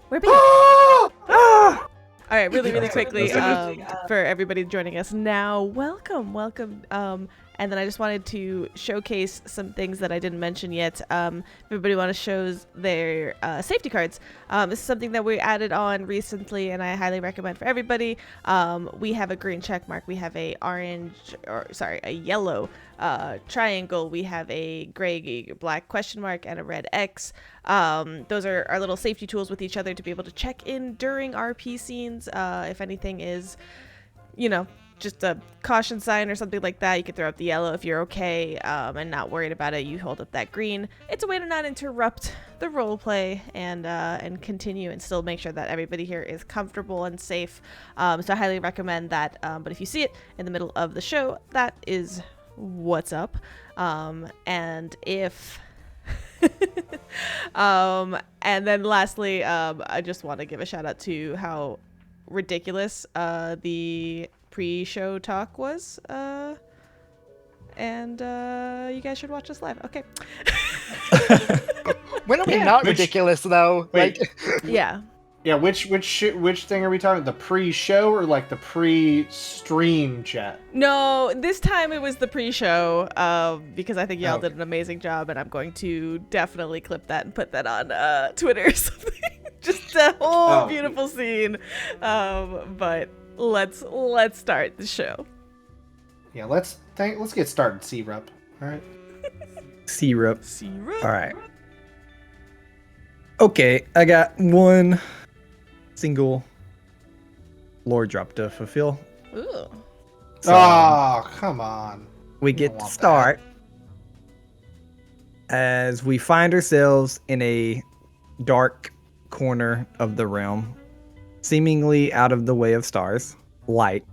We're back. All right, really quickly for everybody joining us now, welcome. And then I just wanted to showcase some things that I didn't mention yet. If everybody want to show their safety cards. This is something that we added on recently, and I highly recommend for everybody. We have a green check mark. We have a yellow triangle. We have a gray, black question mark, and a red X. Those are our little safety tools with each other to be able to check in during RP scenes. If anything is, just a caution sign or something like that, you can throw up the yellow if you're okay and not worried about it. You hold up that green. It's a way to not interrupt the role play and continue and still make sure that everybody here is comfortable and safe. So I highly recommend that. But if you see it in the middle of the show, that is what's up. And if and then lastly, I just want to give a shout out to how ridiculous the pre-show talk was, and you guys should watch this live. Okay. When are we not ridiculous though? Wait. Yeah. Yeah, which thing are we talking? The pre-show or like the pre-stream chat? No, this time it was the pre-show, because I think y'all did an amazing job, and I'm going to definitely clip that and put that on Twitter or something. Just a whole beautiful scene. But let's start the show. Yeah, let's get started. C-Rup. All right. C-Rup. C-Rup. All right. Okay, I got one single lore drop to fulfill. Ooh. So, come on. We get to start as we find ourselves in a dark corner of the realm, seemingly out of the way of stars, light,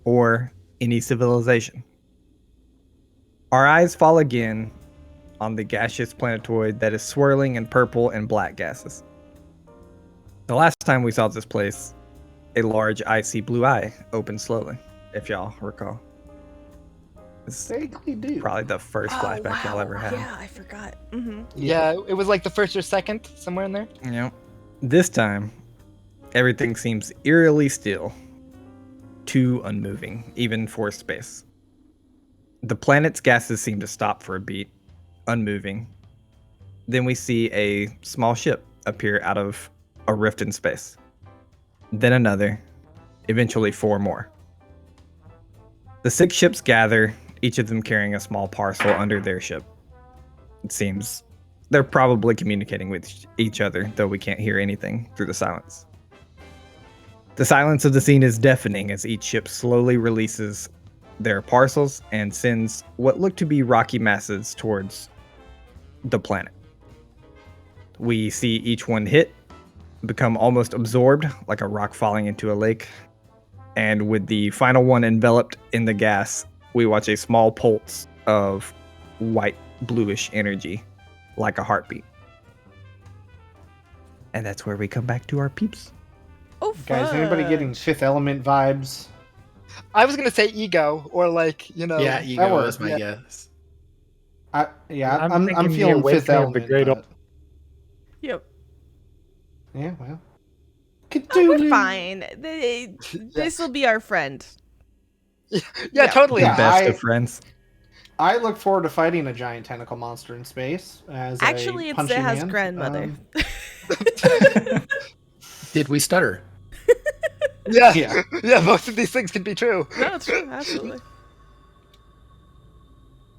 or any civilization. Our eyes fall again on the gaseous planetoid that is swirling in purple and black gases. The last time we saw this place, a large icy blue eye opened slowly, if y'all recall. It's Vaguely do. probably the first flashback y'all ever had. Yeah, I forgot. Mm-hmm. Yeah, it was like the first or second, somewhere in there. Yep. This time, everything seems eerily still, too unmoving, even for space. The planet's gases seem to stop for a beat, unmoving. Then we see a small ship appear out of a rift in space. Then another, eventually 4 more. The 6 ships gather, each of them carrying a small parcel under their ship. It seems they're probably communicating with each other, though we can't hear anything through the silence. The silence of the scene is deafening as each ship slowly releases their parcels and sends what look to be rocky masses towards the planet. We see each one hit, become almost absorbed like a rock falling into a lake, and with the final one enveloped in the gas, we watch a small pulse of white bluish energy like a heartbeat. And that's where we come back to our peeps. Oh, Guys, anybody getting Fifth Element vibes? I was gonna say ego, or like, Yeah, ego was my guess. I'm thinking feeling the Fifth awakening of the Element. great but- Yep. Yeah, well. Oh, we're fine. This will be our friend. Yeah, totally. The Yeah, best of friends. I look forward to fighting a giant tentacle monster in space. Actually, it's Zeha's grandmother. Did we stutter? Yeah, both of these things could be true. No, it's true. Absolutely.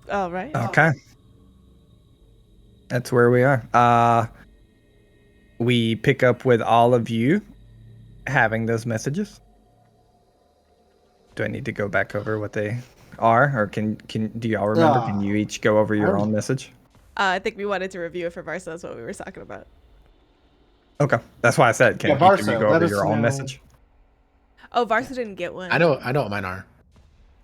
All right. Okay. That's where we are. We pick up with all of you having those messages. Do I need to go back over what they are, or can do y'all remember? Can you each go over your own message? I think we wanted to review it for Varsa. That's what we were talking about. Okay, that's why I said, can each of you go over your own message? Oh, Varsa didn't get one. I know what mine are.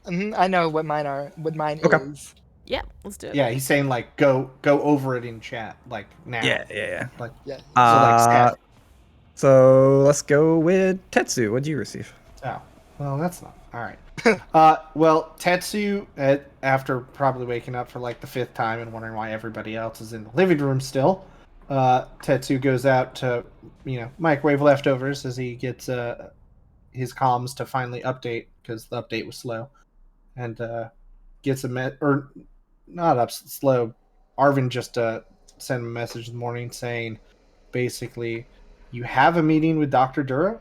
I know what mine are. What mine is. Yeah, let's do it. Yeah, he's saying like go over it in chat like now. Yeah. Like Yeah. So let's go with Tetsu. What'd you receive? Oh, well, that's not all right. Well, Tetsu, after probably waking up for like the 5th time and wondering why everybody else is in the living room still, Tetsu goes out to, microwave leftovers as he gets his comms to finally update because the update was slow, and gets or not up slow. Arvin just sent him a message in the morning saying, basically, you have a meeting with Dr. Dura.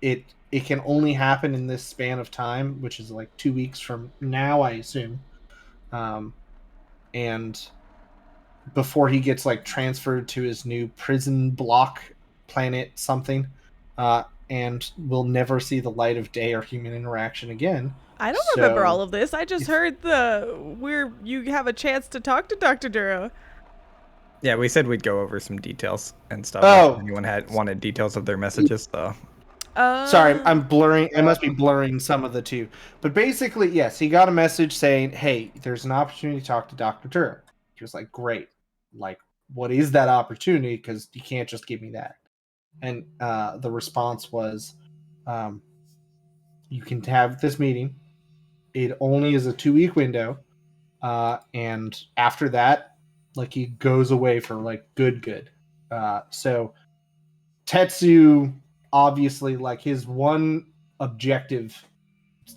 It can only happen in this span of time, which is like 2 weeks from now, I assume. And before he gets like transferred to his new prison block planet something, and will never see the light of day or human interaction again. I don't remember all of this. I just heard you have a chance to talk to Dr. Duro. Yeah, we said we'd go over some details and stuff. Oh. If anyone wanted details of their messages, though. Sorry, I'm blurring. I must be blurring some of the two. But basically, yes, he got a message saying, hey, there's an opportunity to talk to Dr. Duro. He was like, great. Like, what is that opportunity? Because you can't just give me that. And the response was, you can have this meeting. It only is a 2-week window. And after that, like, he goes away for, like, good. So Tetsu, obviously, like, his one objective,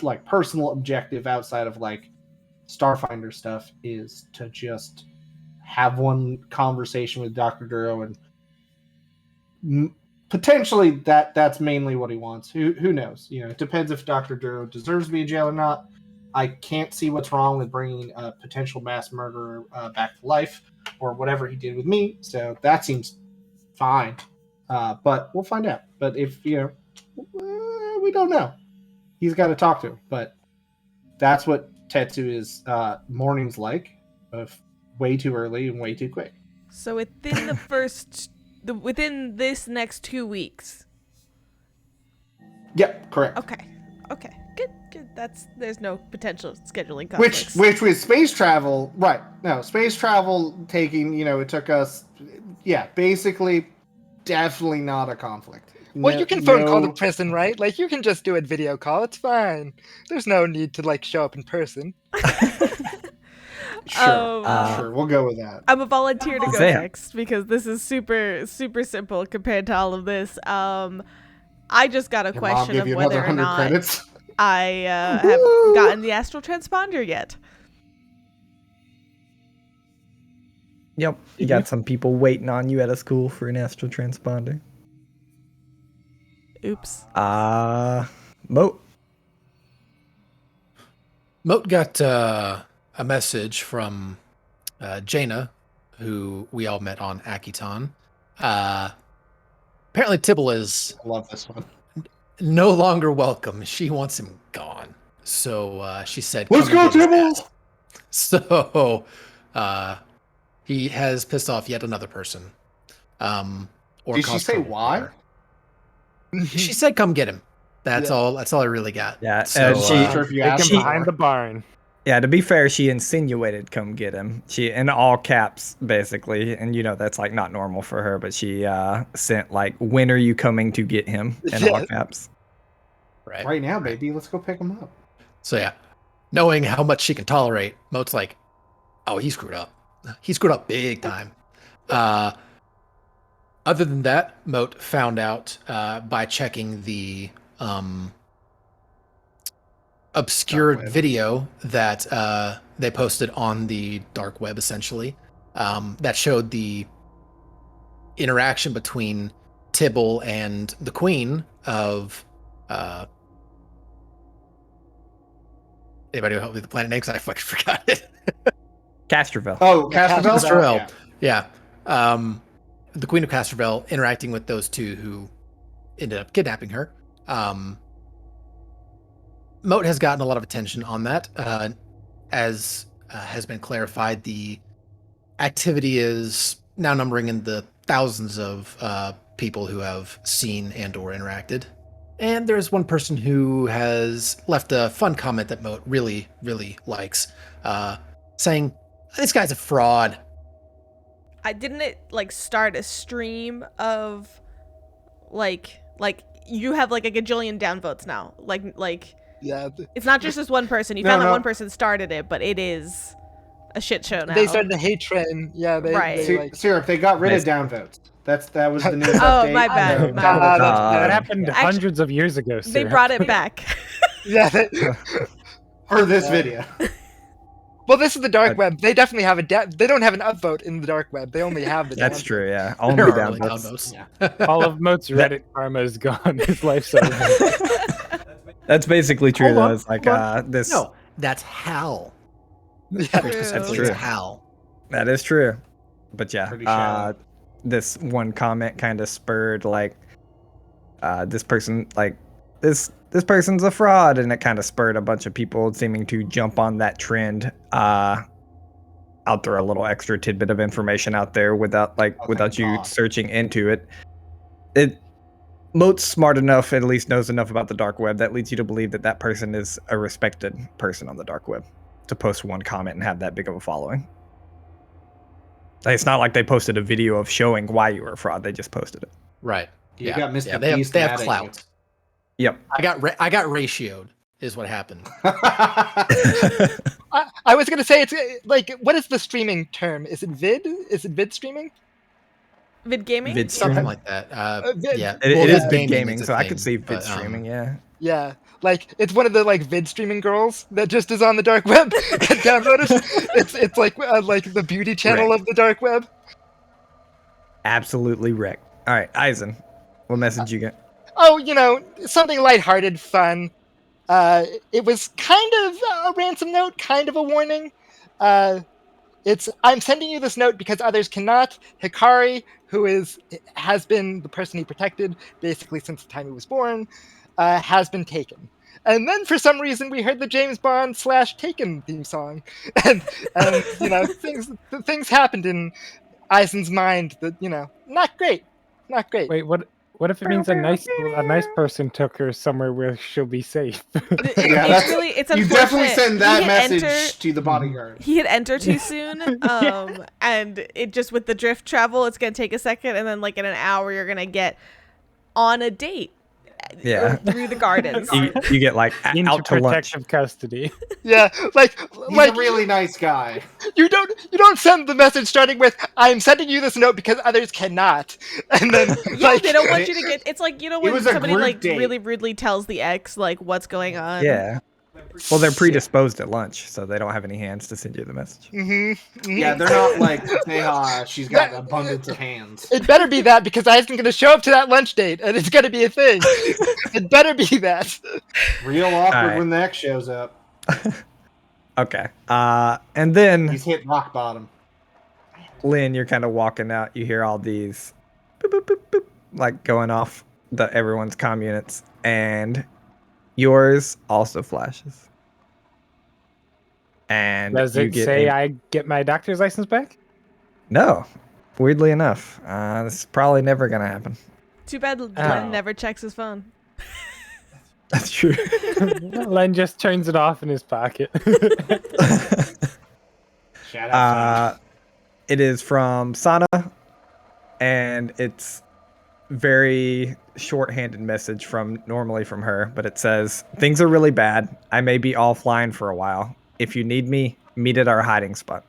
like, personal objective outside of, like, Starfinder stuff is to just have one conversation with Dr. Duro, and potentially that's mainly what he wants. Who knows? It depends if Dr. Duro deserves to be in jail or not. I can't see what's wrong with bringing a potential mass murderer back to life, or whatever he did with me. So that seems fine. But we'll find out. But if, we don't know. He's got to talk to him. But that's what Tetsu is mornings like. Way too early and way too quick. So within within this next 2 weeks. Yep, correct. Okay. Good. There's no potential scheduling conflicts. Which with space travel, right? No, space travel taking, it took us, basically, definitely not a conflict. Well, you can phone call the prison, right? Like, you can just do a video call. It's fine. There's no need to, like, show up in person. Sure, we'll go with that. I'm a volunteer to go Zeha. next because this is super, super simple compared to all of this. I just got a Your question mom of give you whether another or 100 not credits. I have gotten the astral transponder yet. Yep, you got some people waiting on you at a school for an astral transponder. Oops. Moat. Moat got a message from Jaina, who we all met on Akiton. Apparently Tibble is I love this one. no longer welcome. She wants him gone. So she said, Let's "Come go, and get his Tibble!" ass." So he has pissed off yet another person. Or Did she caused say trouble why? for her. She said, "Come get him." That's all. That's all I really got. Yeah, So, Sure, if you Take ask him for behind more. the barn. Yeah, to be fair, she insinuated come get him. She, in all caps, basically. And, that's, like, not normal for her. But she sent, like, when are you coming to get him? In all caps. Right now, baby. Let's go pick him up. So yeah, knowing how much she can tolerate, Moat's like, "Oh, he screwed up. He screwed up big time." Other than that, Moat found out by checking the obscured video that they posted on the dark web, essentially, that showed the interaction between Tibble and the Queen of anybody help me with the planet name? Because I fucking forgot it. Castrovel. Oh, Castrel. Yeah. The Queen of Castrovel interacting with those two who ended up kidnapping her. Moat has gotten a lot of attention on that. As has been clarified, the activity is now numbering in the thousands of people who have seen and or interacted. And there's one person who has left a fun comment that Moat really, really likes, saying, "This guy's a fraud." Didn't it like start a stream of like you have like a gajillion downvotes now. Like Yeah. it's not just this one person. You No, found that no. one person started it, but it is a shit show now. They started the hate train. Yeah, Right. they like. Syrup, they got rid Nice. of downvotes. That was the news Oh, update. my bad, No, my no. bad. That's Uh, That bad. happened Actually, hundreds of years ago. They Sarah. brought it back. Yeah. For this video. Well, this is the dark web. They definitely have they don't have an upvote in the dark web. They only have the. That's downvote. true. Yeah, There only are only downvotes. combos. All of Moat's Reddit karma is gone. His life's over. That's basically true. Hold Though on, it's like hold on. this. No, that's Hal. Yeah. Very True. specifically, That's it's true. Hal. That is true. But yeah, Pretty shallow. this one comment kind of spurred like this person like this person's a fraud, and it kind of spurred a bunch of people seeming to jump on that trend. I'll throw a little extra tidbit of information out there without thank you God. searching into it. Moat's smart enough, at least knows enough about the dark web that leads you to believe that that person is a respected person on the dark web to post one comment and have that big of a following. Like, it's not like they posted a video of showing why you were a fraud. They just posted it. Right. You got Mr. Yeah, they Beast have mad at clout. Yep. I got ratioed, is what happened. I was gonna say it's like, what is the streaming term? Is it vid? Is it vid streaming? Vid gaming? Vid Something streaming. like that. Vid- Yeah, It well, is vid vid gaming gaming, is a so I thing, could see vid but, streaming. Yeah. Yeah, like it's one of the like vid streaming girls that just is on the dark web and download it. It's like the beauty channel Right. of the dark web. Absolutely wrecked. All right, Eisen, what message you get? Oh, something lighthearted, fun. It was kind of a ransom note, kind of a warning. I'm sending you this note because others cannot. Hikari, who has been the person he protected basically since the time he was born, has been taken. And then for some reason we heard the James Bond /Taken theme song, and things happened in Eisen's mind that not great. Wait, what if it means a nice person took her somewhere where she'll be safe? It's You unfortunate. definitely send that He had message to the bodyguard. He hit enter too soon, and it just with the drift travel, it's gonna take a second, and then like in an hour, you're gonna get on a date. Yeah. Through the gardens. You get like Into out to lunch. protective custody. Yeah, He's a really nice guy. you don't send the message starting with "I'm sending you this note because others cannot," and then Yeah, they don't want you to get. It's like It when was a somebody group like date. really rudely tells the ex like what's going on. Yeah. Well, they're predisposed at lunch, so they don't have any hands to send you the message. Yeah, they're not like Zeha. She's got an abundance of hands. It better be that because Isaac's going to show up to that lunch date and it's going to be a thing. It better be that. Real awkward Alright. when the X shows up. Okay. And then He's hit rock bottom. Lynn, you're kind of walking out. You hear all these boop, boop, boop, boop, like going off everyone's comm units, and yours also flashes. And Does you it get say I get my doctor's license back? No. Weirdly enough, this is probably never gonna happen. Too bad Oh. Len never checks his phone. That's true. Len just turns it off in his pocket. Shout out. It is from Sana, and it's very short-handed message normally from her, but it says, "Things are really bad. I may be offline for a while. If you need me, meet at our hiding spot."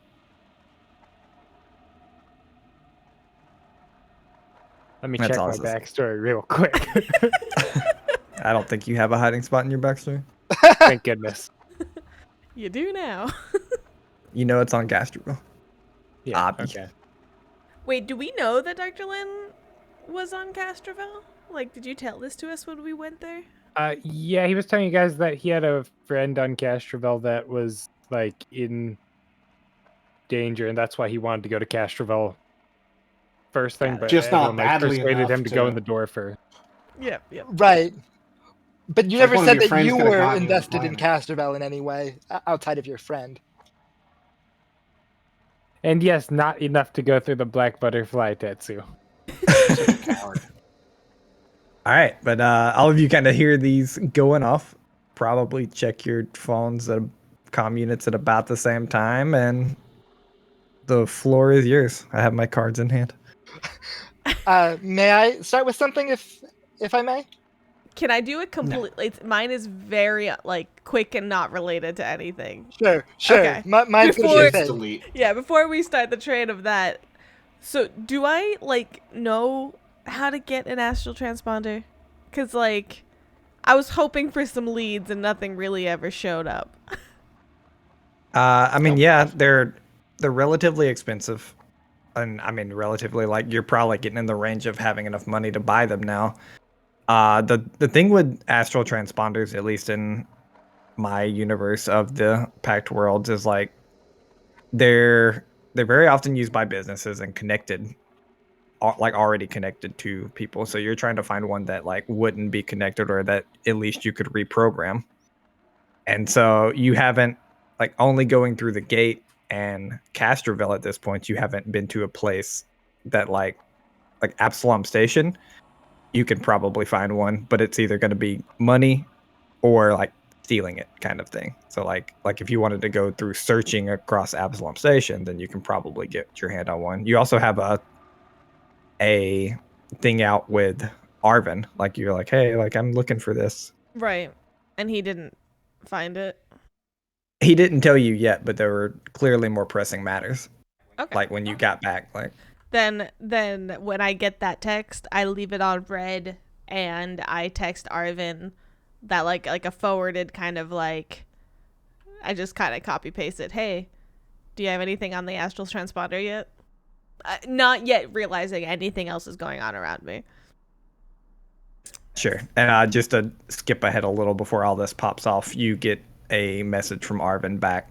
Let me That's check my awesome. backstory real quick. I don't think you have a hiding spot in your backstory. Thank goodness. You do now. You know it's on Gastroville. Yeah. Obby. Okay. Wait, do we know that Dr. Lin was on Castroville? Like, did you tell this to us when we went there? Yeah, he was telling you guys that he had a friend on Castroville that was like in danger, and that's why he wanted to go to Castroville first thing. But Just not everyone, like, badly persuaded enough him to go to- in the door first. Yep. Right. But you Like never one of said your that friends you could've were gotten you invested in employment. Casterville in any way outside of your friend. And yes, not enough to go through the black butterfly tattoo. Such a coward. All right, but all of you kind of hear these going off. Probably check your phones at comm units at about the same time, and the floor is yours. I have my cards in hand. May I start with something, if I may? Can I do it completely? Mine is very like quick and not related to anything. Sure. Okay. Mine's Before- gonna be Just a thing. delete. Yeah, before we start the train of that, so do I like know how to get an astral transponder? Cause like I was hoping for some leads and nothing really ever showed up. I mean, yeah, they're relatively expensive, and I mean, relatively like you're probably getting in the range of having enough money to buy them now. The thing with astral transponders, at least in my universe of the Pact worlds, is like they're very often used by businesses and connected, like already connected to people. So you're trying to find one that like wouldn't be connected or that at least you could reprogram. And so you haven't like only going through the gate and Castroville at this point, you haven't been to a place that like Absalom Station. You can probably find one, but it's either going to be money or like stealing it kind of thing. So like if you wanted to go through searching across Absalom Station, then you can probably get your hand on one. You also have a thing out with Arvin. Like you're like, hey, like I'm looking for this. Right. And he didn't find it. He didn't tell you yet, but there were clearly more pressing matters. Okay. Like when you got back, like Then when I get that text, I leave it on red and I text Arvin that like a forwarded kind of like I just kind of copy paste it. Hey, do you have anything on the astral transponder yet? Not yet realizing anything else is going on around me. sure. And just to skip ahead a little before all this pops off, you get a message from Arvin back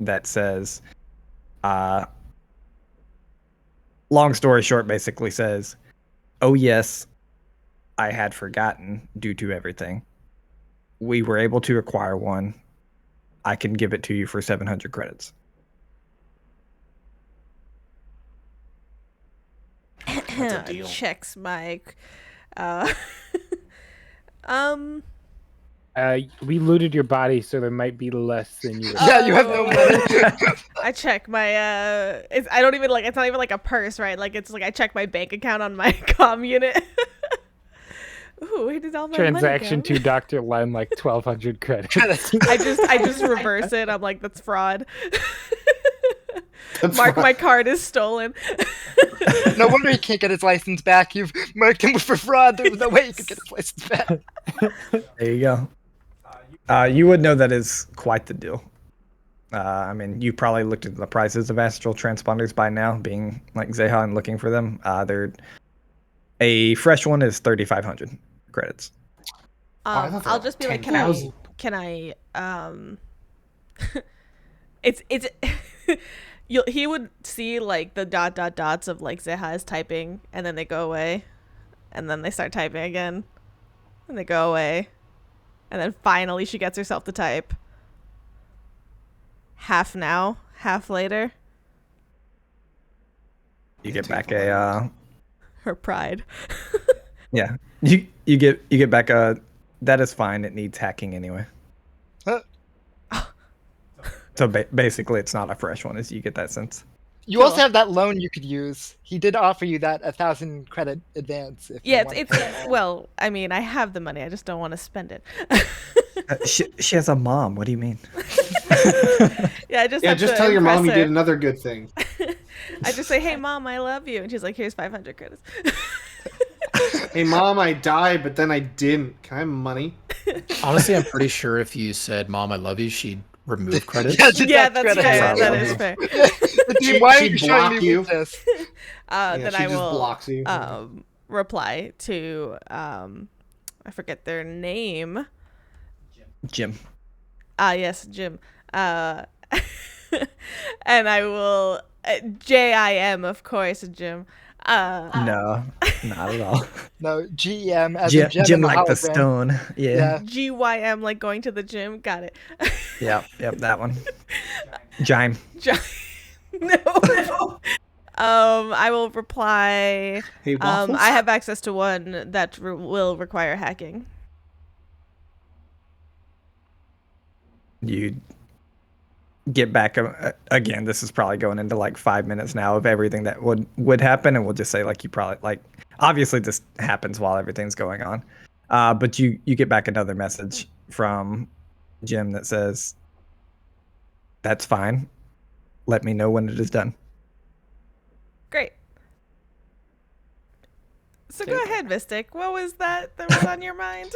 that says, long story short, basically says, oh yes, I had forgotten due to everything. We were able to acquire one. I can give it to you for 700 credits. That's a deal. Checks my We looted your body, so there might be less than you. Yeah, you have no money. I check my I don't even like it's not even like a purse, right? Like it's like I check my bank account on my comm unit. Ooh, where did all my Transaction money go? to Dr. Len, like 1,200 credits. I just reverse it. I'm like, that's fraud. That's Mark, fine. my card is stolen. No wonder he can't get his license back. You've marked him for fraud. There was no way he could get his license back. There you go. You would know that is quite the deal. I mean, you probably looked at the prices of astral transponders by now, being like Zeha and looking for them. They're a fresh one is 3,500 credits. I thought they I'll were just be like, 10,000. can I it's he would see like the dots of like Zeha is typing and then they go away and then they start typing again and they go away and then finally she gets herself to type. Half now, half later. You get back a Her pride. yeah. You get back a that is fine. It needs hacking anyway. Huh? So basically, it's not a fresh one. As you get that sense. You also have that loan you could use. He did offer you that 1,000 credit advance. If you Yeah, want. it's well, I mean, I have the money. I just don't want to spend it. She has a mom. What do you mean? Yeah, I just Yeah, have just to tell your mom you impress her. did another good thing. I just say, "Hey, mom, I love you," and she's like, "Here's 500 credits." Hey, mom, I died, but then I didn't. Can I have money? Honestly, I'm pretty sure if you said "Mom, I love you," she'd remove credits. Yeah, Yeah, deduct that's credits. fair. Probably. That is fair. Gee, why are She'd you showing block me you. weakness? Yeah, Then she I just will blocks you. reply to I forget their name. Jim. Yes, Jim. And I will JIM, of course, Jim. No, not at all. No, GEM as Jim, in Gem Jim in the like the hologram. stone. Yeah. GYM, like going to the gym. Got it. Yep, that one. Jime. No. I will reply. Hey, waffles? I have access to one that will require hacking. You get back again. This is probably going into like 5 minutes now of everything that would happen, and we'll just say like you probably like obviously this happens while everything's going on. But you get back another message from Jim that says, "That's fine. Let me know when it is done." Great. So go ahead, Mystic. What was that was on your mind?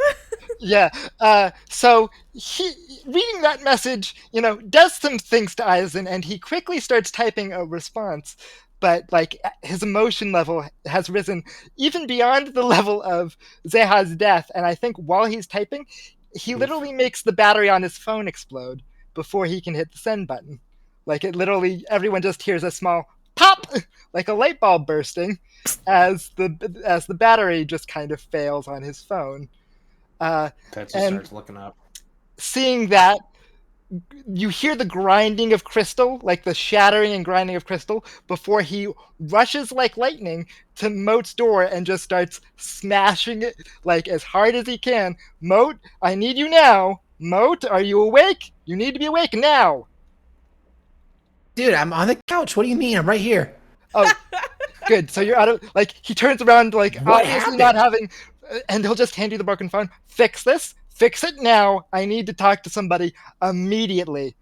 Yeah. So he reading that message, does some things to Eisen, and he quickly starts typing a response. But like his emotion level has risen even beyond the level of Zeha's death, and I think while he's typing, he literally makes the battery on his phone explode before he can hit the send button. Like it literally, everyone just hears a small pop, like a light bulb bursting, as the battery just kind of fails on his phone. Tetsu And starts looking up. seeing that, you hear the grinding of crystal, like the shattering and grinding of crystal, before he rushes like lightning to Moat's door and just starts smashing it like as hard as he can. Moat, I need you now. Moat, are you awake? You need to be awake now. Dude, I'm on the couch. What do you mean? I'm right here. Oh, good. So you're out of, like, he turns around, like, What obviously not having, and he'll just hand you the broken phone. Fix this. Fix it now. I need to talk to somebody immediately.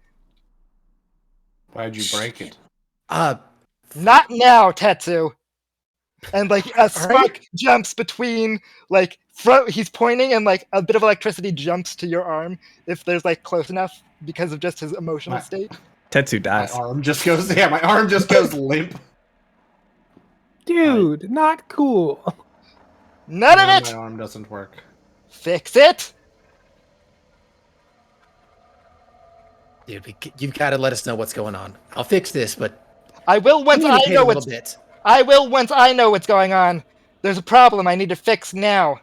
Why'd you break it? Not now, Tetsu. And, like, a spark right. jumps between, like, he's pointing, and, like, a bit of electricity jumps to your arm if there's, like, close enough because of just his emotional state. Tetsu My dies. arm just goes. Yeah, my arm just goes limp. Dude, not cool. None No, of it! my arm doesn't work. Fix it! Dude, you've got to let us know what's going on. I'll fix this, but I will once I communicate know a little what's bit. I will once I know what's going on. There's a problem I need to fix now.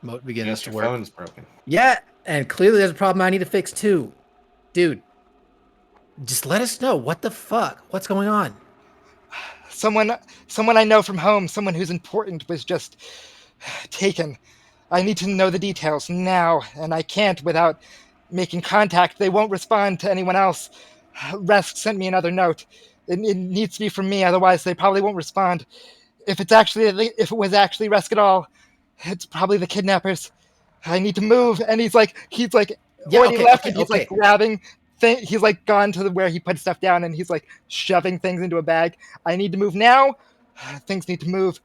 Moat begins Yes, to your work. phone's broken. Yeah, and clearly there's a problem I need to fix too. Dude, just let us know. What the fuck? What's going on? Someone I know from home, someone who's important, was just taken. I need to know the details now, and I can't without making contact. They won't respond to anyone else. Resk sent me another note. It needs to be from me, otherwise they probably won't respond. If it was actually Resk at all, it's probably the kidnappers. I need to move, and he's Yeah, already okay, left, okay, and he's okay. like grabbing. He's like gone to where he put stuff down, and he's like shoving things into a bag. I need to move now. Things need to move.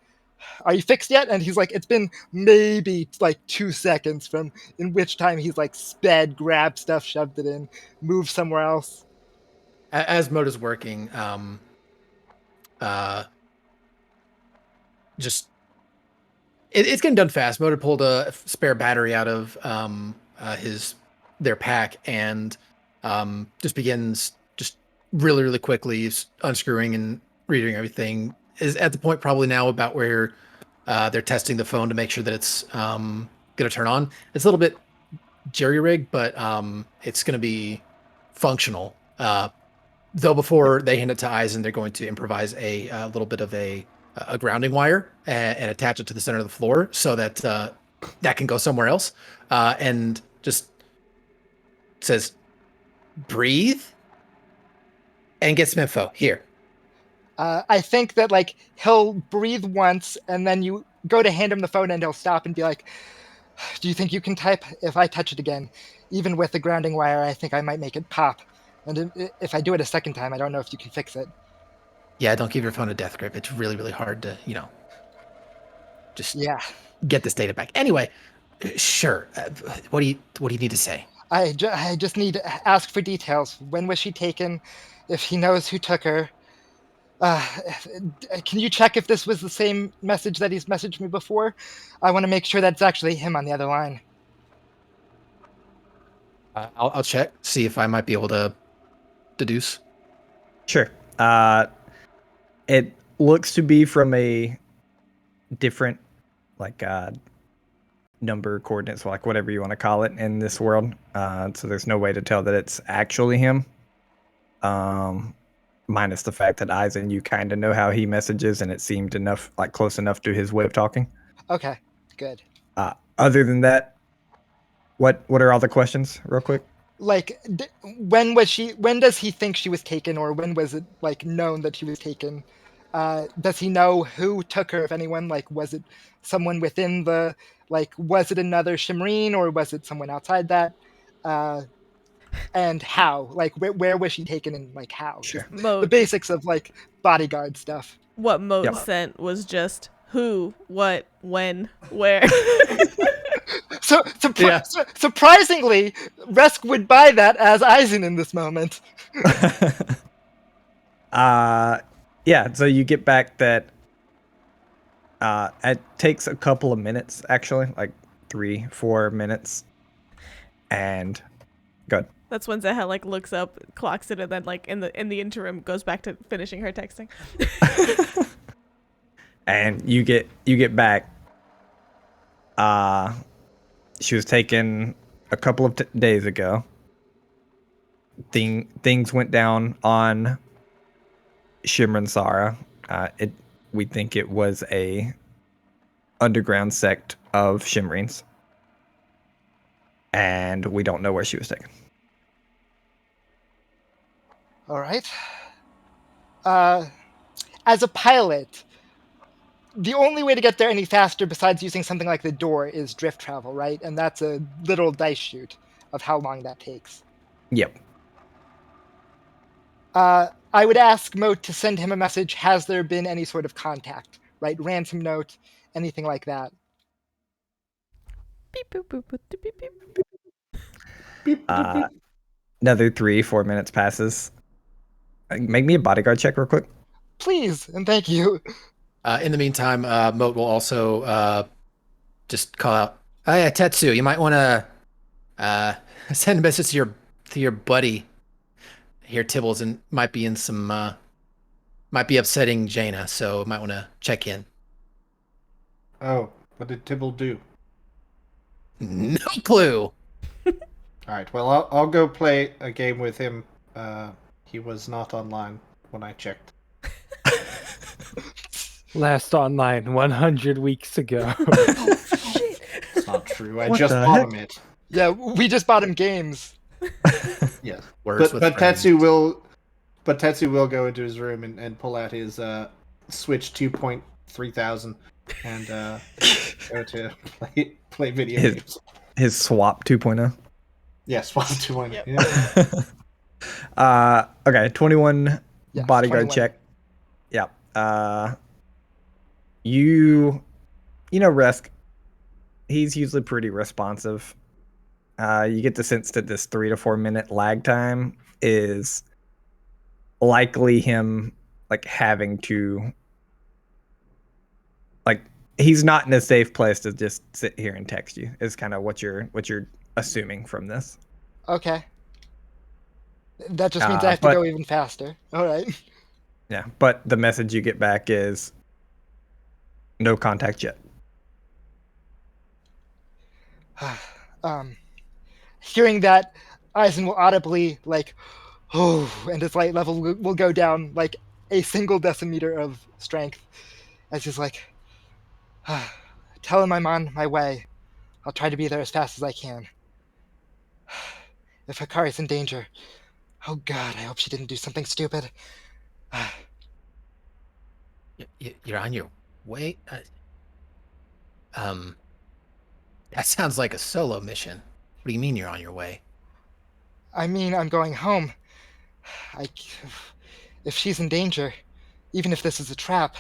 Are you fixed yet? And he's like, it's been maybe like 2 seconds from in which time he's like sped, grabbed stuff, shoved it in, moved somewhere else. As Moat is working, just it's getting done fast. Moat had pulled a spare battery out of their pack and just begins just really, really quickly unscrewing and reading everything. Is at the point probably now about where they're testing the phone to make sure that it's going to turn on. It's a little bit jerry-rigged, but it's going to be functional. Though before they hand it to Eisen, they're going to improvise a little bit of a grounding wire and attach it to the center of the floor so that that can go somewhere else. And just says, breathe, and get some info here. I think that like he'll breathe once, and then you go to hand him the phone, and he'll stop and be like, "Do you think you can type? If I touch it again, even with the grounding wire, I think I might make it pop. And if I do it a second time, I don't know if you can fix it." Yeah, don't give your phone a death grip. It's really, really hard to, just get this data back. Anyway, sure. What do you need to say? I just need to ask for details. When was she taken? If he knows who took her. Can you check if this was the same message that he's messaged me before? I want to make sure that it's actually him on the other line. I'll check, see if I might be able to deduce. Sure. It looks to be from a different, like, number coordinates, like whatever you want to call it in this world. So there's no way to tell that it's actually him. Minus the fact that Eisen, you kind of know how he messages, and it seemed close enough to his way of talking. Okay, good. Other than that, what are all the questions, real quick? Like, when does he think she was taken, or when was it like known that she was taken? Does he know who took her, if anyone? Like, was it someone within the, like, was it another Shimreen, or was it someone outside that? And how? Like, where was she taken, and like how? Sure. Just the Moat. basics of like bodyguard stuff. What Moat Yep. sent was just who, what, when, where. So Yeah. surprisingly, Resk would buy that as Eisen in this moment. Yeah, so you get back that it takes a couple of minutes, actually, like 3-4 minutes. And good. That's when Zeha like looks up, clocks it, and then like in the interim goes back to finishing her texting. And you get back. She was taken a couple of days ago. Things went down on Shimron Sara. We think it was a underground sect of Shimrines, and we don't know where she was taken. All right. As a pilot, the only way to get there any faster besides using something like the door is drift travel, right? And that's a literal dice shoot of how long that takes. Yep. I would ask Moat to send him a message. Has there been any sort of contact, right? Ransom note, anything like that. Beep, boop, boop, boop, beep, beep. Another 3-4 minutes passes. Make me a bodyguard check real quick. Please, and thank you. In the meantime, Moat will also just call out, "Oh yeah, Tetsu, you might want to send a message to your buddy here, Tibbles, and might be upsetting Jaina, so might want to check in." Oh, what did Tibble do? No clue. All right, well, I'll go play a game with him. He was not online when I checked. Last online 100 weeks ago. It's not true. I What just the bought heck? him it. Yeah, we just bought him games. Yes, Words but with friends. Tetsu will go into his room and pull out his Switch 2.3000 and go to play video games. His swap 2.0. Yes, 1.2. Yep. Yeah. Okay, 21 Yes, bodyguard 21. check. Yep. You know Resk, he's usually pretty responsive. You get the sense that this 3 to 4 minute lag time is likely him like having to, like, he's not in a safe place to just sit here and text you. Is kind of what you're assuming from this. Okay. That just means I have to but- go even faster. All right. Yeah, but the message you get back is no contact yet. Hearing that, Eisen will audibly like, oh, and his light level will go down like a single decimeter of strength. As he's like, tell him I'm on my way. I'll try to be there as fast as I can. If Hikari's in danger, oh God, I hope she didn't do something stupid. You're on your way? That sounds like a solo mission. What do you mean you're on your way? I mean, I'm going home. If she's in danger, even if this is a trap,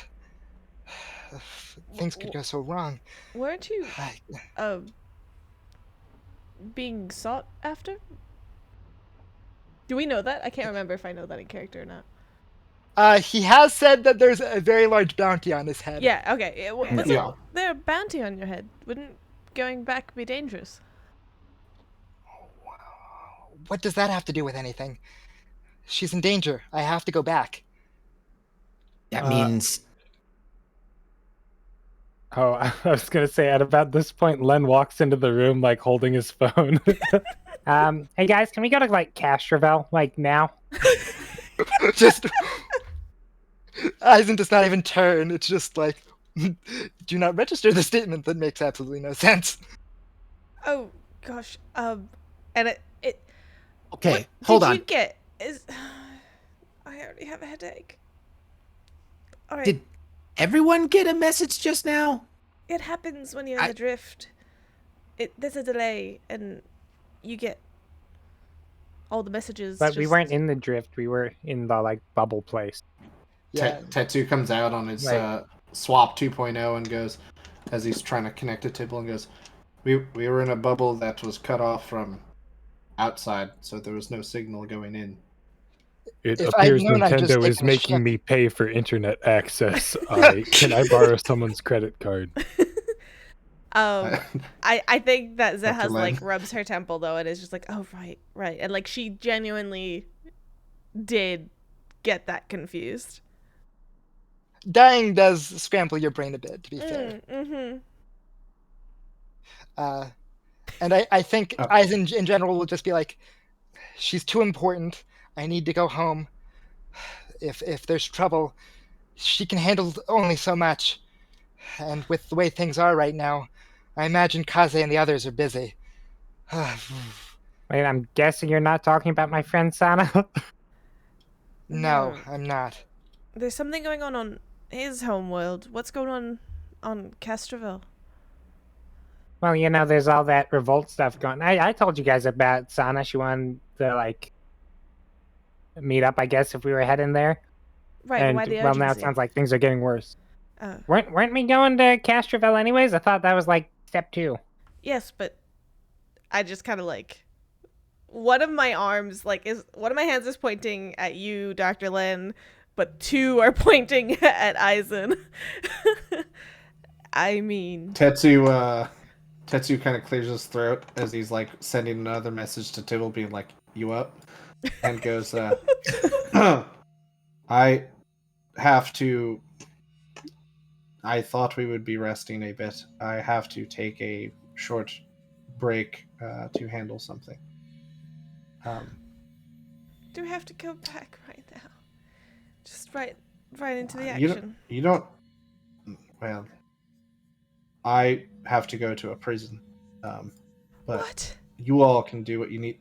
things could go so wrong. Weren't you I, being sought after? Do we know that? I can't remember if I know that in character or not. he has said that there's a very large bounty on his head. Yeah, okay. Wasn't Yeah. there a bounty on your head? Wouldn't going back be dangerous? What does that have to do with anything? She's in danger. I have to go back. That means Oh, I was gonna say at about this point, Len walks into the room like holding his phone. Hey guys, can we go to like Castrovel like now? Just Eisen does not even turn. It's just like, do not register the statement that makes absolutely no sense. Oh gosh. And it. okay. What Hold did on. you get? I already have a headache. All right. Did everyone get a message just now? It happens when you're in the drift. There's a delay, and you get all the messages. But we weren't in the drift. We were in the like bubble place. Yeah. Tetsu comes out on his Right. swap 2.0 and goes, as he's trying to connect to Tibble, and goes, we were in a bubble that was cut off from outside, so there was no signal going in. It If I'd appears known, I'd just Nintendo is taken a ship. making me pay for internet access. Can I borrow someone's credit card? I think that Dr. Zeha's Len. like rubs her temple though, and is just like, oh right, and like she genuinely did get that confused. Dying does scramble your brain a bit, to be fair. Mm-hmm. And I think Oh. Eisen in general will just be like, she's too important. I need to go home. If there's trouble, she can handle only so much. And with the way things are right now, I imagine Kaze and the others are busy. Wait, I'm guessing you're not talking about my friend Sana? No, I'm not. There's something going on his homeworld. What's going on Castroville? Well, you know, there's all that revolt stuff going. I told you guys about Sana. She wanted to like meet up, I guess, if we were heading there. Right, And why the well, urgency? now it sounds like things are getting worse. Oh. Weren't we going to Castroville anyways? I thought that was like step 2. Yes, but I just kind of like one of my hands is pointing at you, Dr. Len, but 2 are pointing at Eisen. I mean, Tetsu kind of clears his throat as he's like sending another message to Tibble, being like, "You up?" And goes, "I have to. I thought we would be resting a bit. I have to take a short break to handle something." do we have to go back right now? Just right into the You action. don't. Well, I have to go to a prison, but What? you all can do what you need.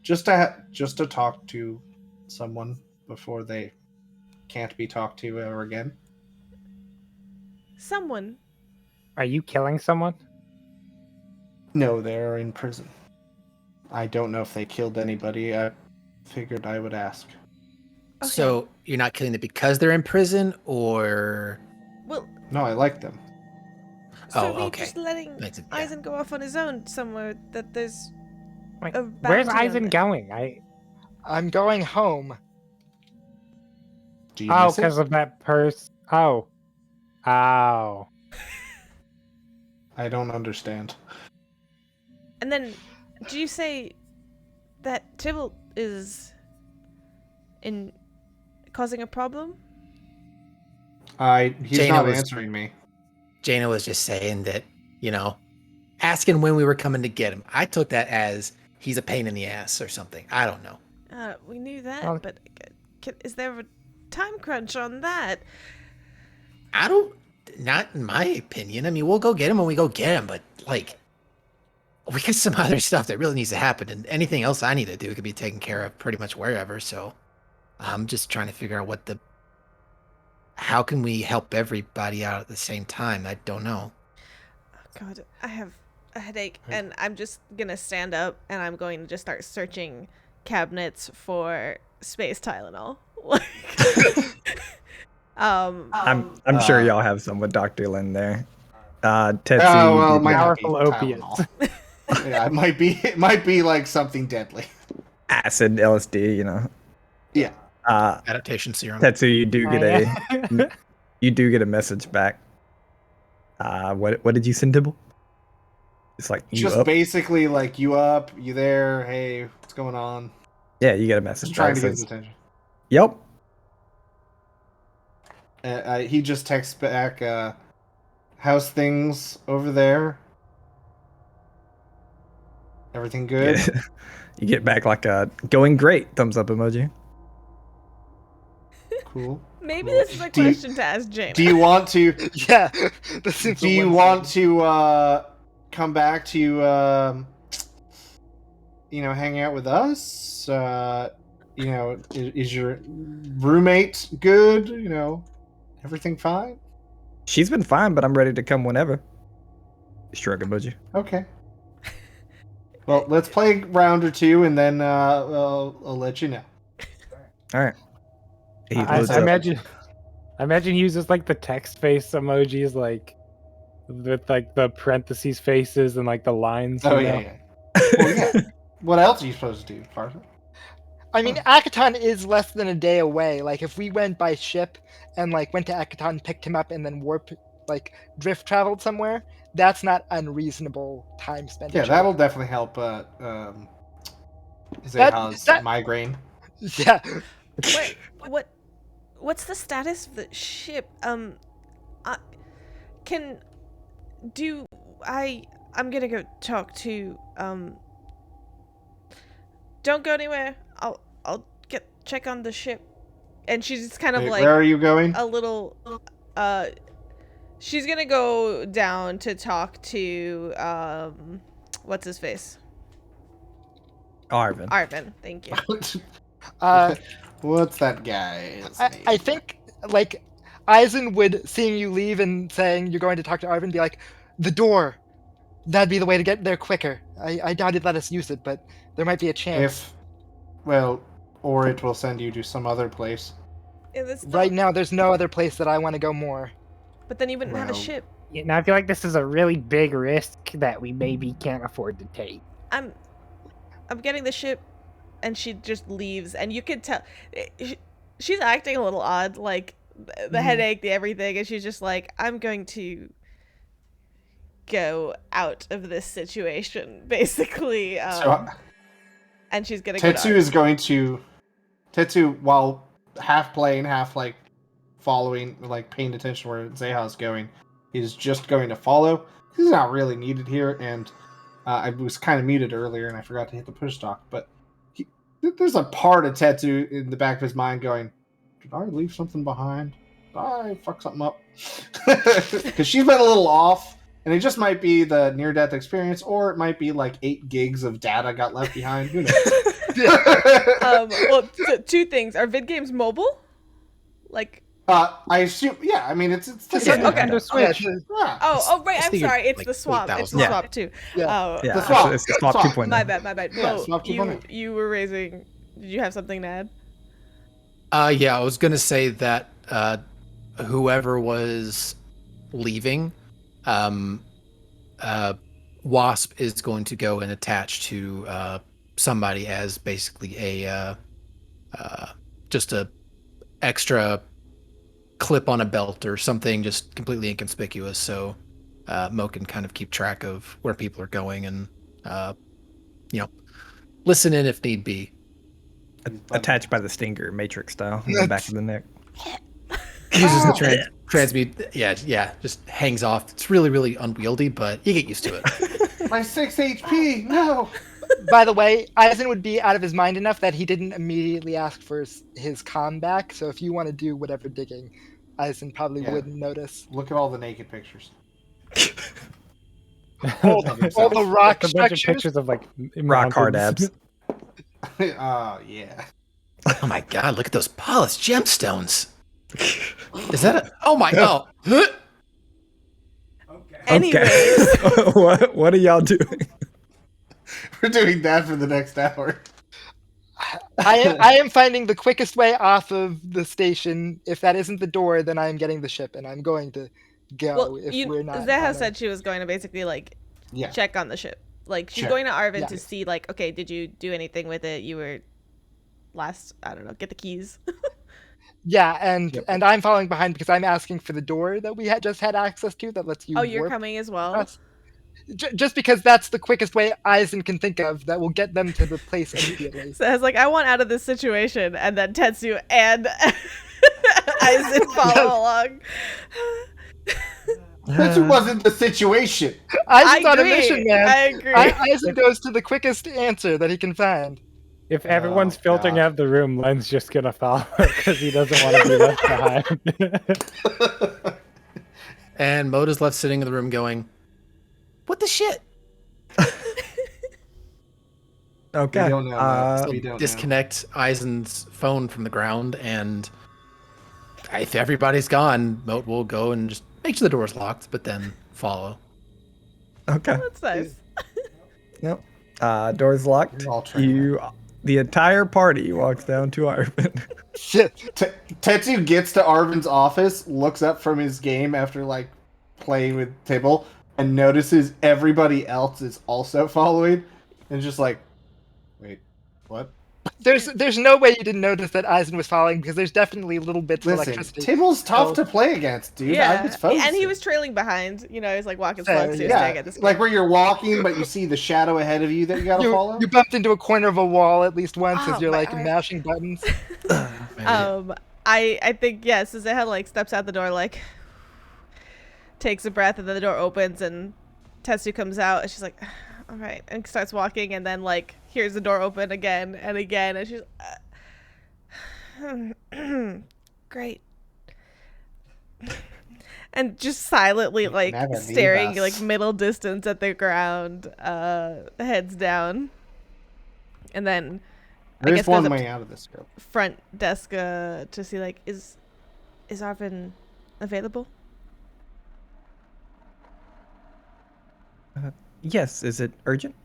Just to talk to someone before they can't be talked to ever again. Someone. Are you killing someone? No, they're in prison. I don't know if they killed anybody. I figured I would ask. Okay. So you're not killing them because they're in prison, or Well, No, I like them. so Oh, we okay. just letting Makes it- yeah. Eisen go off on his own somewhere that there's Wait, a where's bounty on Eisen it. going? I'm going home. Do you Oh, miss it? because of that purse. Oh. I don't understand. And then, do you say that Tybalt is causing a problem? He's Jaina not was- answering me. Jaina was just saying that, asking when we were coming to get him. I took that as he's a pain in the ass or something. I don't know. We knew that, Well- but is there a time crunch on that? Not in my opinion. I mean, we'll go get him when we go get him, but like, we got some other stuff that really needs to happen, and anything else I need to do could be taken care of pretty much wherever. So I'm just trying to figure out how can we help everybody out at the same time? I don't know. Oh God, I have a headache, and I'm just gonna stand up and I'm going to just start searching cabinets for space Tylenol. I'm sure y'all have some with Dr. Lin there. Tetsu, Oh well, you it might do not be Powerful opiates. Tylenol. Yeah, it might be like something deadly. acid, LSD, Yeah. Adaptation serum. Tetsu, you do get yeah. you do get a message back. What did you send Tibble? It's like you Just up? basically like, you up, you there, hey, what's going on? Yeah, you get a message Just trying back. to get his Says, attention. yep. He just texts back, how's things over there? Everything good? You get back like a going great thumbs up emoji. Cool. Maybe Well, this is a do you- question to ask Jaina. Do you want to Yeah. This seems do you want to come back to hang out with us? Is your roommate good? Everything fine? She's been fine, but I'm ready to come whenever. Shrug emoji. Okay. Well, let's play round or two, and then I'll let you know. All right. He I loads up. imagine he uses like the text face emojis, like with like the parentheses faces and like the lines. Oh, you know? yeah. Well, yeah. What else are you supposed to do, Farsa? I mean, Akaton is less than a day away. Like, if we went by ship and like went to Akaton, picked him up, and then drift traveled somewhere, that's not unreasonable time expenditure. Yeah, that'll definitely help. Zeha's migraine. Yeah. What's the status of the ship? I'm gonna go talk to Don't go anywhere. I'll check on the ship. And she's just kind of like, where are you going? a little she's gonna go down to talk to what's his face? Arvin. Thank you. What's that guy's name? I think, like, Eisen would, seeing you leave and saying you're going to talk to Arvin, be like, the door. That'd be the way to get there quicker. I doubt he'd let us use it, but there might be a chance. Or it will send you to some other place. Right now, there's no other place that I want to go more. But then you wouldn't have a ship. Yeah, now I feel like this is a really big risk that we maybe can't afford to take. I'm getting the ship, and she just leaves, and you can tell she's acting a little odd, like the headache, the everything, and she's just like, I'm going to go out of this situation, basically. And she's gonna go. Tetsu is going to while half playing, half like following, like paying attention where Zeha's going, is just going to follow. He's not really needed here, and I was kind of muted earlier, and I forgot to hit the push talk. But there's a part of Tetsu in the back of his mind going, "Did I leave something behind? Did I fuck something up?" Because she's been a little off. And it just might be the near-death experience, or it might be like 8 gigs of data got left behind. Who knows? Well, two things. Are vid games mobile? Like, I assume, yeah. I mean, it's the okay. Nintendo Switch. Yeah. Oh, right. I'm think sorry. It's like the swap. It's the 8,000. swap too. Yeah. Yeah, The swap. it's the swap Swap. 2.0. My bad. Yeah, Bo, swap 2.0. you were raising. Did you have something to add? Yeah, I was gonna say that whoever was leaving, Wasp is going to go and attach to somebody as basically a just a extra clip on a belt or something, just completely inconspicuous, so Mo can kind of keep track of where people are going and listen in if need be. Attached by the stinger, Matrix style, in the back of the neck. Uses the transmute. Yeah, just hangs off. It's really, really unwieldy, but you get used to it. My 6 HP, no! By the way, Eisen would be out of his mind enough that he didn't immediately ask for his comm back, so if you want to do whatever digging, Eisen probably wouldn't notice. Look at all the naked pictures. All the rock A bunch of structures. pictures of like Rock hard mountains. abs. Oh, yeah. Oh my god, look at those polished gemstones. Is that a... Oh my god. Anyways. Okay. What are y'all doing? We're doing that for the next hour. I am finding the quickest way off of the station. If that isn't the door, then I am getting the ship, and I'm going to go Well, we're not. Zeha said she was going to basically like check on the ship. Like she's going to Arvin to see like, okay, did you do anything with it? You were last, I don't know, get the keys. Yeah, and I'm following behind because I'm asking for the door that we had just had access to that lets you. Oh, you're warp coming as well. us. Just because that's the quickest way Eisen can think of that will get them to the place immediately. So I was like, I want out of this situation, and then Tetsu and Eisen follow along. That wasn't the situation. Eisen's on a agree. mission, man. I agree. Eisen goes to the quickest answer that he can find. If everyone's filtering God. out of the room, Len's just gonna follow because he doesn't want to be left behind. And Moda's left sitting in the room going, "What the shit?" Okay. We don't know. So disconnect Eisen's phone from the ground and If everybody's gone, Moat will go and just make sure the door's locked, but then follow. Okay. That's nice. Yep. Door's locked. You're all trained The entire party walks down to Arvin. Shit. Tetsu gets to Arvin's office, looks up from his game after like playing with Tibble, and notices everybody else is also following, and just like, wait, what? There's no way you didn't notice that Eisen was following, because there's definitely little bits of Listen, electricity. Tibble's tough Oh. to play against, dude. I Yeah, was focused. and he was trailing behind. You know, he was like walking So, slow, so he was yeah, staring at this. like where you're walking, but you see the shadow ahead of you that you gotta follow. You bumped into a corner of a wall at least once Oh, as you're my like arm. mashing buttons. I think yes. So Zeha like steps out the door, like takes a breath, and then the door opens, and Tetsu comes out, and she's like, "All right," and starts walking, and then like hears the door open again and again, and she's, "Great." And just silently like never leave staring us. like middle distance at the ground, heads down, and then I There's guess one goes up way out of this scope. front desk to see like is Arvin available? Yes. Is it urgent?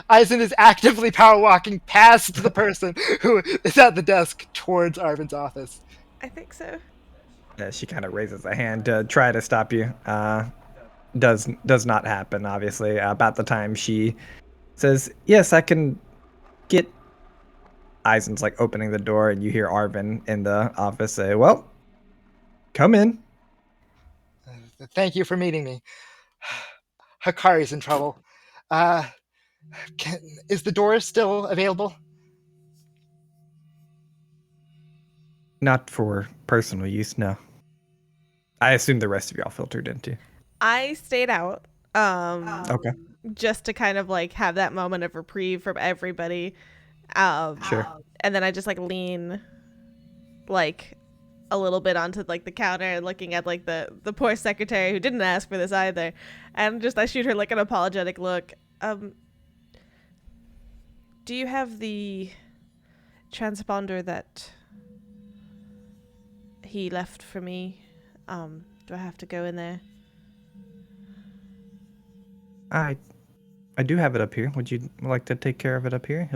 Eisen is actively power walking past the person who is at the desk towards Arvin's office. I think so. She kind of raises a hand to try to stop you. Does not happen, obviously. About the time she says, "Yes, I can get." Eisen's like opening the door, and you hear Arvin in the office say, "Well, come in." Thank you for meeting me. Hikari's in trouble. Is the door still available? Not for personal use, no. I assume the rest of y'all filtered into. I stayed out. Okay. Just to kind of like have that moment of reprieve from everybody. Sure. And then I just like lean like a little bit onto like the counter and looking at like the poor secretary who didn't ask for this either, and just I shoot her like an apologetic look. Do you have the transponder that he left for me? Do I have to go in there? I do have it up here. Would you like to take care of it up here?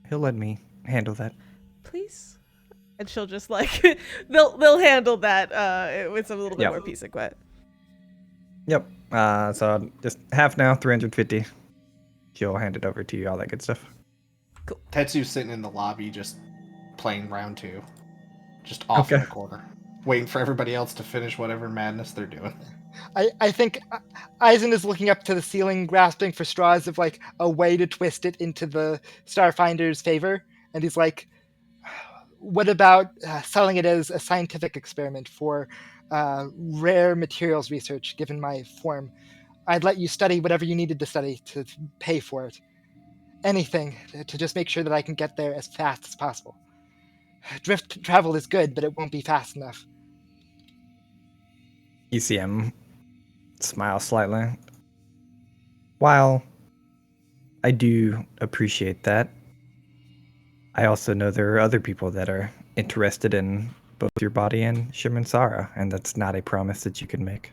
He'll let me handle that. Please. And she'll just like they'll handle that with a little bit Yep. more peace and quiet. Yep. So just half now, 350. She'll hand it over to you, all that good stuff. Tetsu's sitting in the lobby just playing round 2. Just off in Okay. the corner. Waiting for everybody else to finish whatever madness they're doing. I think Eisen is looking up to the ceiling, grasping for straws of like a way to twist it into the Starfinder's favor, and he's like, "What about selling it as a scientific experiment for rare materials research? Given my form, I'd let you study whatever you needed to study to pay for it. Anything to just make sure that I can get there as fast as possible. Drift travel is good, but it won't be fast enough." You see him smile slightly. While I do appreciate that, I also know there are other people that are interested in both your body and Shiminsara, and that's not a promise that you can make.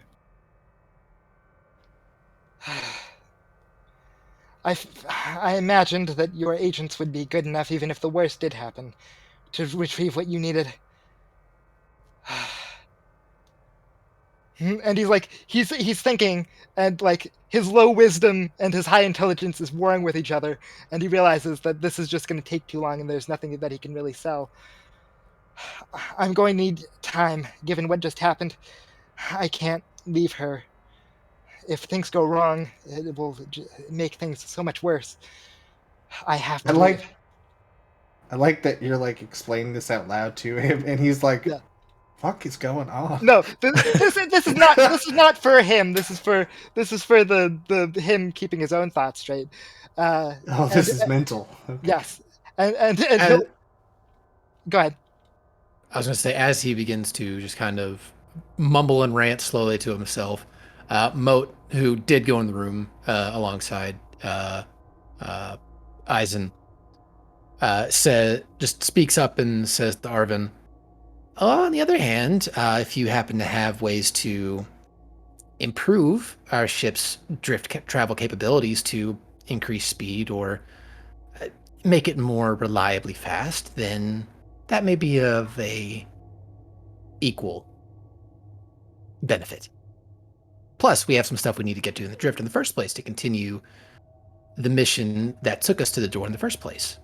I imagined that your agents would be good enough, even if the worst did happen, to retrieve what you needed. And he's like, he's thinking, and like his low wisdom and his high intelligence is warring with each other, and he realizes that this is just going to take too long, and there's nothing that he can really sell. I'm going to need time, given what just happened. I can't leave her. If things go wrong, it will make things so much worse. I have to. I like that you're like explaining this out loud to him, and he's like, Yeah. "Fuck is going on?" No, this is not for him. This is for the him keeping his own thoughts straight. Oh, this is mental. Okay. Yes, and he'll, go ahead. I was going to say, as he begins to just kind of mumble and rant slowly to himself, Moat, who did go in the room alongside Eisen, just speaks up and says to Arvin, On the other hand, if you happen to have ways to improve our ship's travel capabilities to increase speed or make it more reliably fast, then that may be of a equal benefit. Plus, we have some stuff we need to get to in the drift in the first place to continue the mission that took us to the door in the first place.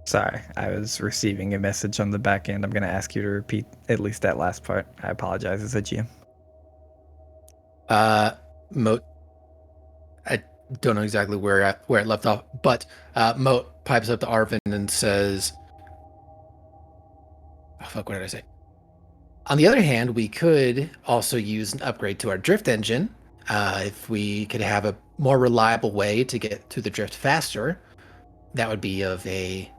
Sorry, I was receiving a message on the back end. I'm going to ask you to repeat at least that last part. I apologize as a GM. Moat, I don't know exactly where it left off, but Moat pipes up to Arvin and says, oh, fuck, what did I say? On the other hand, we could also use an upgrade to our drift engine. If we could have a more reliable way to get to the drift faster, that would be of a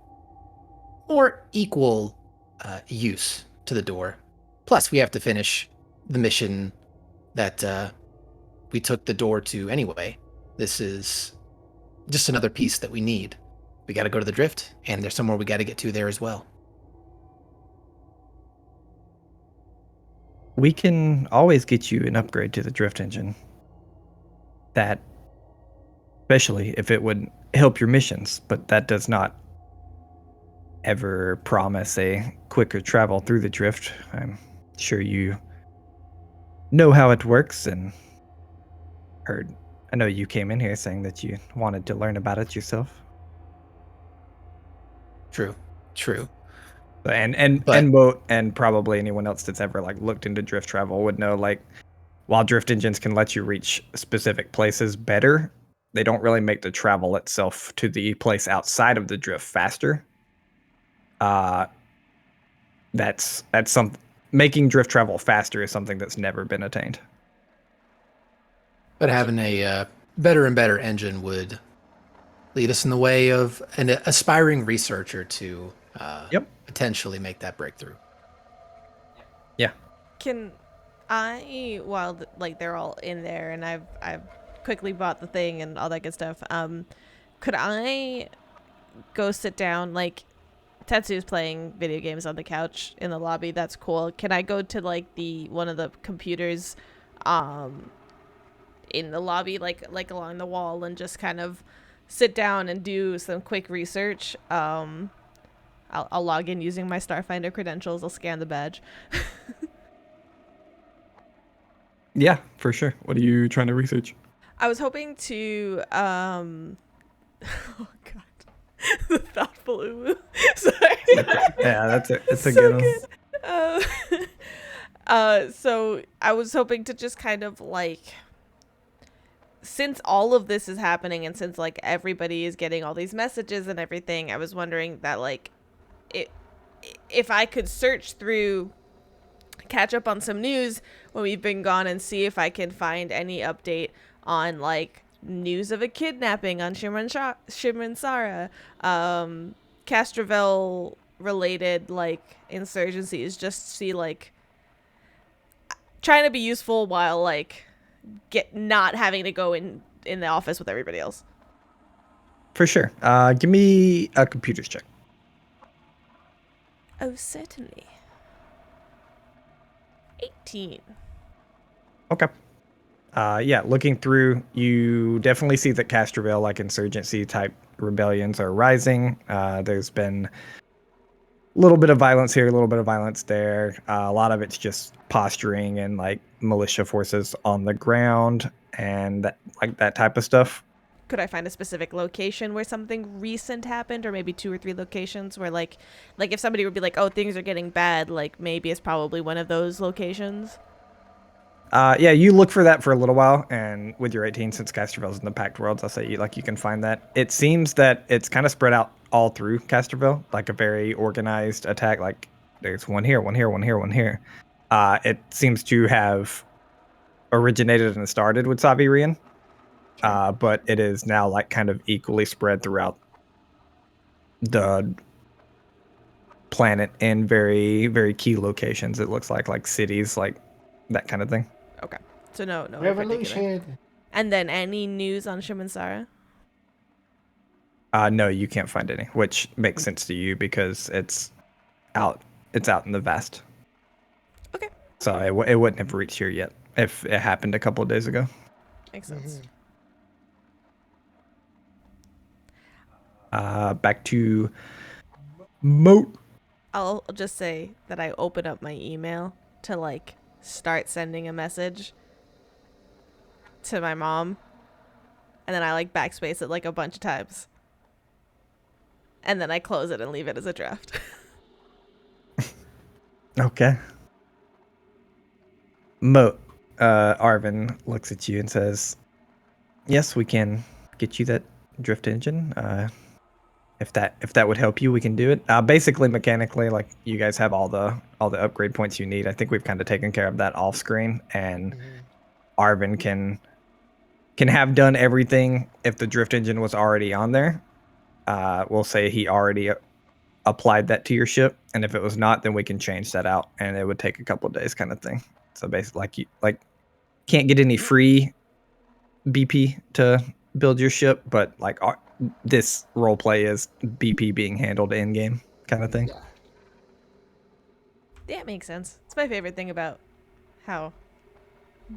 more equal use to the door. Plus, we have to finish the mission that we took the door to anyway. This is just another piece that we need. We got to go to the drift, and there's somewhere we got to get to there as well. We can always get you an upgrade to the drift engine. That, especially if it would help your missions, but that does not ever promise a quicker travel through the drift. I'm sure you know how it works, and I know you came in here saying that you wanted to learn about it yourself. True. And Moat and probably anyone else that's ever like looked into drift travel would know, like, while drift engines can let you reach specific places better, they don't really make the travel itself to the place outside of the drift faster. That's some making drift travel faster is something that's never been attained. But having a better and better engine would lead us in the way of an aspiring researcher to potentially make that breakthrough. Yeah. Can I, while like they're all in there and I've quickly bought the thing and all that good stuff, could I go sit down? Like, Tetsu's playing video games on the couch in the lobby. That's cool. Can I go to like one of the computers in the lobby, like along the wall, and just kind of sit down and do some quick research? I'll log in using my Starfinder credentials. I'll scan the badge. Yeah, for sure. What are you trying to research? I was hoping to oh god. The thoughtful uwu. Sorry. Yeah, it's a So good one. So I was hoping to just kind of like, since all of this is happening and since like everybody is getting all these messages and everything, I was wondering that like if I could search through, catch up on some news when we've been gone and see if I can find any update on like news of a kidnapping on Shimransara, Castrovel related like insurgencies, just see like trying to be useful while like not having to go in the office with everybody else. For sure. Give me a computers check. Oh, certainly. 18. Okay. Yeah, looking through, you definitely see that Castrovel, like insurgency type rebellions, are rising. There's been a little bit of violence here, a little bit of violence there. A lot of it's just posturing and like militia forces on the ground and that type of stuff. Could I find a specific location where something recent happened, or maybe 2 or 3 locations where like if somebody would be like, oh, things are getting bad, like maybe it's probably one of those locations? Yeah, you look for that for a little while, and with your 18, since Castrovel's in the Pact Worlds, I'll say you can find that. It seems that it's kind of spread out all through Castrovel, like a very organized attack. Like there's one here, one here, one here, one here. It seems to have originated and started with Savirian, but it is now like kind of equally spread throughout the planet in very, very key locations. It looks like cities, like that kind of thing. Okay. So no Revolution. And then any news on Shimransara? No, you can't find any, which makes sense to you because it's out in the vast. Okay. So it wouldn't have reached here yet if it happened a couple of days ago. Makes sense. Back to Moat. I'll just say that I open up my email to like start sending a message to my mom, and then I like backspace it like a bunch of times, and then I close it and leave it as a draft. Okay. Moat. Arvin looks at you and says, "Yes, we can get you that drift engine. If that would help you, we can do it. Basically, mechanically, like you guys have all the upgrade points you need. I think we've kind of taken care of that off screen, and Arvin can have done everything if the drift engine was already on there. We'll say he already applied that to your ship, and if it was not, then we can change that out, and it would take a couple of days, kind of thing. So basically, like can't get any free BP to build your ship, but like this role play is BP being handled in game, kind of thing. Yeah. Yeah, it makes sense. It's my favorite thing about how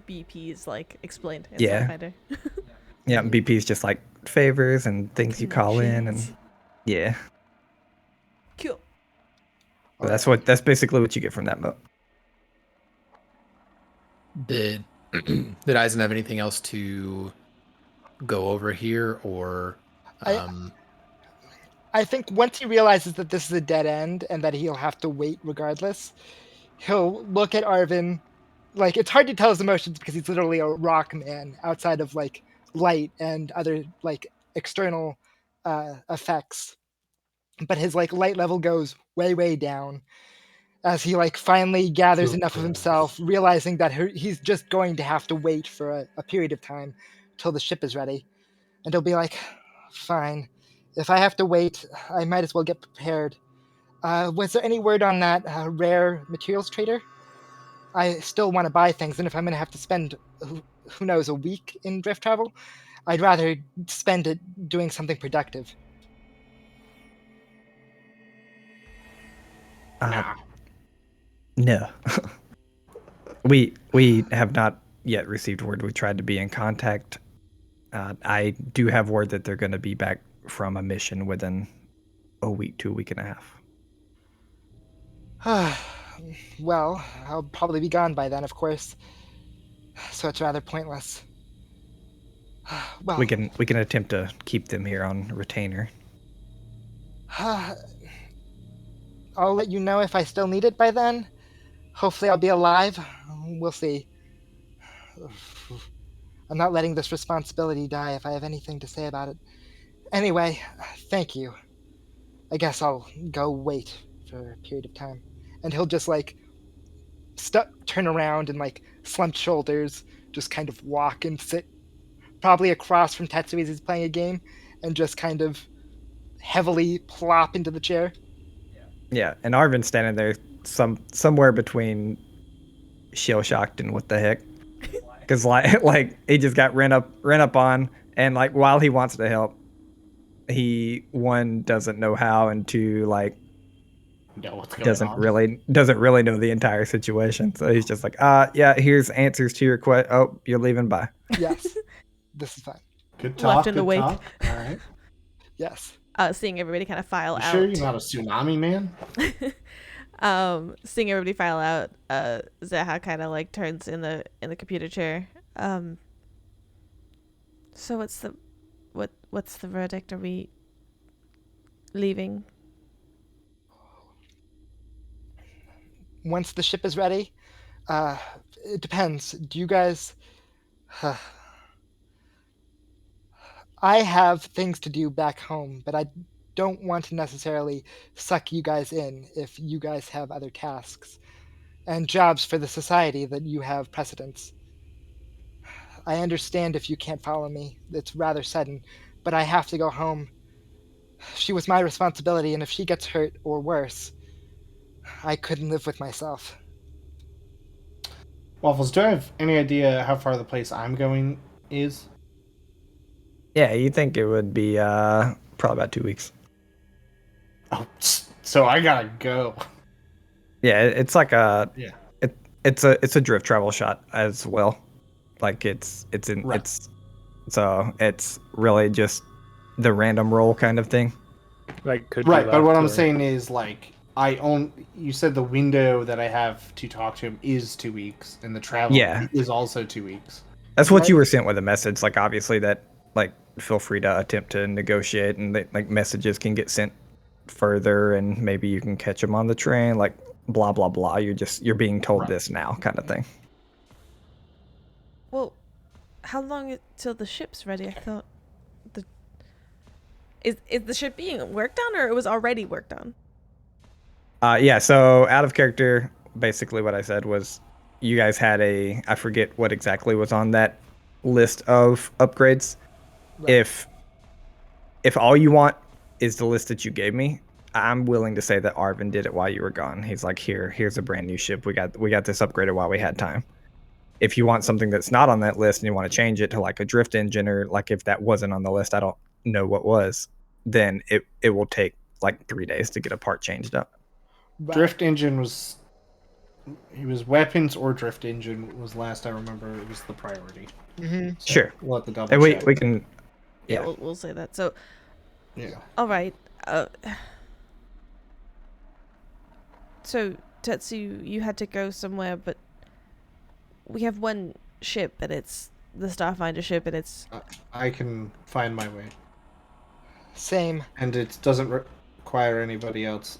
BP is like explained in Yeah. Pathfinder. Yeah, BP is just like favors and things you call in, and Connections. yeah. Cool. But that's basically what you get from that mode. Did Eisen have anything else to go over here, or I think once he realizes that this is a dead end and that he'll have to wait regardless, he'll look at Arvin. Like, it's hard to tell his emotions because he's literally a rock man outside of like light and other like external effects. But his like light level goes way down as he like finally gathers enough of himself, realizing that he's just going to have to wait for a period of time till the ship is ready. And he'll be like, fine. If I have to wait, I might as well get prepared. Was there any word on that rare materials trader? I still want to buy things, and if I'm going to have to spend, who knows, a week in drift travel, I'd rather spend it doing something productive. No. we have not yet received word. We tried to be in contact. I do have word that they're going to be back from a mission within a week to a week and a half. Well, I'll probably be gone by then, of course. So it's rather pointless. Well, We can attempt to keep them here on retainer. I'll let you know if I still need it by then. Hopefully I'll be alive. We'll see. I'm not letting this responsibility die if I have anything to say about it. Anyway, thank you. I guess I'll go wait for a period of time. And he'll just like turn around and like slumped shoulders, just kind of walk and sit probably across from Tetsu as he's playing a game, and just kind of heavily plop into the chair. Yeah, and Arvin's standing there somewhere between shell shocked and what the heck, because like he just got ran up on, and like while he wants to help, he one doesn't know how, and two like doesn't really know the entire situation. So he's just like, yeah, here's answers to your question. Oh, you're leaving. Bye. Yes, this is fine. Good talk. Left in the good wake. talk. All right. Yes. Seeing everybody kind of file You out. sure you're not a tsunami man? Seeing everybody file out, Zeha kind of like turns in the computer chair. So what's the verdict? Are we leaving? Once the ship is ready, it depends. Do you guys? I have things to do back home, but I don't want to necessarily suck you guys in if you guys have other tasks and jobs for the society that you have precedence. I understand if you can't follow me. It's rather sudden, but I have to go home. She was my responsibility, and if she gets hurt or worse, I couldn't live with myself. Waffles, do I have any idea how far the place I'm going is? Yeah, you think it would be Probably about 2 weeks. Oh, so I gotta go. Yeah, it's like a Yeah. it's a drift travel shot as well. Like it's Right. so it's really just the random roll kind of thing. Like, could be Right, but what left I'm or- saying is, like, you said the window that I have to talk to him is 2 weeks, and the travel Yeah. is also 2 weeks. That's what Right. you were sent with a message. Like obviously that like feel free to attempt to negotiate, and like messages can get sent further, and maybe you can catch them on the train. Like blah blah blah. You're being told Right. this now, kind of thing. Well, how long till the ship's ready? I thought the is the ship being worked on, or it was already worked on? Yeah. So out of character, basically what I said was, you guys had I forget what exactly was on that list of upgrades. Right. If all you want is the list that you gave me, I'm willing to say that Arvin did it while you were gone. He's like, here's a brand new ship. We got this upgraded while we had time. If you want something that's not on that list and you want to change it to like a drift engine, or like if that wasn't on the list, I don't know what was, then it will take like 3 days to get a part changed up. Right. Drift engine was... It was weapons or drift engine was last I remember. It was the priority. Mhm. So Sure. we'll have to double And we check. can, Yeah, yeah. we'll say that. So, Yeah. all right. So Tetsu, you had to go somewhere, but we have one ship, and it's the Starfinder ship, and it's I can find my way. Same. And it doesn't require anybody else.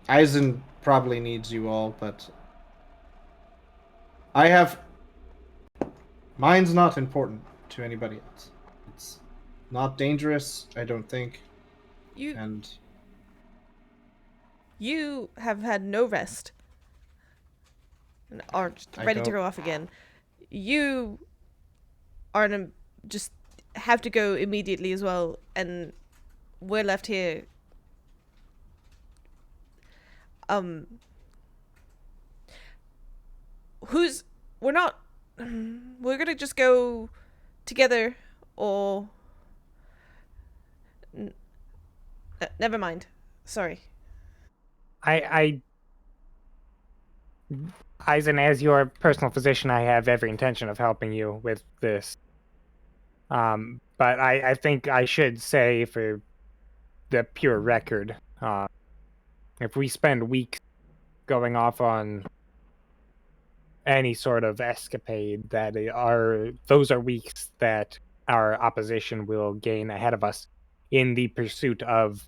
Eisen probably needs you all, but I have... Mine's not important to anybody else. It's not dangerous, I don't think, you. and You have had no rest and are just I ready to don't- go off again. You are just have to go immediately as well, and we're left here. We're not. We're gonna just go together, or never mind. Sorry. Eisen, as your personal physician, I have every intention of helping you with this. But I think I should say, for the pure record, if we spend weeks going off on any sort of escapade, those are weeks that our opposition will gain ahead of us in the pursuit of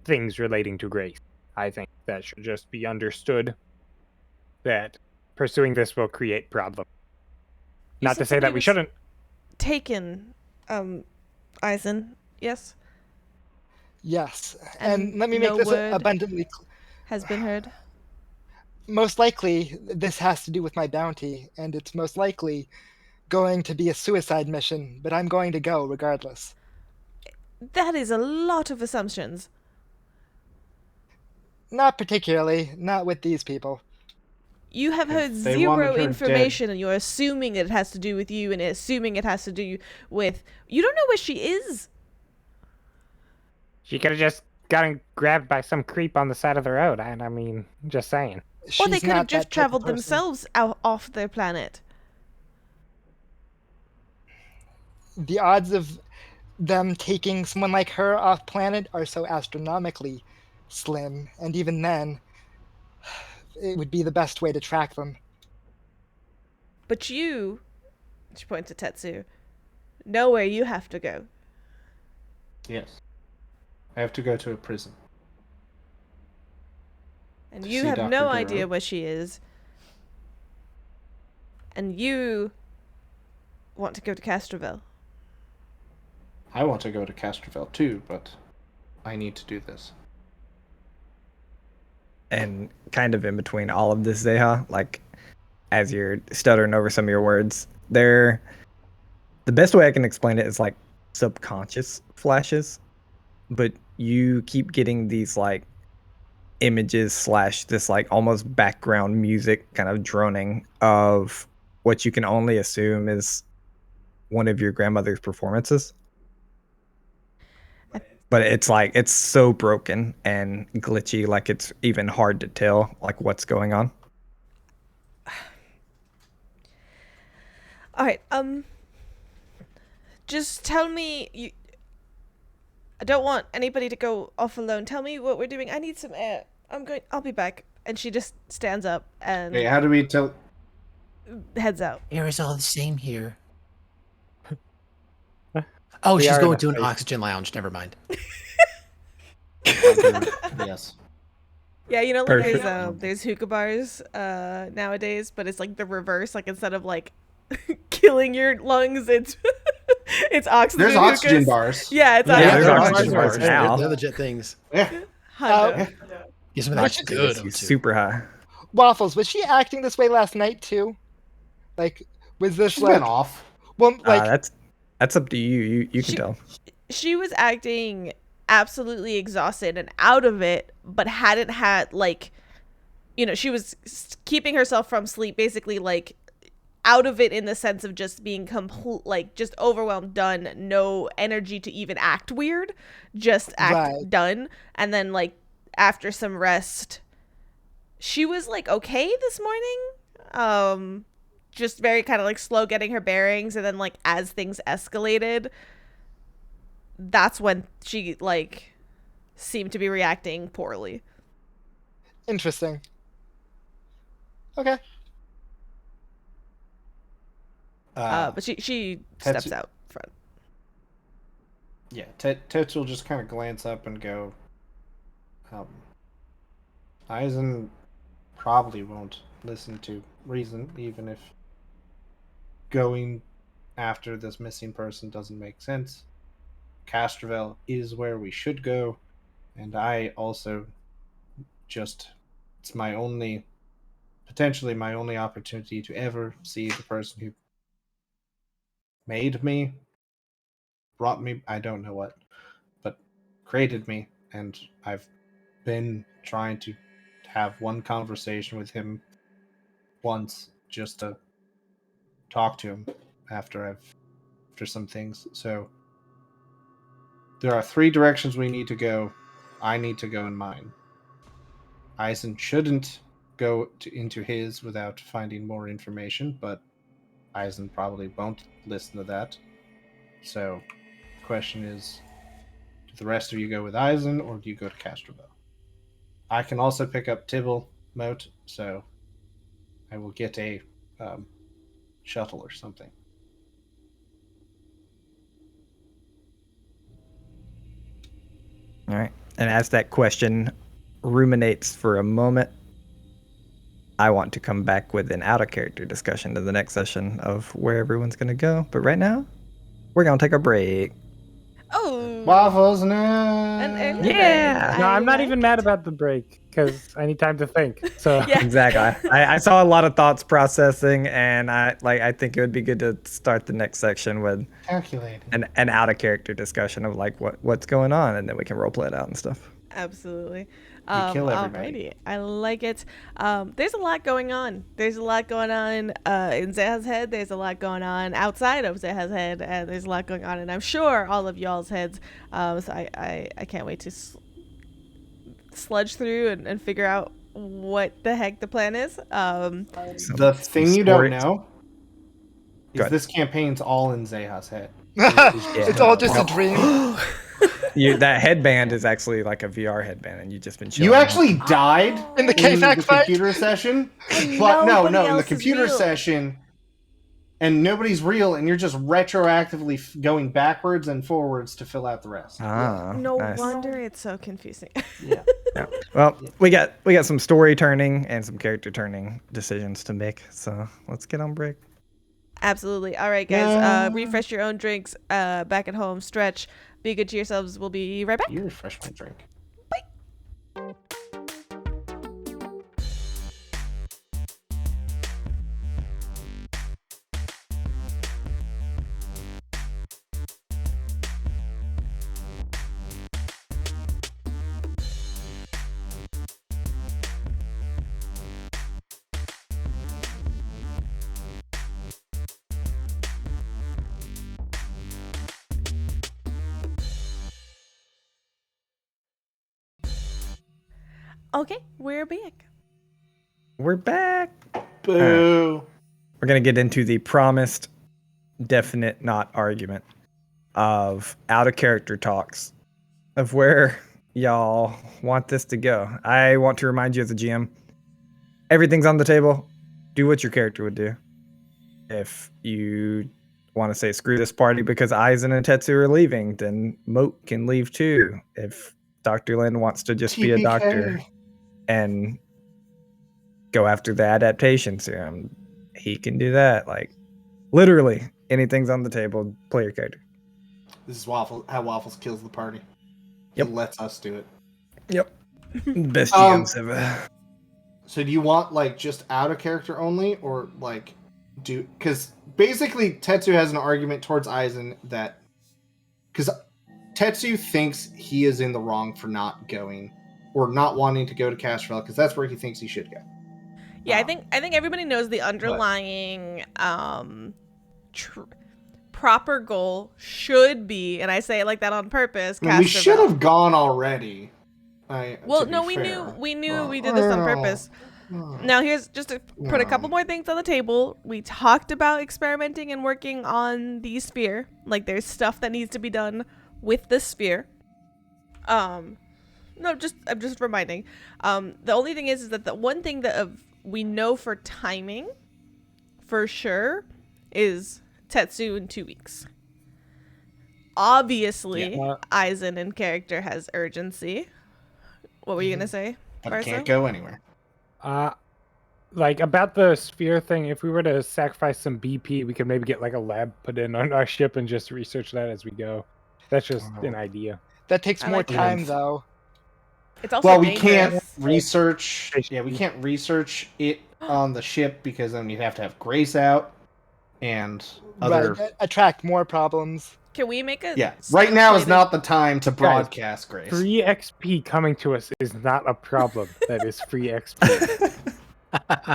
things relating to grace. I think that should just be understood, that pursuing this will create problems. You Not said to say that somebody we was shouldn't. Taken, Eisen. Yes, Yes. And And let me make no this word abundantly clear. has been heard. Most likely, this has to do with my bounty, and it's most likely going to be a suicide mission, but I'm going to go regardless. That is a lot of assumptions. Not particularly, not with these people. You have heard If they wanted zero her information, and you're assuming it has to do with you, and assuming it has to do with. You don't know where she is. She could have just gotten grabbed by some creep on the side of the road. I mean, just saying. Or they She's could have not just that type of traveled person. themselves out off their planet. The odds of them taking someone like her off planet are so astronomically slim, and even then, it would be the best way to track them. But you, she points to Tetsu, know where you have to go. yes. I have to go to a prison. And To you see have Dr. no Duro. idea where she is. And you want to go to Castrovel. I want to go to Castrovel too, but I need to do this. And kind of in between all of this, Zeha, like as you're stuttering over some of your words, the best way I can explain it is like subconscious flashes, but you keep getting these like images / this like almost background music kind of droning of what you can only assume is one of your grandmother's performances. but it's like it's so broken and glitchy, like it's even hard to tell like what's going on. All right. Just tell me. I don't want anybody to go off alone. Tell me what we're doing. I need some air. I'll be back. And she just stands up and Okay, how do we tell? heads out. Air is all the same here. Oh, We she's are in going a to an space. oxygen lounge. Never mind. Yes. Yeah, you know, like Perfect. there's hookah bars nowadays, but it's like the reverse. Like instead of like killing your lungs, it's it's oxygen. There's oxygen hookahs. bars. Yeah, it's Yeah, oxygen. there's bars. oxygen bars now. They're legit things. Yeah. Hundo. Get some of that Which is- good. It's too. super high. Waffles, was she acting this way last night too? Like, was this She's like been off. well, like That's up to you. You can tell. She was acting absolutely exhausted and out of it, but hadn't had like, you know, she was keeping herself from sleep, basically like out of it in the sense of just being complete, like just overwhelmed, done, no energy to even act weird, just act Right. done, and then like after some rest, she was like okay this morning, just very kind of like slow getting her bearings, and then like as things escalated, that's when she like seemed to be reacting poorly. interesting. Okay. But she steps Tetsu- out front. Yeah, Tets will just kind of glance up and go, Eisen probably won't listen to reason, even if going after this missing person doesn't make sense. Castrovel is where we should go, and I also it's potentially my only opportunity to ever see the person who made me, brought me, I don't know what, but created me, and I've been trying to have one conversation with him once just to talk to him after some things. So there are 3 directions we need to go. I need to go in mine. Eisen shouldn't go into his without finding more information, but Eisen probably won't listen to that. So the question is, do the rest of you go with Eisen, or do you go to Castrovel? I can also pick up Tibble Moat, so I will get a shuttle or something. All right. And as that question ruminates for a moment, I want to come back with an out of character discussion to the next session of where everyone's going to go. But right now, we're going to take a break. Oh, Waffles, no. and Yeah. No, I'm not like even mad about the break because I need time to think. So Yeah. Exactly. I saw a lot of thoughts processing, and I think it would be good to start the next section with Calculating. an out of character discussion of like what's going on, and then we can role play it out and stuff. Absolutely. kill everybody. Alrighty. I like it. There's a lot going on. There's a lot going on in Zeha's head. There's a lot going on outside of Zeha's head, and there's a lot going on, and I'm sure all of y'all's heads. So I can't wait to sludge through and figure out what the heck the plan is. The thing you story- don't know Go is ahead. this campaign's all in Zeha's head. It's all just a dream. That headband is actually like a VR headband, and you've just been chilling. You actually died In the in KFAC the fight? computer session, And but no, nobody in the else is computer real. session, and nobody's real, and you're just retroactively going backwards and forwards to fill out the rest. Ah, No nice. wonder it's so confusing. Yeah. Yeah. Well, we got some story turning and some character turning decisions to make. So let's get on break. Absolutely. All right, guys. Refresh your own drinks. Back at home, stretch. Be good to yourselves. We'll be right back. You refresh my drink. Okay, we're back. We're back. Boo. We're going to get into the promised definite not argument of out of character talks of where y'all want this to go. I want to remind you as a GM, everything's on the table. Do what your character would do. If you want to say screw this party because Aizen and Tetsu are leaving, then Moat can leave too. If Dr. Lin wants to just be a doctor and go after the adaptation serum, he can do that. Like, literally, anything's on the table. Play your character. This is how Waffles kills the party. Yep. He lets us do it. Yep. Best GMs ever. So do you want, like, just out of character only, or, like, because basically Tetsu has an argument towards Aizen that, because Tetsu thinks he is in the wrong for not going, or not wanting to go to Castrel, because that's where he thinks he should go. Yeah, I think everybody knows the underlying proper goal should be, and I say it like that on purpose. I mean, we should have gone already. We knew we did this on purpose. Now here's just to put a couple more things on the table. We talked about experimenting and working on the sphere. Like, there's stuff that needs to be done with the sphere. I'm just reminding. The only thing is that the one thing that we know for timing, for sure, is Tetsu in 2 weeks. Obviously, Aizen in character has urgency. What were you gonna say? But I can't go anywhere. Like, about the sphere thing, if we were to sacrifice some BP, we could maybe get like a lab put in on our ship and just research that as we go. That's just an idea. That takes more time, though. It's also Well, we dangerous. can't research. Yeah, we can't research it on the ship because then you'd have to have Grace out and other. Right, attract more problems. Can we make a? Yeah, right now is not the time to broadcast Grace. Free XP coming to us is not a problem. That is free XP.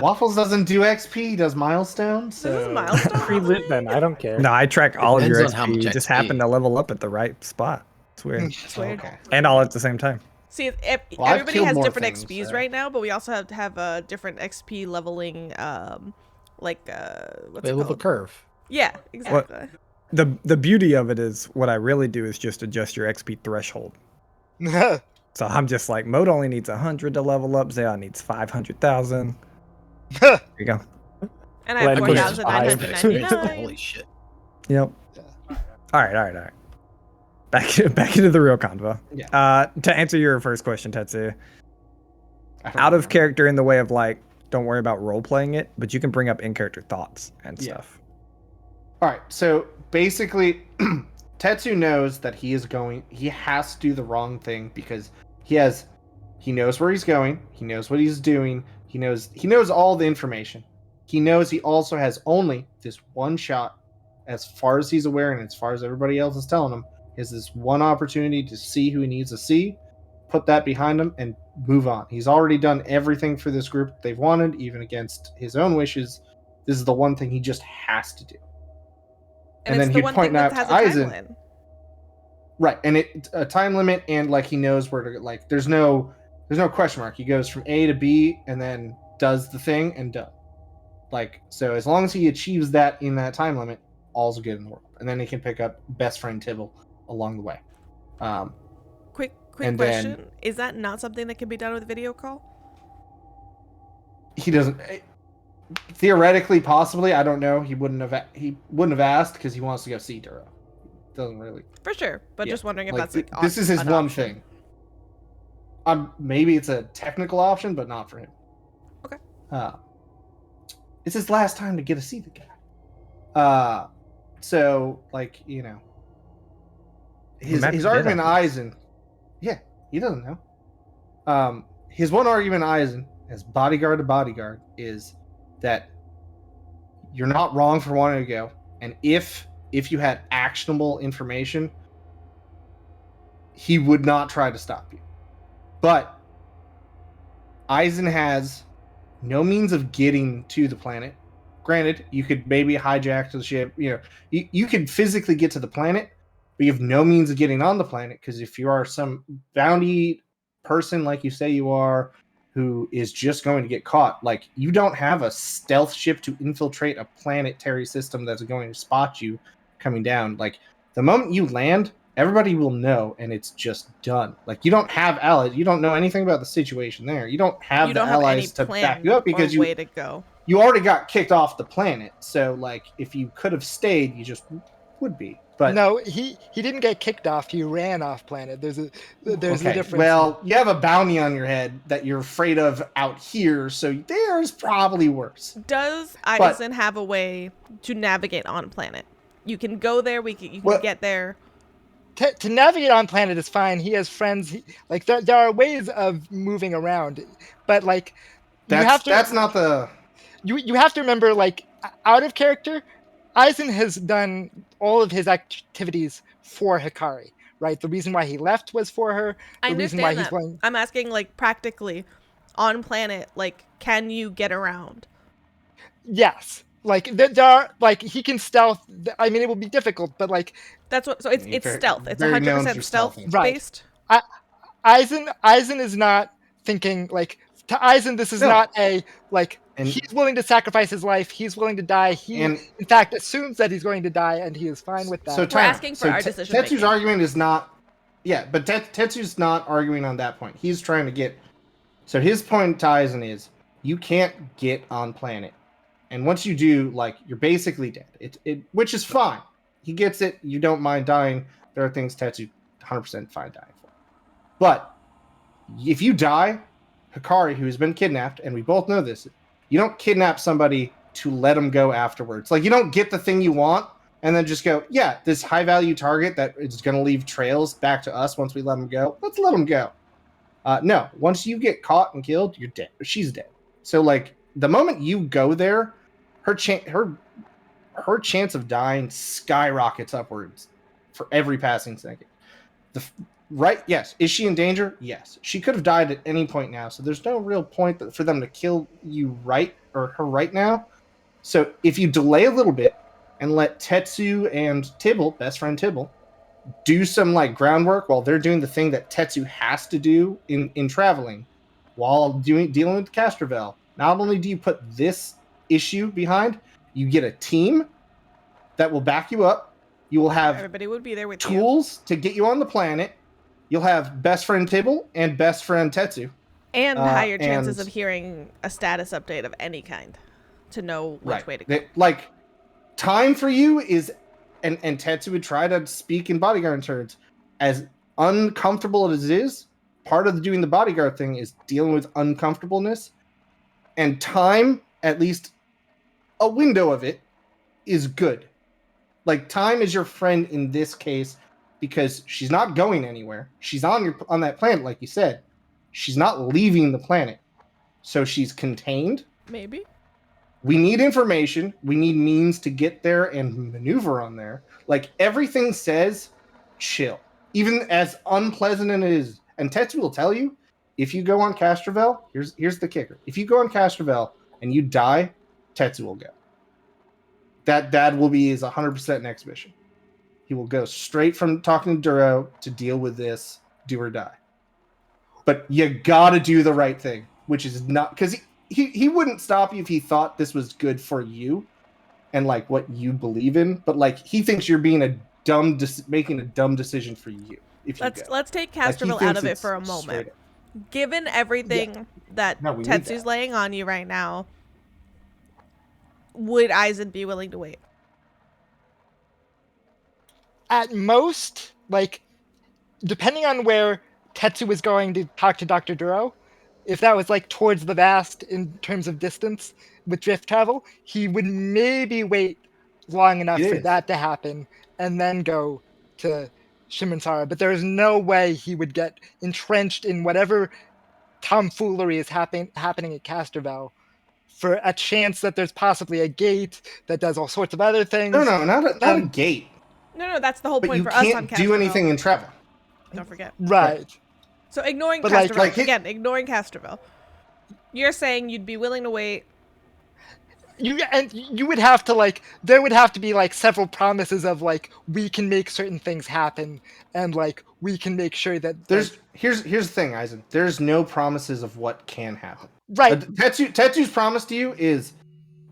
Waffles doesn't do XP, he does milestones. So... This is milestone. Free lit then. I don't care. No, I track all of your Depends on how XP. much You just XP. happen to level up at the right spot. It's weird. It's weird. Okay. And all at the same time. See, Well, I've everybody killed has more different things, XPs so- right now, but we also have to have a different XP leveling, what's it They level called? curve. Yeah, exactly. The beauty of it is what I really do is just adjust your XP threshold. So I'm just like, Mode only needs 100 to level up. Zeha needs 500,000. There you go. And I have Blend 4,999. Holy shit. Yep. All right. Back into the real convo. Yeah. To answer your first question, Tetsu, I don't out of know. character in the way of like, don't worry about role playing it, but you can bring up in character thoughts and Yeah. stuff. All right, so basically, Tetsu knows that he has to do the wrong thing because he knows where he's going, he knows what he's doing, he knows all the information. He knows he also has only this one shot, as far as he's aware and as far as everybody else is telling him, is this one opportunity to see who he needs to see, put that behind him, and move on. He's already done everything for this group they've wanted, even against his own wishes. This is the one thing he just has to do. And And it's then the he'd one point thing that out has to a time Aizen- limit. Right, and it a time limit, and like he knows where to, like there's no question mark. He goes from A to B and then does the thing and done. Like, so as long as he achieves that in that time limit, all's good in the world. And then he can pick up best friend Tibble along the way. Quick and question: then- is that not something that can be done with video call? He doesn't theoretically, possibly, I don't know. He wouldn't have asked because he wants to go see Duro. Doesn't really. For sure, but Yeah, just wondering if like, that's like this is his an one option. thing. Maybe it's a technical option, but not for him. Okay. It's his last time to get to see the guy. So like his argument Aizen, yeah, he doesn't know. His one argument Aizen, as bodyguard to bodyguard, is that you're not wrong for wanting to go, and if you had actionable information, he would not try to stop you. But Aizen has no means of getting to the planet. Granted, you could maybe hijack the ship. You could physically get to the planet, but you have no means of getting on the planet because if you are some bounty person like you say you are, who is just going to get caught. Like, you don't have a stealth ship to infiltrate a planetary system that's going to spot you coming down. Like, the moment you land, everybody will know, and it's just done. Like, you don't have allies. You don't know anything about the situation there. You don't have You the don't have any allies to plan back you up because or way to go. you already got kicked off the planet. So, like, if you could have stayed, you just would be. But no, he didn't get kicked off. He ran off planet. There's a difference. Well, you have a bounty on your head that you're afraid of out here, so there's probably worse. Does Eisen have a way to navigate on planet? You can go there. You can get there. To navigate on planet is fine. He has friends. Like there are ways of moving around, but like you have to remember, like, out of character, Eisen has done all of his activities for Hikari, right? The reason why he left was for her. I understand that. I'm asking, like, practically on planet, like, can you get around? Yes. Like, there are, like, he can stealth. I mean, it will be difficult, but, like, that's what. So it's stealth. It's 100% stealth based. Right. Eisen is not thinking, like, to Eisen, this is not a, like, he's willing to sacrifice his life. He's willing to die. In fact, assumes that he's going to die, and he is fine with that. So we're asking for our decision making. Tetsu's argument is not... Yeah, but Tetsu's not arguing on that point. He's trying to get... So his point to Eisen is, you can't get on planet. And once you do, like, you're basically dead. Which is fine. He gets it. You don't mind dying. There are things Tetsu 100% fine dying for. But if you die, Hikari, who has been kidnapped, and we both know this, you don't kidnap somebody to let them go afterwards. Like, you don't get the thing you want and then just go, yeah, this high-value target that is going to leave trails back to us once we let them go. Let's let them go. No, once you get caught and killed, you're dead. She's dead. So, like, the moment you go there, her chance of dying skyrockets upwards for every passing second. Yes. Is she in danger? Yes. She could have died at any point now, so there's no real point for them to kill you her right now. So if you delay a little bit and let Tetsu and Tibble, best friend Tibble, do some, like, groundwork while they're doing the thing that Tetsu has to do in traveling, while dealing with Castrovel, not only do you put this issue behind, you get a team that will back you up. You will have everybody would be there with tools to get you on the planet. You'll have best friend Tibble and best friend Tetsu. And higher chances of hearing a status update of any kind to know which way to go. Like, time for you is, and Tetsu would try to speak in bodyguard terms, as uncomfortable as it is, part of doing the bodyguard thing is dealing with uncomfortableness. And time, at least a window of it, is good. Like, time is your friend in this case, because she's not going anywhere. She's on that planet, like you said. She's not leaving the planet. So she's contained. Maybe. We need information. We need means to get there and maneuver on there. Like, everything says chill. Even as unpleasant as it is. And Tetsu will tell you, if you go on Castrovel, here's the kicker. If you go on Castrovel and you die, Tetsu will go. That will be his 100% next mission. He will go straight from talking to Duro to deal with this, do or die. But you gotta do the right thing, which is not... Because he wouldn't stop you if he thought this was good for you and, like, what you believe in. But, like, he thinks you're being making a dumb decision for you. Let's take Castrovel out of it for a moment. Given everything that Tetsu's laying on you right now, would Eisen be willing to wait? At most, like, depending on where Tetsu was going to talk to Dr. Duro, if that was, like, towards the vast in terms of distance with drift travel, he would maybe wait long enough for that to happen and then go to Shimonsara. But there is no way he would get entrenched in whatever tomfoolery is happening at Castrovel for a chance that there's possibly a gate that does all sorts of other things. No, not a gate. No, that's the whole but point for us on Castrovel. You can't do anything in travel. Don't forget. Right. So ignoring Castrovel, ignoring Castrovel, you're saying you'd be willing to wait you would have to like there would have to be like several promises of like we can make certain things happen and like we can make sure that Here's the thing, Eisen. There's no promises of what can happen. right. Tetsu's promise to you is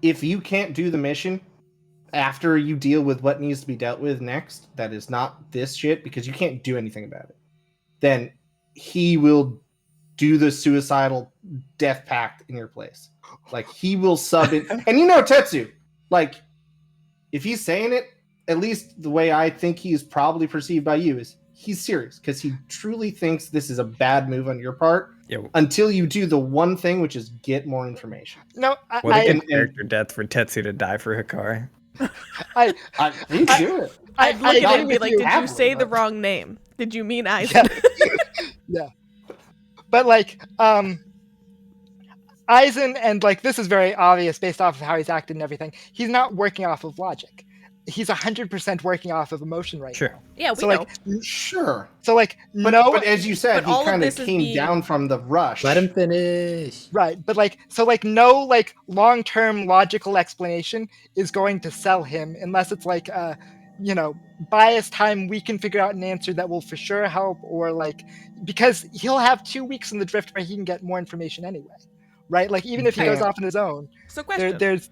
if you can't do the mission after you deal with what needs to be dealt with next, that is not this shit, because you can't do anything about it, then he will do the suicidal death pact in your place. Like, he will sub in. And you know Tetsu, like, if he's saying it, at least the way I think he's probably perceived by you is he's serious, because he truly thinks this is a bad move on your part until you do the one thing, which is get more information. No, What a good character death for Tetsu to die for Hikari. He'd do it. I'd look at it and be with like, you. did you say the wrong name? Did you mean Eisen? Yeah. But like Eisen, and like this is very obvious based off of how he's acted and everything, he's not working off of logic. He's 100% working off of emotion right now. Yeah, we So know. like Sure. so like But as you said, but all he of kind of this is came being- down from the rush. Let him finish. right, but like so like no like long-term logical explanation is going to sell him unless it's like buy us time, we can figure out an answer that will for sure help, or like because he'll have 2 weeks in the drift where he can get more information anyway. Right? Like even if he goes off on his own, So question. there's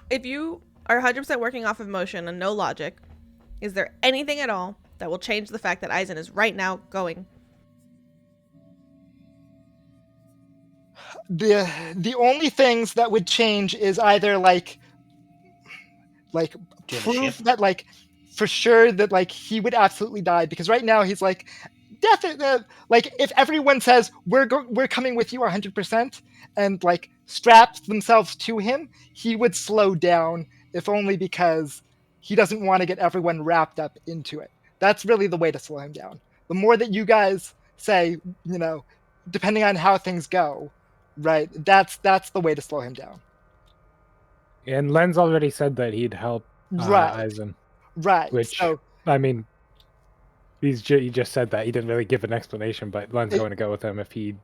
If you are 100% working off of emotion and no logic, is there anything at all that will change the fact that Eisen is right now going? the only things that would change is either like proof that like for sure that like he would absolutely die, because right now he's like definitely like if everyone says we're coming with you 100% and like straps themselves to him, he would slow down, if only because he doesn't want to get everyone wrapped up into it. That's really the way to slow him down. The more that you guys say, depending on how things go, right, that's the way to slow him down. And Len's already said he'd help Right. Eisen. Right. Which, so I mean, he just said that. He didn't really give an explanation, but Len's going to go with him if he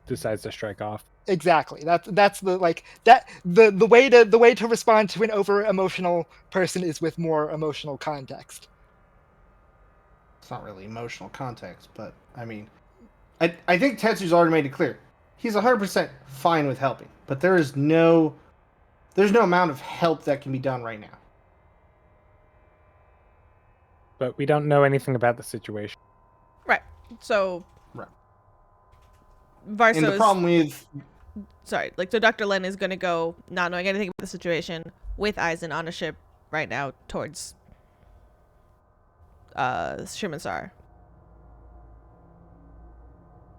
decides to strike off. exactly. That's the like that the way to respond to an over emotional person is with more emotional context. It's not really emotional context, but I mean, I think Tetsu's already made it clear. He's 100% fine with helping, but there's no amount of help that can be done right now. But we don't know anything about the situation. Right. So. Right. Varso's, And the problem with sorry, like so Dr. Len is going to go not knowing anything about the situation with Eisen on a ship right now towards Shimansar.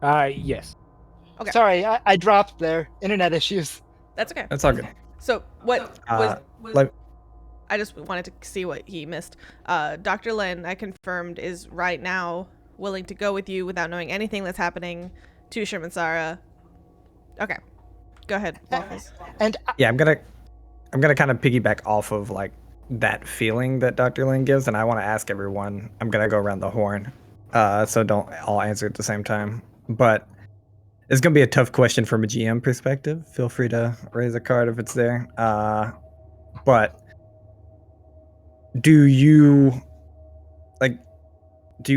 Yes. Okay. Sorry, I dropped there. Internet issues. That's okay. That's all good. So what was Like, I just wanted to see what he missed. Dr. Len, I confirmed, is right now willing to go with you without knowing anything that's happening to Shimansara. Okay. Go ahead, Waffles. And yeah, I'm gonna kind of piggyback off of like that feeling that Dr. Lin gives, and I want to ask everyone. I'm gonna go around the horn, so don't all answer at the same time. But it's gonna be a tough question from a GM perspective. Feel free to raise a card if it's there. But do you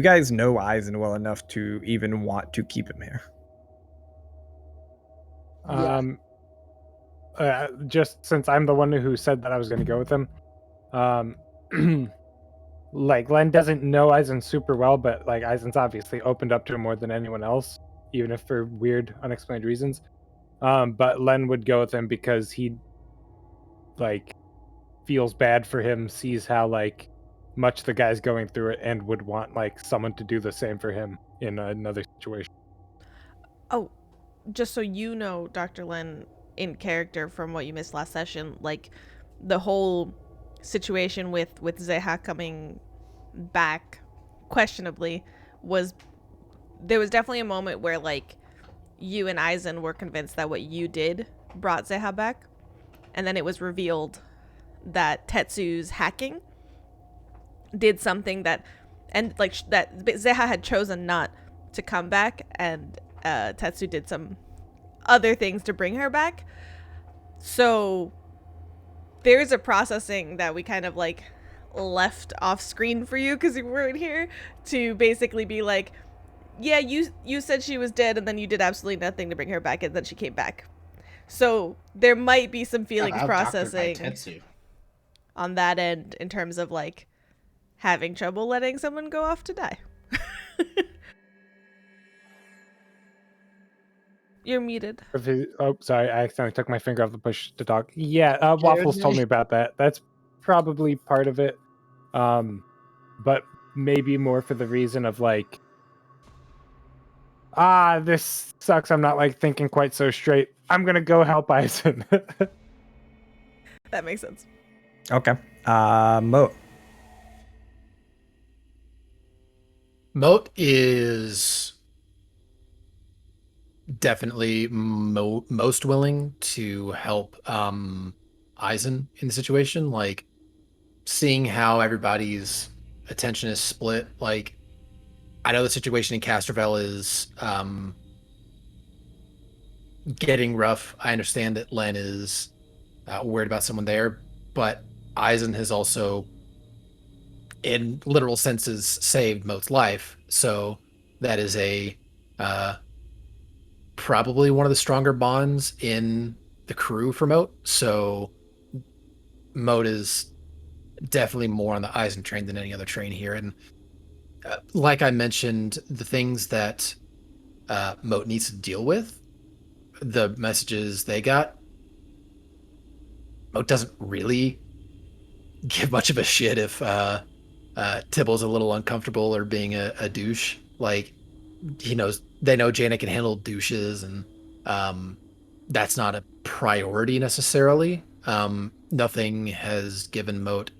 guys know Eisen well enough to even want to keep him here? Just since I'm the one who said that I was going to go with him, like Len doesn't know Eisen super well, but like Eisen's obviously opened up to him more than anyone else, even if for weird, unexplained reasons. But Len would go with him because he like feels bad for him, sees how like much the guy's going through it, and would want like someone to do the same for him in another situation. Oh, just so you know, Dr. Len, in character from what you missed last session, like the whole situation with Zeha coming back questionably there was definitely a moment where like you and Eisen were convinced that what you did brought Zeha back, and then it was revealed that Tetsu's hacking did something that Zeha had chosen not to come back, and Tetsu did some other things to bring her back. So there's a processing that we kind of like left off screen for you because you weren't here, to basically be like, yeah, you said she was dead and then you did absolutely nothing to bring her back and then she came back. So there might be some feelings processing on that end in terms of like having trouble letting someone go off to die. You're muted. Oh, sorry, I accidentally took my finger off the push to talk. Yeah, Waffles told me about that. That's probably part of it. But maybe more for the reason of like, this sucks. I'm not like thinking quite so straight. I'm gonna go help Eisen. That makes sense. Okay. Moat. Moat is definitely most willing to help Eisen in the situation. Like, seeing how everybody's attention is split. Like, I know the situation in Castrovel is getting rough. I understand that Len is worried about someone there, but Eisen has also, in literal senses, saved Moat's life. So that is a probably one of the stronger bonds in the crew for Moat. So Moat is definitely more on the Eisen train than any other train here. And like I mentioned, the things that Moat needs to deal with, the messages they got, Moat doesn't really give much of a shit if Tibble's a little uncomfortable or being a douche. Like, they know Janet can handle douches, and that's not a priority necessarily. Nothing has given Moat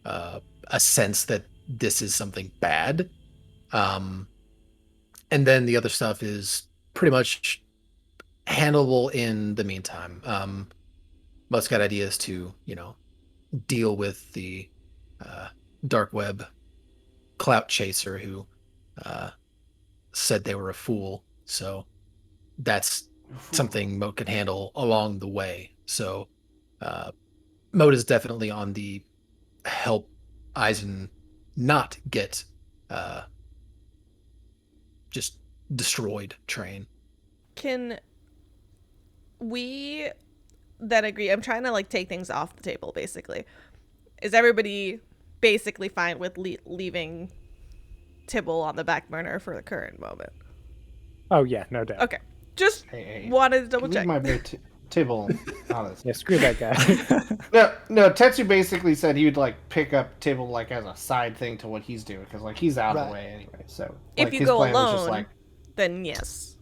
a sense that this is something bad. And then the other stuff is pretty much handleable in the meantime. Moat's got ideas to, deal with the dark web clout chaser who said they were a fool. So that's something Moat can handle along the way. So Moat is definitely on the help Eisen not get just destroyed train. Can we then agree? I'm trying to like take things off the table, basically. Is everybody basically fine with leaving Tibble on the back burner for the current moment? Oh yeah, no doubt. Okay, just wanted to double check. My Tibble. Yeah, screw that guy. No. Tetsu basically said he would like pick up Tibble like as a side thing to what he's doing because like he's out of the way anyway. So if like, you his go plan was alone, just, like, then yes.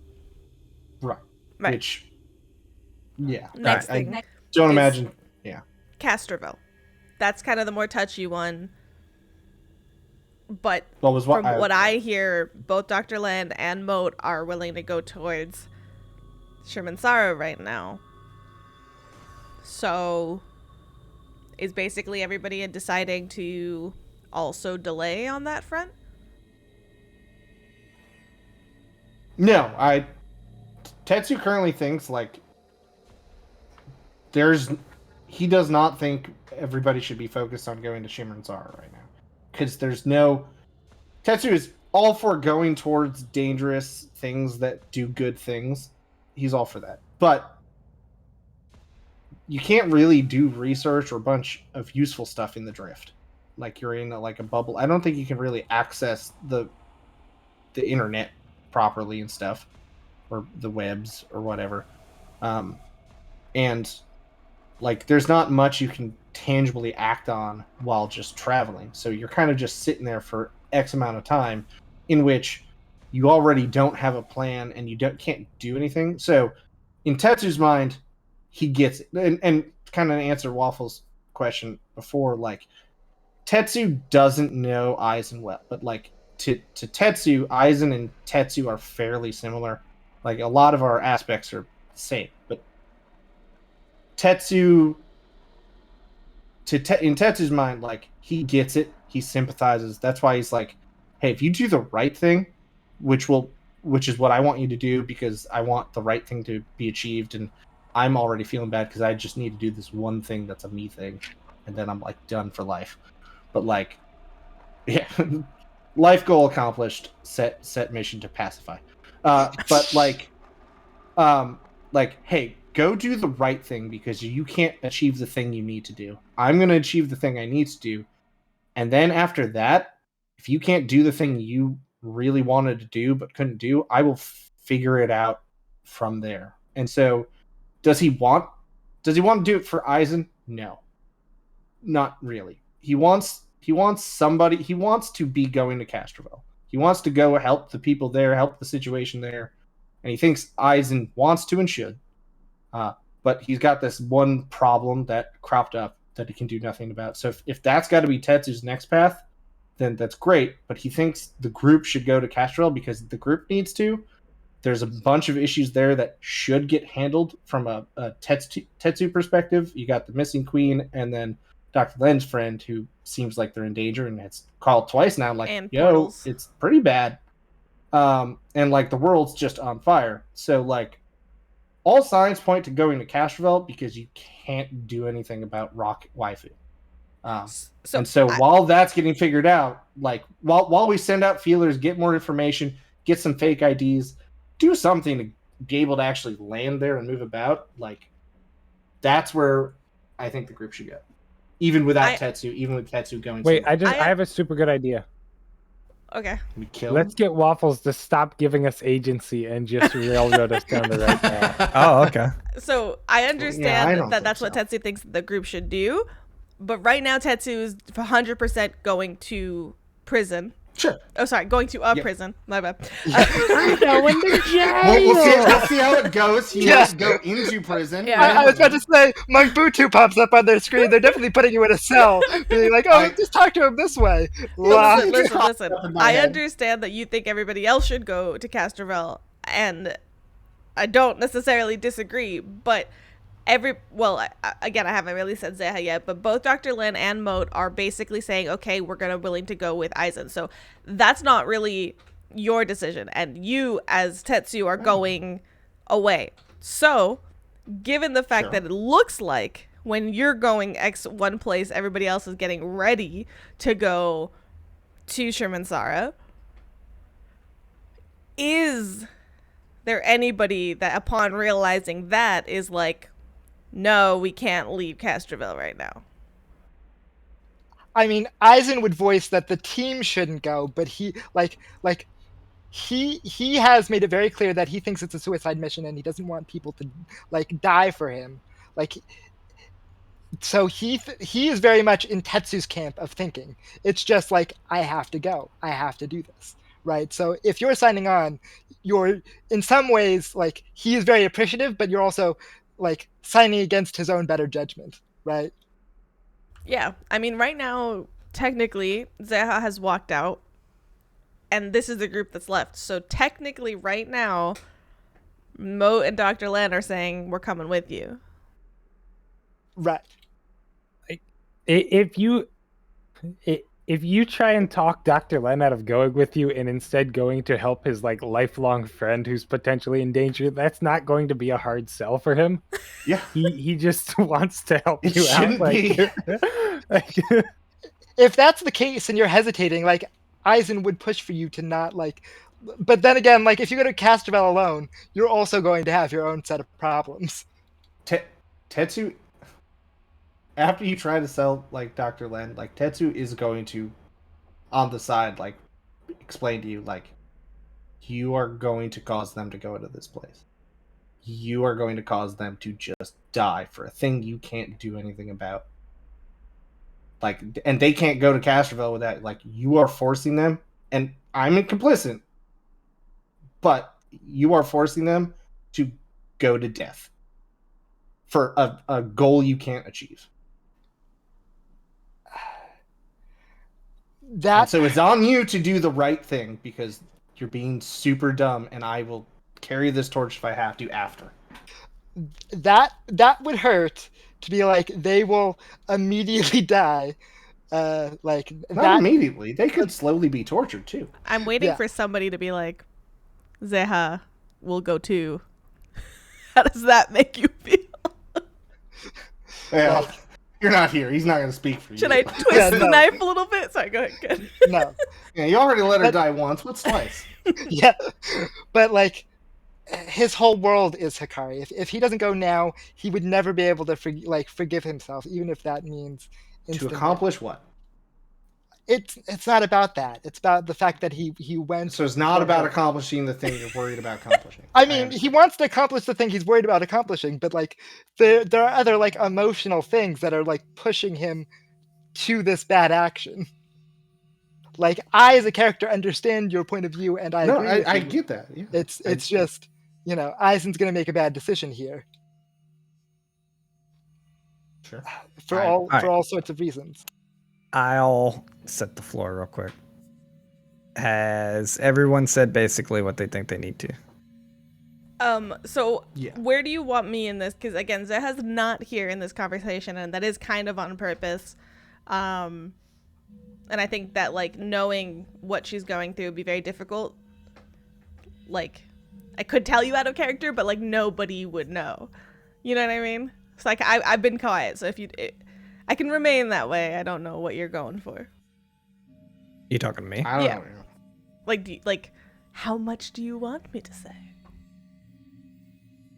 Right. Which, yeah. Next I thing. don't imagine. Yeah. Castrovel. That's kind of the more touchy one. But from what I hear, both Dr. Land and Moat are willing to go towards Sherman-Sara right now. So is basically everybody deciding to also delay on that front? No, Tetsu currently thinks like he does not think everybody should be focused on going to Sherman-Sara right now. Because Tetsu is all for going towards dangerous things that do good things. He's all for that. But you can't really do research or a bunch of useful stuff in the drift. Like you're in a bubble. I don't think you can really access the internet properly and stuff. Or the webs or whatever. And like there's not much you can tangibly act on while just traveling. So you're kind of just sitting there for X amount of time in which you already don't have a plan and you can't do anything. So in Tetsu's mind, he gets it. And kind of answer Waffle's question before, like Tetsu doesn't know Eisen well, but like to Tetsu, Eisen and Tetsu are fairly similar. Like a lot of our aspects are the same, but Tetsu, in Tetsu's mind, like he gets it, he sympathizes. That's why he's like, "Hey, if you do the right thing, which is what I want you to do, because I want the right thing to be achieved, and I'm already feeling bad because I just need to do this one thing that's a me thing, and then I'm like done for life. But like, yeah, life goal accomplished. Set mission to pacify. But like, hey, go do the right thing because you can't achieve the thing you need to do. I'm gonna achieve the thing I need to do, and then after that, if you can't do the thing you really wanted to do but couldn't do, I will figure it out from there. And so, does he want to do it for Eisen? No, not really. He wants somebody. He wants to be going to Castroville. He wants to go help the people there, help the situation there, and he thinks Eisen wants to and should. But he's got this one problem that cropped up that he can do nothing about. So if that's got to be Tetsu's next path, then that's great. But he thinks the group should go to Castroville because the group needs to. There's a bunch of issues there that should get handled from a Tetsu perspective. You got the missing queen, and then Dr. Len's friend, who seems like they're in danger, and it's called twice now. Like, and yo, portals. It's pretty bad. And like the world's just on fire. So like, all signs point to going to Castroville because you can't do anything about Rock Waifu. While that's getting figured out, like while we send out feelers, get more information, get some fake IDs, do something to be able to actually land there and move about, like that's where I think the group should go. Even without Tetsu, even with Tetsu going. Wait, I have a super good idea. Okay. We kill Let's him? get Waffles to stop giving us agency and just railroad us down the right path. Oh, okay. So I understand don't that's think what Tetsu thinks the group should do, but right now Tetsu is 100% going to prison. Sure. Oh, sorry, going to prison. My bad. Going to jail. We'll see how it goes. He has to go into prison. Yeah. I was about to say, Monk Butu pops up on their screen. They're definitely putting you in a cell, being like, "Oh, just talk to him this way." Listen. I understand that you think everybody else should go to Castroville, and I don't necessarily disagree. But again, I haven't really said Zeha yet, but both Dr. Lin and Moat are basically saying, okay, we're willing to go with Eisen. So that's not really your decision, and you as Tetsu are going away. So given the fact that it looks like when you're going one place, everybody else is getting ready to go to Shermansara, is there anybody that upon realizing that is like, no, we can't leave Castroville right now? I mean, Eisen would voice that the team shouldn't go, but he has made it very clear that he thinks it's a suicide mission and he doesn't want people to like die for him. Like, so he is very much in Tetsu's camp of thinking. It's just like, I have to go. I have to do this. Right. So if you're signing on, you're in some ways like, he is very appreciative, but you're also like signing against his own better judgment, right? Yeah, I mean, right now, technically, Zeha has walked out, and this is the group that's left. So technically, right now, Mo and Dr. Lan are saying, we're coming with you. Right. If you try and talk Dr. Len out of going with you and instead going to help his like lifelong friend who's potentially in danger, that's not going to be a hard sell for him. Yeah. He just wants to help It you out. shouldn't be. If that's the case and you're hesitating, like Eisen would push for you to not like, but then again, like if you go to Castroville alone, you're also going to have your own set of problems. Tetsu, after you try to sell like Dr. Len, like Tetsu is going to, on the side, like explain to you, like, you are going to cause them to go into this place. You are going to cause them to just die for a thing you can't do anything about. Like, and they can't go to Castroville without, like, you are forcing them, and I'm complicit, but you are forcing them to go to death for a goal you can't achieve. So it's on you to do the right thing because you're being super dumb, and I will carry this torch if I have to after. That would hurt to be like they will immediately die. Like not that immediately. They could slowly be tortured too. I'm waiting for somebody to be like, Zeha will go too. How does that make you feel? Yeah. Like, You're not here. He's not going to speak for you. Should I twist Yeah, the no. knife a little bit? Sorry, go ahead. Good. no. Yeah, you already let her But- die once. What's twice? Yeah. But like, his whole world is Hikari. If he doesn't go now, he would never be able to forgive himself, even if that means To instant accomplish what? It's not about that. It's about the fact that he went. So it's not about accomplishing the thing you're worried about accomplishing. I mean, he wants to accomplish the thing he's worried about accomplishing, but like there are other like emotional things that are like pushing him to this bad action. Like, I as a character understand your point of view, and I agree with I you. get that. Yeah. It's just, Aizen's going to make a bad decision here Sure. for Alright. all sorts of reasons. I'll set the floor real quick. Has everyone said basically what they think they need to? So Yeah. where do you want me in this? Because again, Zeha's not here in this conversation, and that is kind of on purpose. And I think that like knowing what she's going through would be very difficult. Like, I could tell you out of character, but like nobody would know. You know what I mean? It's like I've been quiet, so I can remain that way. I don't know what you're going for. You talking to me? I don't Yeah. know. Like, how much do you want me to say?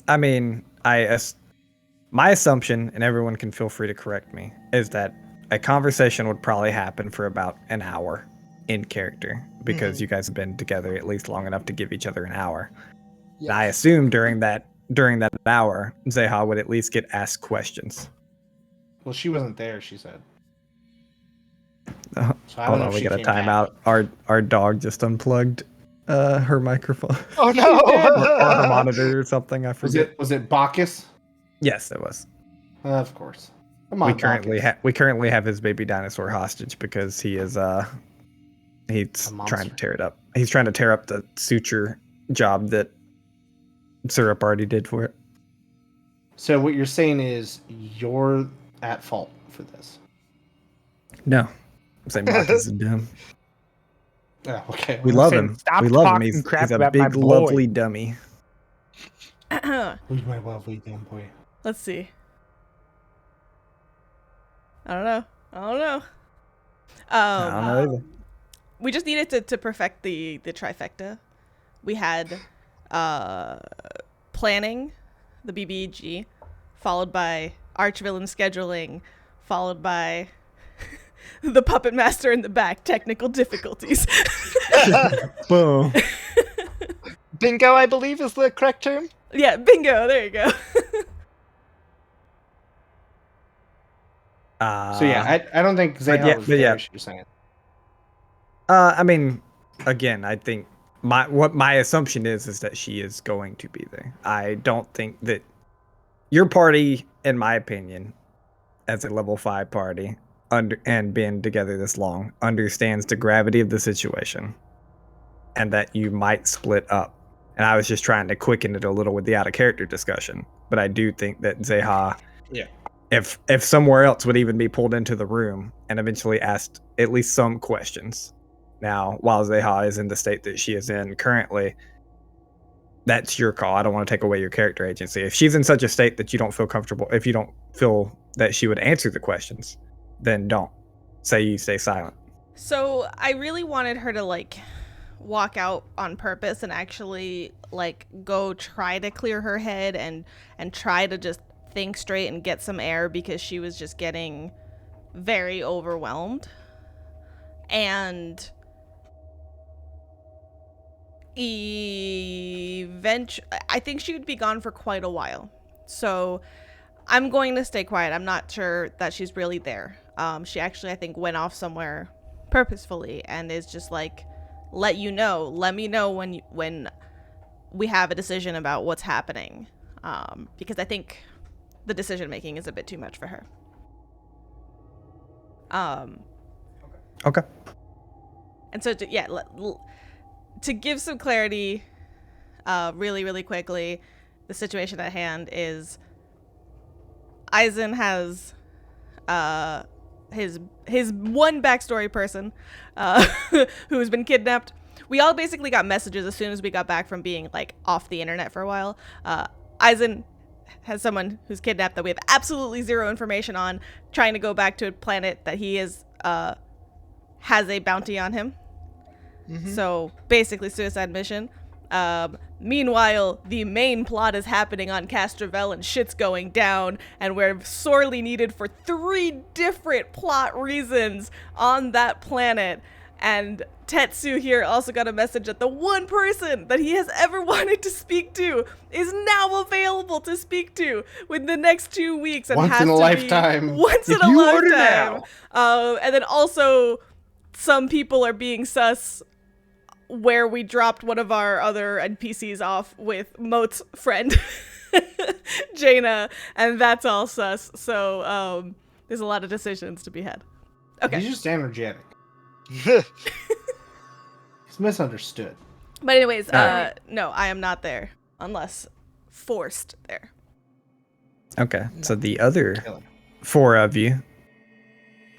I mean, my assumption, and everyone can feel free to correct me, is that a conversation would probably happen for about an hour in character, because you guys have been together at least long enough to give each other an hour. Yes. And I assume during that hour, Zeha would at least get asked questions. Well, she wasn't there, she said. Uh, So I don't Hold know on, if we she got a came back. timeout. Our dog just unplugged her microphone Oh no! or her monitor or something. I forget. Was it Bacchus? Yes, it was. Of course. Come on, We currently have his baby dinosaur hostage because he is he's A monster. trying to tear it up. He's trying to tear up the suture job that Syrup already did for it. So what you're saying is you're at fault for this. No, I'm saying Marcus is dumb. Oh, okay. We I'm love saying him. stop We love him. talking He's crap a about my big, boy. lovely dummy. Who's my lovely dumb boy? Let's see. I don't know. I don't know either. We just needed to perfect the trifecta. We had planning, the BBG, followed by archvillain scheduling, followed by the puppet master in the back, technical difficulties. Boom. Bingo, I believe, is the correct term. Yeah, bingo. There you go. So yeah, I don't think Zeha was there, as you're saying. I mean, again, I think my assumption is that she is going to be there. I don't think that your party, in my opinion, as a level 5 party, and being together this long, understands the gravity of the situation, and that you might split up. And I was just trying to quicken it a little with the out of character discussion, but I do think that Zeha, Yeah. if somewhere else would even be pulled into the room and eventually asked at least some questions. Now, while Zeha is in the state that she is in currently, that's your call. I don't want to take away your character agency. If she's in such a state that you don't feel comfortable, if you don't feel that she would answer the questions, then don't. Say you stay silent. So I really wanted her to like walk out on purpose and actually like go try to clear her head and try to just think straight and get some air, because she was just getting very overwhelmed. And I think she would be gone for quite a while. So I'm going to stay quiet. I'm not sure that she's really there. She actually, I think, went off somewhere purposefully and is just like, let me know when we have a decision about what's happening. Because I think the decision making is a bit too much for her. Okay. And so to give some clarity, really, really quickly, the situation at hand is Aizen has his one backstory person who's been kidnapped. We all basically got messages as soon as we got back from being like off the internet for a while. Aizen has someone who's kidnapped that we have absolutely zero information on, trying to go back to a planet that he is has a bounty on him. So basically suicide mission. Meanwhile, the main plot is happening on Castrovel and shit's going down, and we're sorely needed for 3 different plot reasons on that planet. And Tetsu here also got a message that the one person that he has ever wanted to speak to is now available to speak to within the next 2 weeks. And Once has in a to lifetime. Be once in If a you order lifetime. now. And then also, some people are being sus where we dropped one of our other NPCs off with Moat's friend, Jaina, and that's all sus. So there's a lot of decisions to be had. Okay. He's just energetic. He's misunderstood. But anyways, Alright. no, I am not there unless forced there. Okay, so the other Kill him. 4 of you,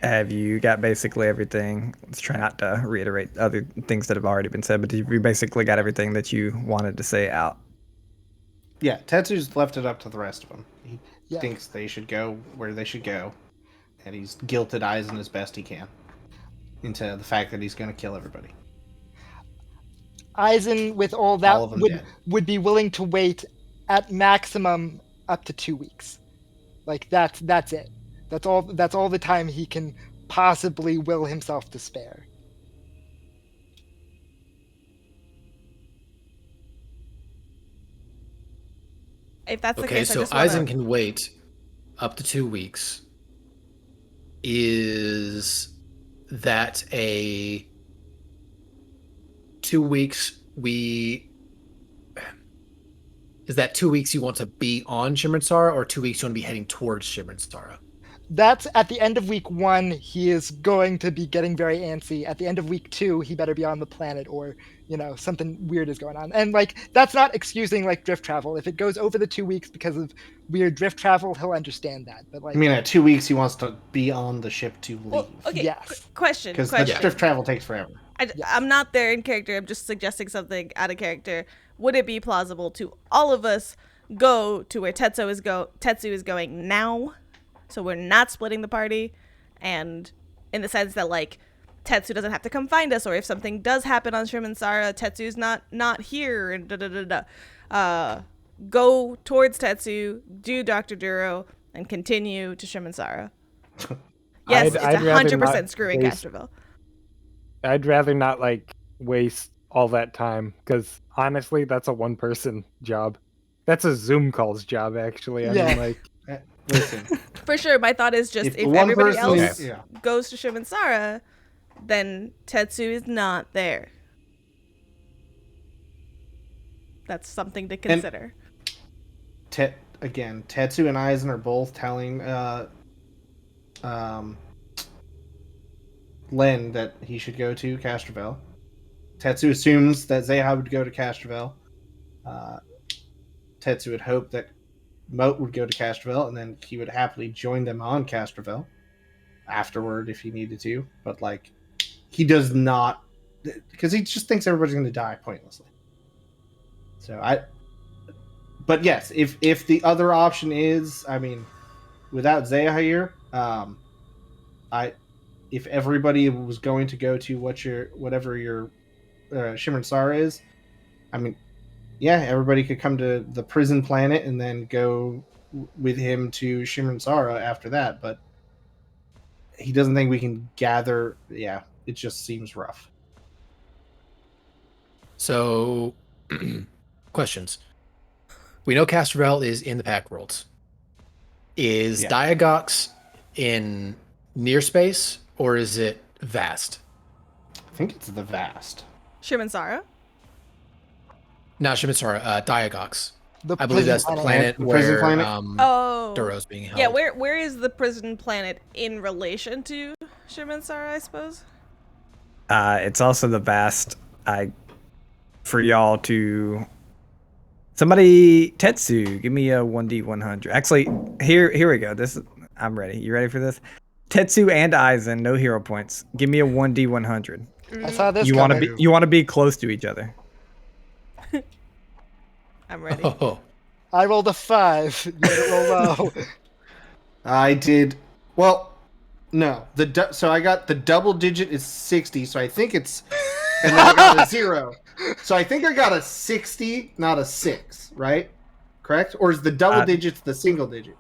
have you got basically everything? Let's try not to reiterate other things that have already been said, but you basically got everything that you wanted to say out. Yeah, Tetsu's left it up to the rest of them. He Yeah. thinks they should go where they should go, and he's guilted Aizen as best he can into the fact that he's going to kill everybody. Aizen, with all that, All of them dead. would be willing to wait at maximum up to 2 weeks. Like that's it. That's all the time he can possibly will himself to spare. If that's the Okay, case, so I just wanna... Aizen can wait up to 2 weeks. Is that a 2 weeks is that 2 weeks you want to be on Shimmersara, or 2 weeks you want to be heading towards Shimmersara? That's at the end of week 1. He is going to be getting very antsy. At the end of week 2, he better be on the planet, or something weird is going on. And like that's not excusing like drift travel. If it goes over the 2 weeks because of weird drift travel, he'll understand that. But like, I mean, at 2 weeks, he wants to be on the ship to leave. Well, okay, Yes. question. Because the drift travel takes forever. I'm not there in character. I'm just suggesting something out of character. Would it be plausible to all of us go to where Tetsu is going now? So we're not splitting the party, and in the sense that like Tetsu doesn't have to come find us, or if something does happen on Shimmersara, Tetsu's not here, and go towards Tetsu, do Dr. Duro, and continue to Shimmersara. Yes, I'd it's rather 100% not screwing waste- Castrovel. I'd rather not waste all that time, because honestly, that's a 1-person job. That's a Zoom calls job, actually. I Yeah. mean, Listen, For sure, my thought is just if if one everybody person else is- yeah. goes to Shimmersara, then Tetsu is not there. That's something to consider. Again, Tetsu and Aizen are both telling Len that he should go to Castrovel. Tetsu assumes that Zeha would go to Castrovel. Tetsu would hope that Moat would go to Castrovel, and then he would happily join them on Castrovel afterward if he needed to. But he does not, because he just thinks everybody's going to die pointlessly. But yes, if the other option is, I mean, without Zeha here, if everybody was going to go to whatever your Shimmersara is, I mean, yeah, everybody could come to the prison planet and then go with him to Shimmersara after that. But he doesn't think we can gather. Yeah, it just seems rough. So, questions. We know Castrovel is in the Pact Worlds. Is Yeah. Diagox in near space, or is it vast? I think it's the vast. Shimmersara? Not Shimmersara, Diagox. The I believe prison that's the planet The prison where planet? Oh. Duro's being held. Yeah, where is the prison planet in relation to Shimmersara, I suppose? It's also the vast. For y'all to somebody Tetsu, give me a 1d100. Actually, here we go. I'm ready. You ready for this? Tetsu and Aizen, no hero points. Give me a 1d100. I saw this. You want to coming. be you want to be close to each other. I'm ready. Oh, I rolled a 5. You didn't roll low. I did. Well, no. So I got the double digit is 60. So I think it's, and then I got a 0. So I think I got a 60, not a 6, right? Correct? Or is the double digits the single digit?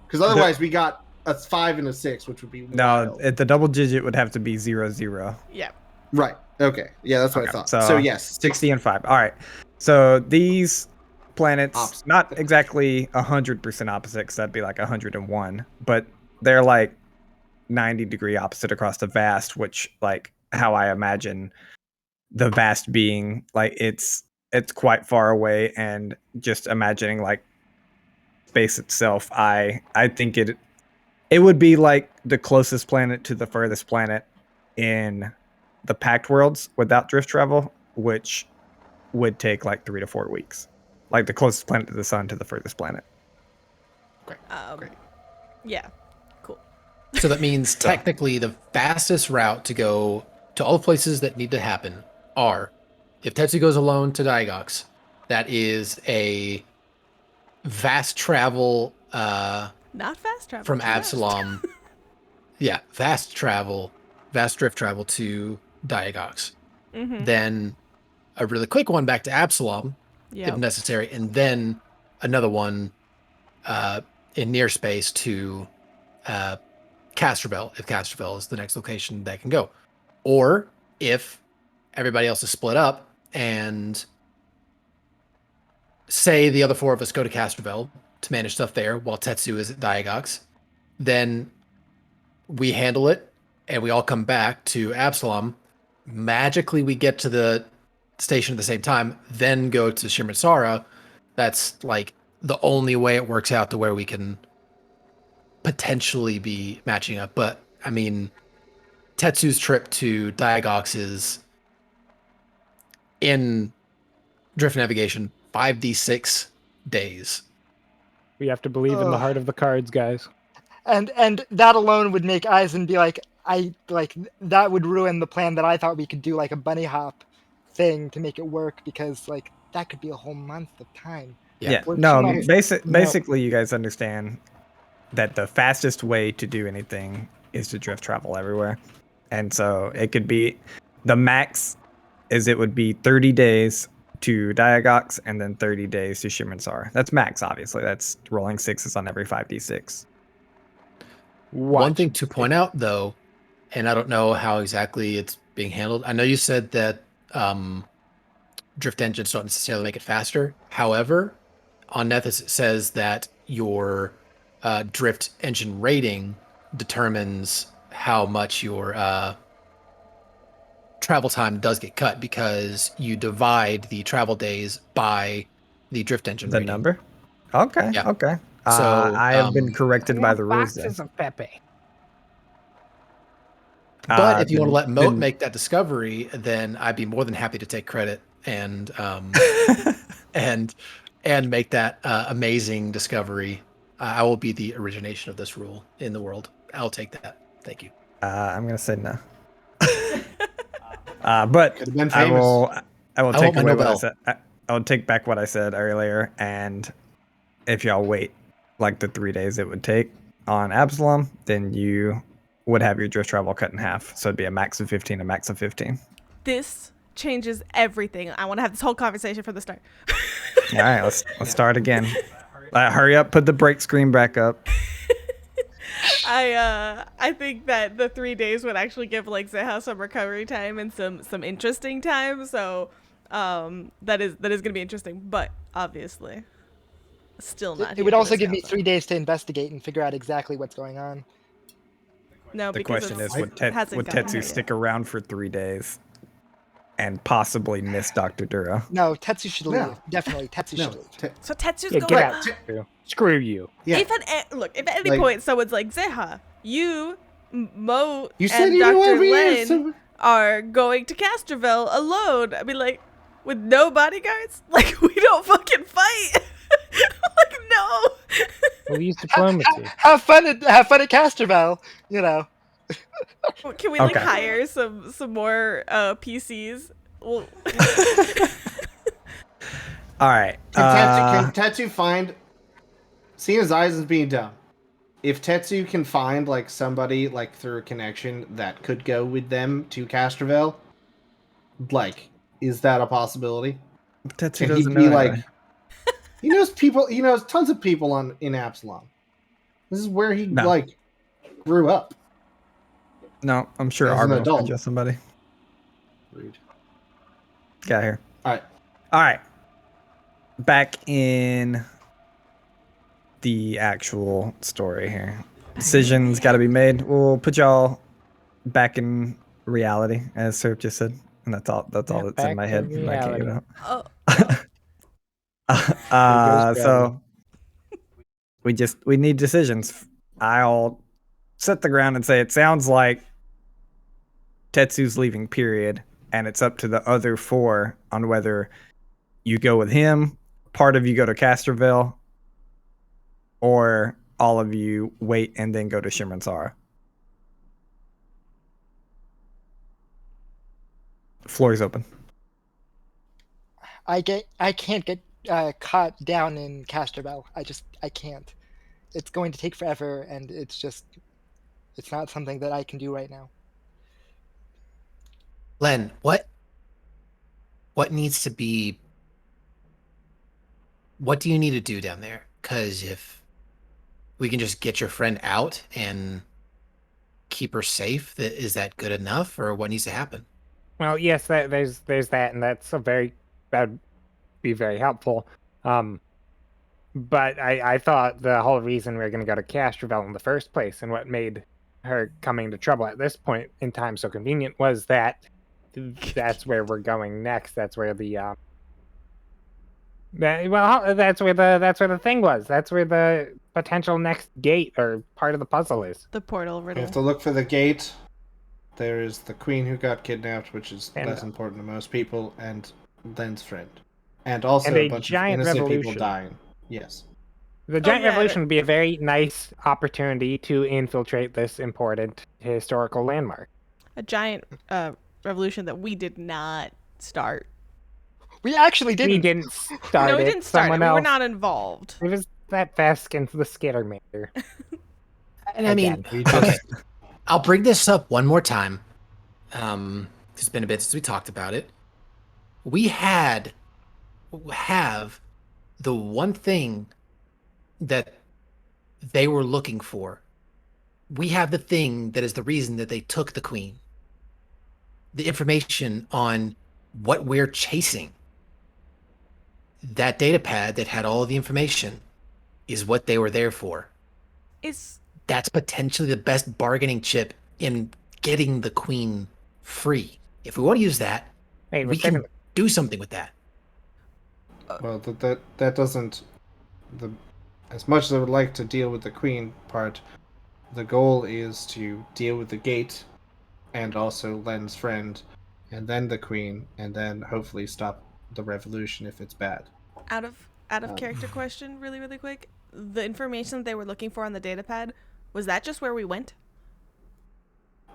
Because otherwise we got a 5 and a 6, which would be wild. The double digit would have to be 0, 0. Yeah. Right. Okay. Yeah, that's what I thought. So yes, 60 and 5. All right. So these planets, Opposite. not exactly 100% opposite, because that'd be like 101, but they're like 90-degree opposite across the vast, which like how I imagine the vast being, like it's quite far away, and just imagining like space itself, I think it would be like the closest planet to the furthest planet in the Pact worlds without drift travel, which would take like 3 to 4 weeks. Like the closest planet to the sun to the furthest planet. Great. Yeah. Cool. So that means technically the fastest route to go to all the places that need to happen are, if Tetsu goes alone to Diagox, that is a vast travel Not fast travel. from too fast. Absalom. Yeah, vast drift travel to Diagox. Mhm. Then a really quick one back to Absalom, Yep. if necessary, and then another one in near space to Castrovel, if Castrovel is the next location that can go. Or if everybody else is split up and say the other 4 of us go to Castrovel to manage stuff there while Tetsu is at Diagox, then we handle it and we all come back to Absalom. Magically, we get to the station at the same time, then go to Shimmersara. That's like the only way it works out to where we can potentially be matching up. But I mean, Tetsu's trip to Diagox is in drift navigation 5d6 days. We have to believe in the heart of the cards, guys. And that alone would make Eisen be like, that would ruin the plan that I thought we could do, like a bunny hop thing to make it work, because like that could be a whole month of time. Yeah. We're No, too much- basically you guys understand that the fastest way to do anything is to drift travel everywhere. And so it could be, the max is it would be 30 days to Diagox and then 30 days to Shimmersara. That's max, obviously. That's rolling 6s on every 5d6. One thing to point out, though, and I don't know how exactly it's being handled. I know you said that drift engines don't necessarily make it faster. However, on Nethys it says that your drift engine rating determines how much your travel time does get cut, because you divide the travel days by the drift engine The rating. number? Okay. Yeah. Okay. So, I have been corrected by the rules then. Boxes of Pepe. But if you want to let Moat then- make that discovery, then I'd be more than happy to take credit and and make that amazing discovery. I will be the origination of this rule in the world. I'll take that. Thank you. I'm gonna say no. But Could've been I famous. will I take want my away what I Nobel. said. I will take back what I said earlier, and if y'all wait like the 3 days it would take on Absalom, then you would have your drift travel cut in half. So it'd be a max of 15, a max of 15. This changes everything. I want to have this whole conversation from the start. All right, let's start again. Hurry up, put the break screen back up. I think that the 3 days would actually give like Zeha some recovery time and some interesting time. So that is gonna be interesting, but obviously still not. It here would for also this give me countdown. 3 days to investigate and figure out exactly what's going on. No, The because question it's- is, it hasn't would gotten Tetsu there yet. stick around for 3 days and possibly miss Dr. Dura? No, Tetsu should leave. No. Definitely, Tetsu No. should leave. So Tetsu's Yeah, going. get out. Tetsu. Screw you. Yeah. If at any Like- point someone's like, Zeha, you, Mo, You said and you didn't want Dr. to be here. Len So... are going to Castrovel alone, I'd be like, with no bodyguards? Like, we don't fucking fight. Like, no. We'll use diplomacy. Have fun at Castrovel, you know. Can we like Okay. hire some more PCs? Well, All right. Can Tetsu find? Seeing as Eyes is being dumb. If Tetsu can find like somebody like through a connection that could go with them to Castrovel, like, is that a possibility? Tetsu Can he doesn't be know like? anyway. He knows people. He knows tons of people in Absalom. This is where he No. like grew up. No, I'm sure As an Arvin will adult. find you somebody. Rude. Get out here. All right. All right. Back in the actual story here. Decisions got to be made. We'll put y'all back in reality, as Serp just said, and that's all. That's all Yeah, that's in back my to head. And I can't get it Oh, out. So we need decisions. I'll set the ground and say it sounds like Tetsu's leaving. Period, and it's up to the other 4 on whether you go with him, part of you go to Castrovel, or all of you wait and then go to Shimransara. Floor is open. I can't get caught down in Castrovel. I can't. It's going to take forever, and it's not something that I can do right now. Len, what needs to be? What do you need to do down there? Because if we can just get your friend out and keep her safe, is that good enough, or what needs to happen? Well, yes, there's that, and that'd be very helpful. But I thought the whole reason we were going to go to Castrovel in the first place, and what made her coming to trouble at this point in time so convenient, was that that's where we're going next. That's where that's where the thing was. That's where the potential next gate or part of the puzzle is. the portal We riddle. have to look for the gate. There is the queen who got kidnapped, which is And- less important to most people, and Len's friend, and also And a a bunch of giant innocent people revolution. dying. Yes. The giant yeah, revolution would be a very nice opportunity to infiltrate this important historical landmark. A giant revolution that we did not start. We actually We didn't. didn't start No, we it. didn't start it. Someone We were else. not involved. It was that Vesk the Skittermaker. And I mean, We just- okay, I'll bring this up one more time. It's been a bit since we talked about it. We have the one thing that they were looking for. We have the thing that is the reason that they took the queen. The information on what we're chasing. That data pad that had all the information is what they were there for. That's potentially the best bargaining chip in getting the queen free. If we want to use that, Wait, we can do something with that. Well, that doesn't. As much as I would like to deal with the queen part, the goal is to deal with the gate, and also Len's friend, and then the queen, and then hopefully stop the revolution if it's bad. Out of character question, really, really quick. The information that they were looking for on the data pad, was that just where we went?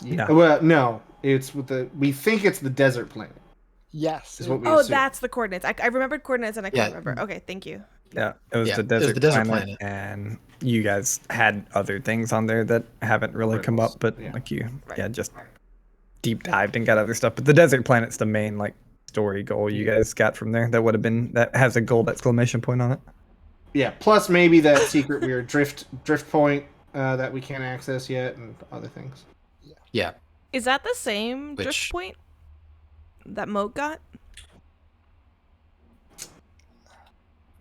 Yeah. No. Well, no, it's with the. We think it's the desert planet. Yes. Is what we Oh, assume. that's the coordinates. I remembered coordinates and I Yeah. can't remember. Okay, thank you. Yeah, it was Yeah, the it was desert, the desert planet, planet. and you guys had other things on there that haven't really come Riddles, up, but yeah. like you, Right. yeah, just deep dived and got other stuff. But the desert planet's the main like story goal you guys got from there. That would have been that has a gold exclamation point on it. Yeah. Plus maybe that secret weird drift point that we can't access yet, and other things. Yeah. Is that the same Which- drift point that Moat got?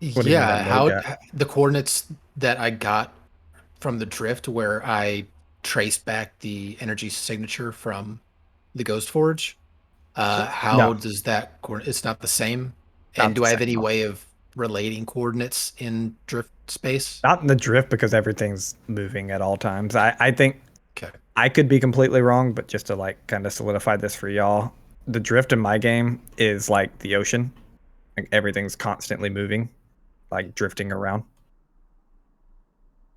What do you mean Yeah, by how logo? the coordinates that I got from the drift, where I traced back the energy signature from the Ghost Forge. How No. does that coordinate? It's not the same. Not And do the I have same, any no. way of relating coordinates in drift space? Not in the drift because everything's moving at all times. I think Okay. I could be completely wrong, but just to like kind of solidify this for y'all, the drift in my game is like the ocean. Like everything's constantly moving, like drifting around.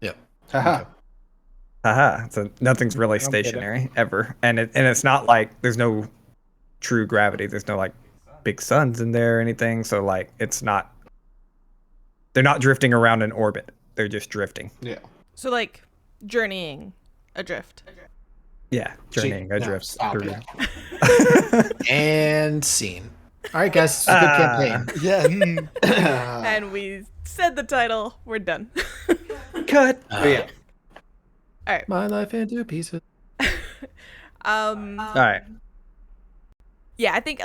Yep. Haha. Haha. So nothing's really don't get it. stationary ever, and it's not like there's no true gravity. There's no like big suns in there or anything. So like it's not They're not drifting around in orbit. They're just drifting. Yeah. So like journeying adrift. Yeah, journeying adrift. Stop through. it. And scene. All right, guys, it's a good campaign. Yeah. And we said the title. We're done. Cut. Oh, yeah. All right. My life into pieces. All right. Yeah, I think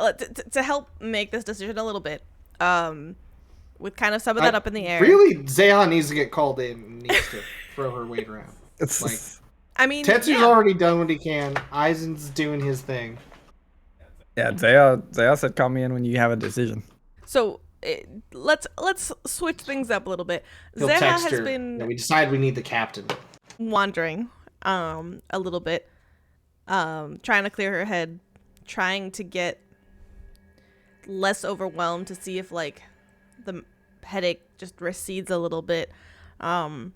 to help make this decision a little bit, with kind of some of that up in the air. Really, Zeha needs to get called in and needs to throw her weight around. It's Like, I mean, Tetsu's yeah. already done what he can. Eisen's doing his thing. yeah. Zeha said, "Call me in when you have a decision." So let's switch things up a little bit. He'll Zeha text has her. been We decide we need the captain. wandering a little bit, trying to clear her head, trying to get less overwhelmed to see if like the headache just recedes a little bit. The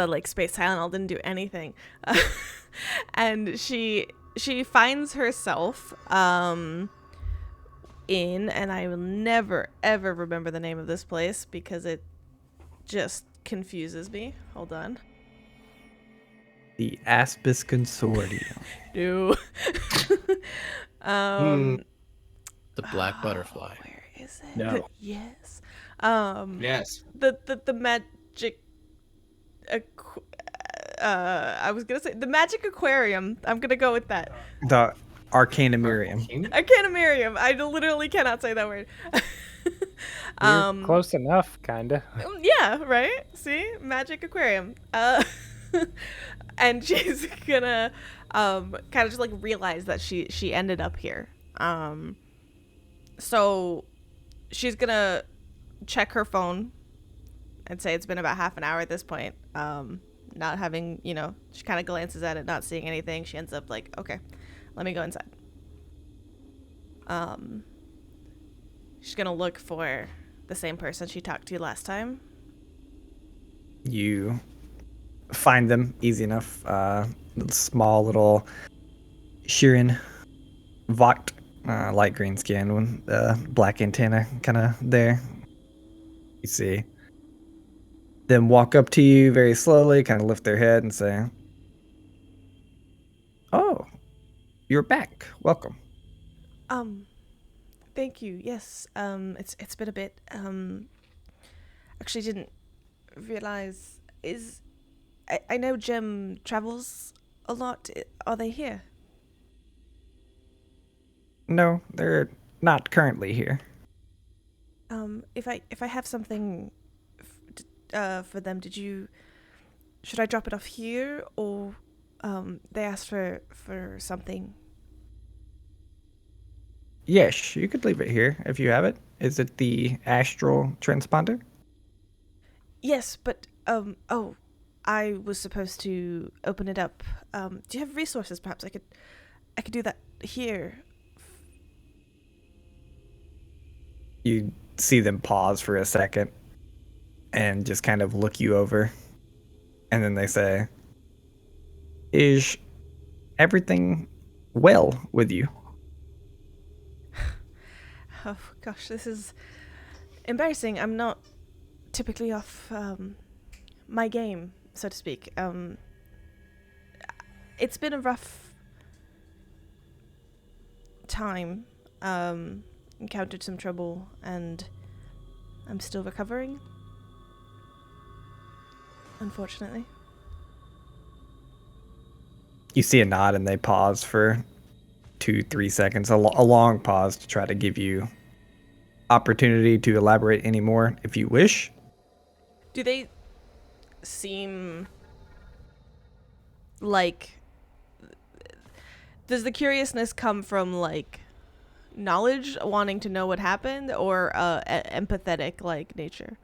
like space Tylenol didn't do anything. And she finds herself in, and I will never ever remember the name of this place because it just confuses me. Hold on. The Aspis Consortium. No. The black butterfly. Where is it? No. Yes. Yes. The magic. I was gonna say the magic aquarium. I'm gonna go with that. The Arcanumirium. Arcanumirium. I literally cannot say that word. You're close enough, kinda. Yeah, right? See? Magic aquarium. And she's gonna kind of just like realize that she ended up here. So she's gonna check her phone and say it's been about half an hour at this point. Not having, she kind of glances at it, not seeing anything. She ends up like, okay, let me go inside. She's gonna look for the same person she talked to last time. You find them easy enough. Small little Shirin Vogt, light green skin with black antenna kind of there. You see them walk up to you very slowly, kind of lift their head and say, "Oh, you're back. Welcome." Thank you. Yes. It's been a bit. Actually didn't realize I know Jem travels a lot. Are they here? No, they're not currently here. If I have something for them, should I drop it off here, or they asked for something? Yes, you could leave it here if you have it. Is it the astral transponder? Yes, but I was supposed to open it up. Do you have resources? Perhaps I could do that here. You see them pause for a second and just kind of look you over. And then they say, "Is everything well with you?" Oh gosh, this is embarrassing. I'm not typically off my game, so to speak. It's been a rough time. Encountered some trouble, and I'm still recovering, unfortunately. You see a nod and they pause for 2-3 seconds, a long pause to try to give you opportunity to elaborate any more if you wish. Do they seem like... Does the curiousness come from, like, knowledge, wanting to know what happened, or empathetic, like, nature?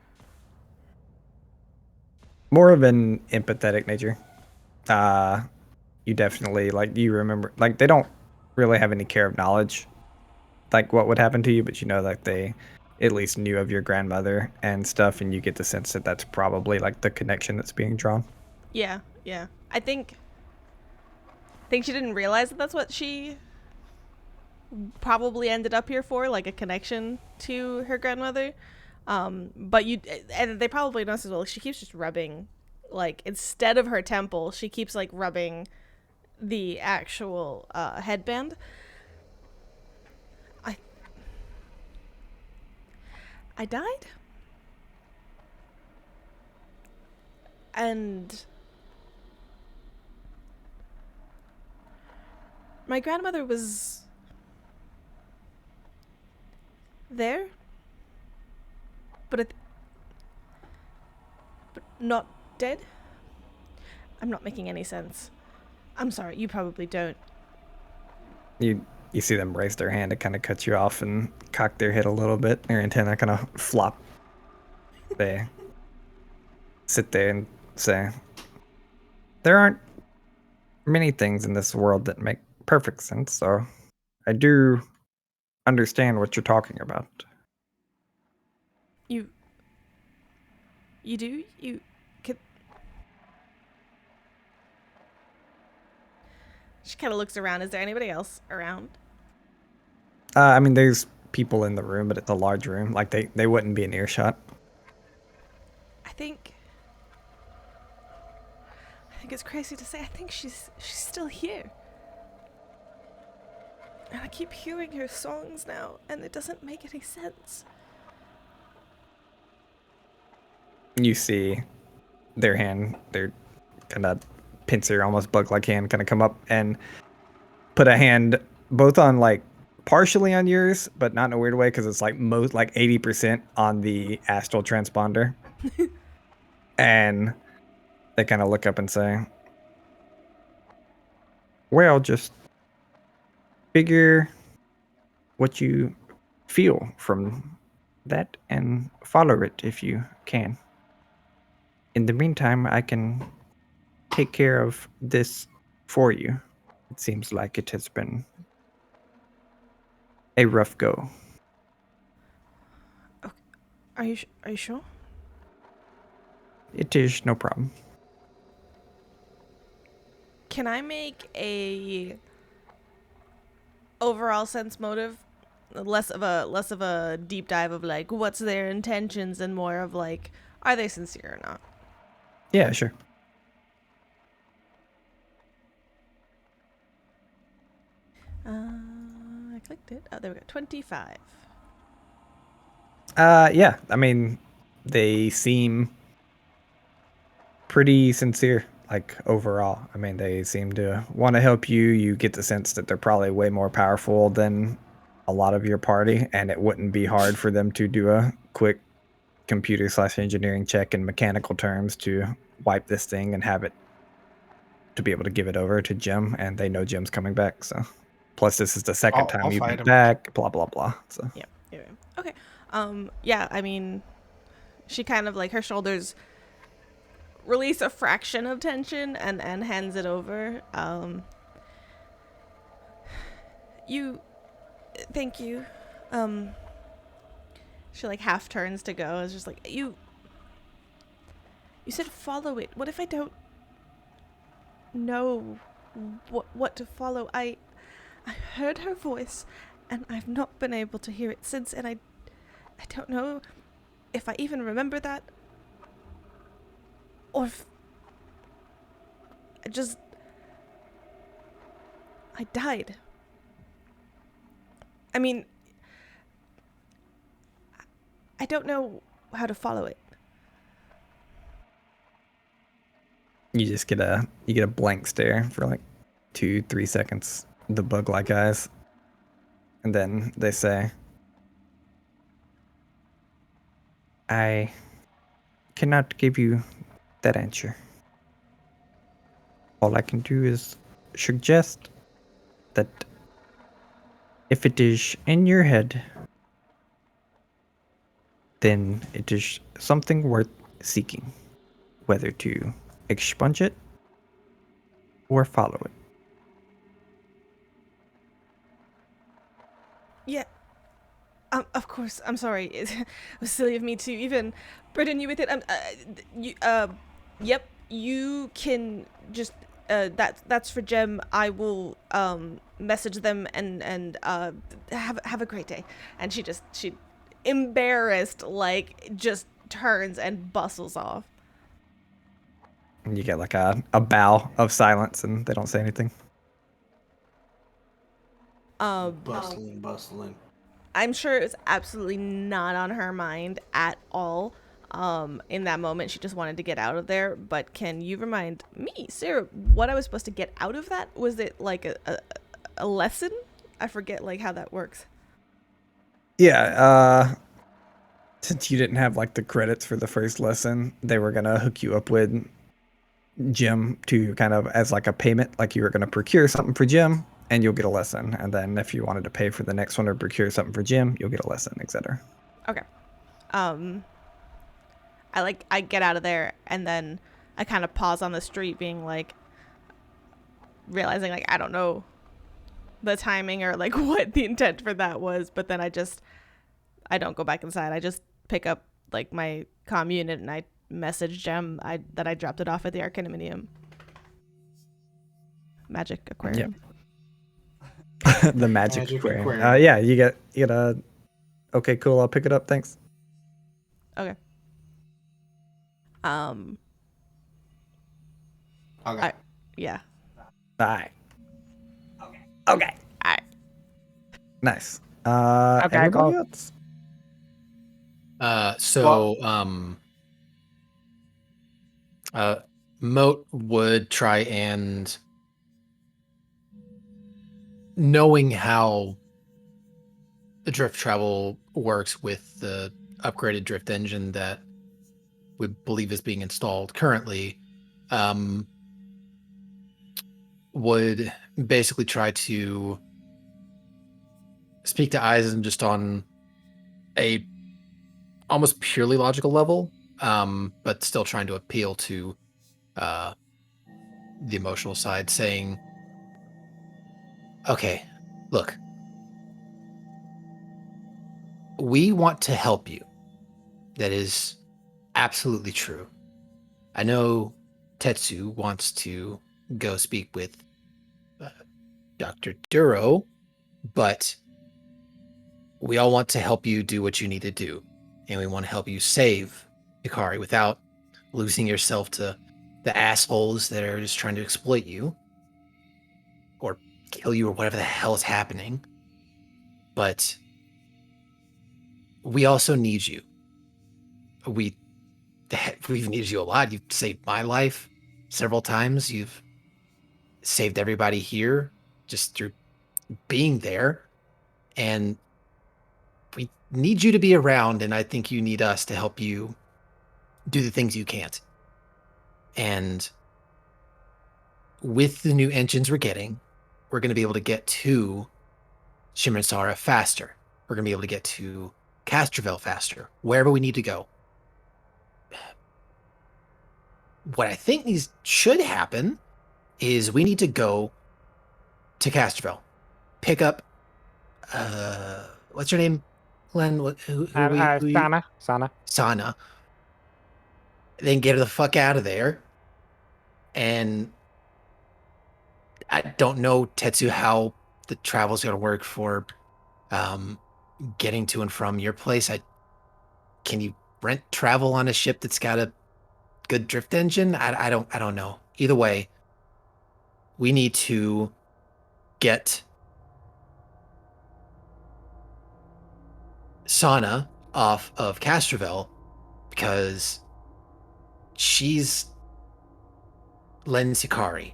More of an empathetic nature. You definitely, like, you remember, like, they don't really have any care of knowledge, like, what would happen to you, but you know that they at least knew of your grandmother and stuff, and you get the sense that that's probably, like, the connection that's being drawn. Yeah. I think she didn't realize that that's what she probably ended up here for, like a connection to her grandmother. But and they probably notice as well, she keeps just rubbing, like, instead of her temple, she keeps, like, rubbing the actual headband. I died? And my grandmother was there, but not dead. I'm not making any sense. I'm sorry, you probably don't. You see them raise their hand to kind of cut you off and cock their head a little bit. Their antenna kind of flop. They sit there and say, there aren't many things in this world that make perfect sense, so I do understand what you're talking about. You do? You could... She kind of looks around. Is there anybody else around? I mean, there's people in the room, but it's a large room. Like, they wouldn't be in earshot. I think it's crazy to say. I think she's still here. And I keep hearing her songs now, and it doesn't make any sense. You see their hand, their kind of pincer, almost bug-like hand kind of come up and put a hand both on, like, partially on yours, but not in a weird way, because it's like 80% on the astral transponder. And they kind of look up and say, well, just figure what you feel from that and follow it if you can. In the meantime, I can take care of this for you. It seems like it has been a rough go. Okay. Are you sure? It is no problem. Can I make a overall sense motive, less of a deep dive of, like, what's their intentions and more of, like, are they sincere or not? Yeah, sure. I clicked it. Oh, there we go. 25. Yeah, I mean, they seem pretty sincere, like, overall. I mean, they seem to want to help you. You get the sense that they're probably way more powerful than a lot of your party, and it wouldn't be hard for them to do a quick computer/engineering check in mechanical terms to wipe this thing and have it to be able to give it over to Jim, and they know Jim's coming back, so. Plus, this is the second time you've been back, blah, blah, blah, so. Yeah. Okay. Yeah, I mean, she kind of, like, her shoulders release a fraction of tension and hands it over. Thank you. She, like, half turns to go. It's just like, you said follow it. What if I don't know what to follow? I heard her voice, and I've not been able to hear it since, and I don't know if I even remember that, or if I died. I mean, I don't know how to follow it. You just get a blank stare for like 2-3 seconds, the bug-like eyes, and then they say, I cannot give you that answer. All I can do is suggest that if it is in your head, then it is something worth seeking, whether to expunge it or follow it. Yeah. Of course. I'm sorry. It was silly of me to even burden you with it. Yep. You can just. That's for Jem. I will message them and have a great day. And she embarrassed, like just turns and bustles off. And you get like a bow of silence, and they don't say anything. Bustling. I'm sure it's absolutely not on her mind at all. In that moment, she just wanted to get out of there. But can you remind me, Sarah, what I was supposed to get out of that? Was it like a lesson? I forget like how that works. Yeah, since you didn't have like the credits for the first lesson, they were gonna hook you up with Jim to kind of as like a payment, like you were gonna procure something for Jim and you'll get a lesson. And then if you wanted to pay for the next one or procure something for Jim, you'll get a lesson, etc. Okay. I get out of there and then I kind of pause on the street being like, realizing like I don't know the timing or like what the intent for that was, but then I don't go back inside. I just pick up like my comm unit and I message Jem that I dropped it off at the Arcanuminium Magic Aquarium. Yep. The magic aquarium. Yeah, you get a okay, cool, I'll pick it up, thanks. Okay. Okay. Yeah. Alright. Okay. Alright. Nice. Okay, Everybody cool. else? Moat would try and, knowing how the drift travel works with the upgraded drift engine that we believe is being installed currently, would basically try to speak to Eisen just on a almost purely logical level, but still trying to appeal to the emotional side, saying, okay, look, we want to help you. That is absolutely true. I know Tetsu wants to go speak with Dr. Duro, but we all want to help you do what you need to do. And we want to help you save Hikari without losing yourself to the assholes that are just trying to exploit you or kill you or whatever the hell is happening. But we also need you. We've needed you a lot. You've saved my life several times. You've saved everybody here just through being there. And we need you to be around, and I think you need us to help you do the things you can't. And with the new engines we're getting, we're going to be able to get to Shimmersara faster. We're going to be able to get to Castrovel faster, wherever we need to go. What I think should happen is we need to go to Castrovel, pick up, what's your name, Glenn? Sana. Then get her the fuck out of there. And I don't know, Tetsu, how the travel's going to work for getting to and from your place. Can you rent travel on a ship that's got a good drift engine? I don't know. Either way, we need to get Sana off of Castrovel because she's Len Hikari.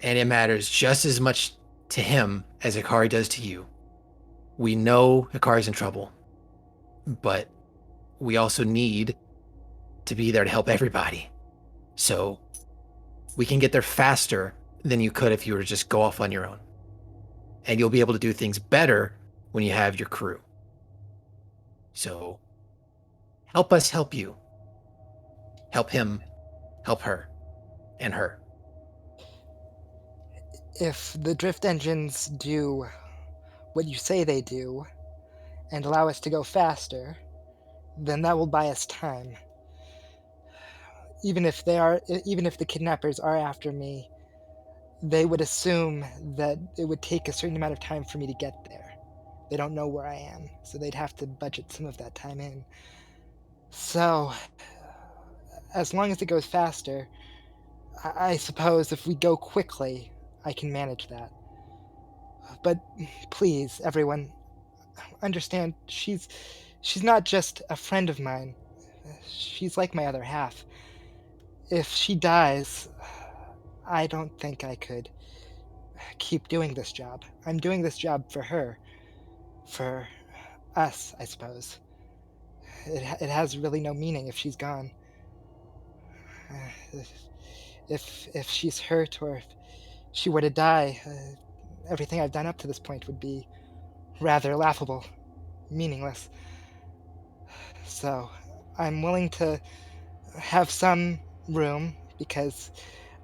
And it matters just as much to him as Hikari does to you. We know Hikari's in trouble, but we also need to be there to help everybody. So we can get there faster than you could if you were to just go off on your own. And you'll be able to do things better when you have your crew. So help us help you. Help him, help her, and her. If the drift engines do what you say they do and allow us to go faster, then that will buy us time. Even if the kidnappers are after me, they would assume that it would take a certain amount of time for me to get there. They don't know where I am, so they'd have to budget some of that time in. So, as long as it goes faster, I suppose if we go quickly, I can manage that. But please, everyone, understand, she's not just a friend of mine. She's like my other half. If she dies, I don't think I could keep doing this job. I'm doing this job for her. For us, I suppose. It has really no meaning if she's gone. If she's hurt or if she were to die, everything I've done up to this point would be rather laughable, meaningless. So, I'm willing to have some room because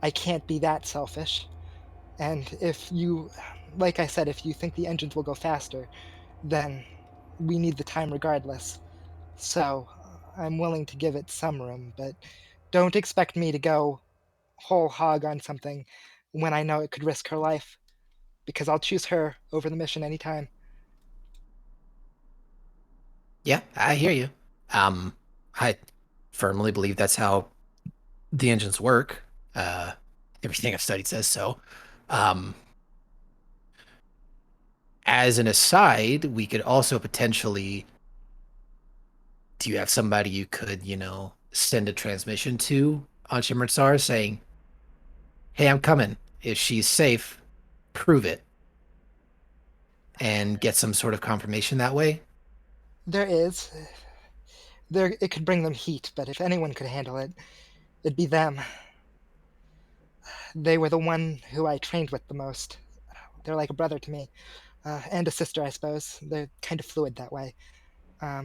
I can't be that selfish. And if you, like I said, if you think the engines will go faster, then we need the time regardless. So, I'm willing to give it some room, but don't expect me to go whole hog on something when I know it could risk her life, because I'll choose her over the mission anytime. Yeah, I hear you. I firmly believe that's how the engines work. Everything I've studied says so. As an aside, we could also potentially. Do you have somebody you could, send a transmission to on Shimmered Star saying, "Hey, I'm coming. If she's safe, prove it," and get some sort of confirmation that way? There is. It could bring them heat, but if anyone could handle it, it'd be them. They were the one who I trained with the most. They're like a brother to me. And a sister, I suppose. They're kind of fluid that way. Rock,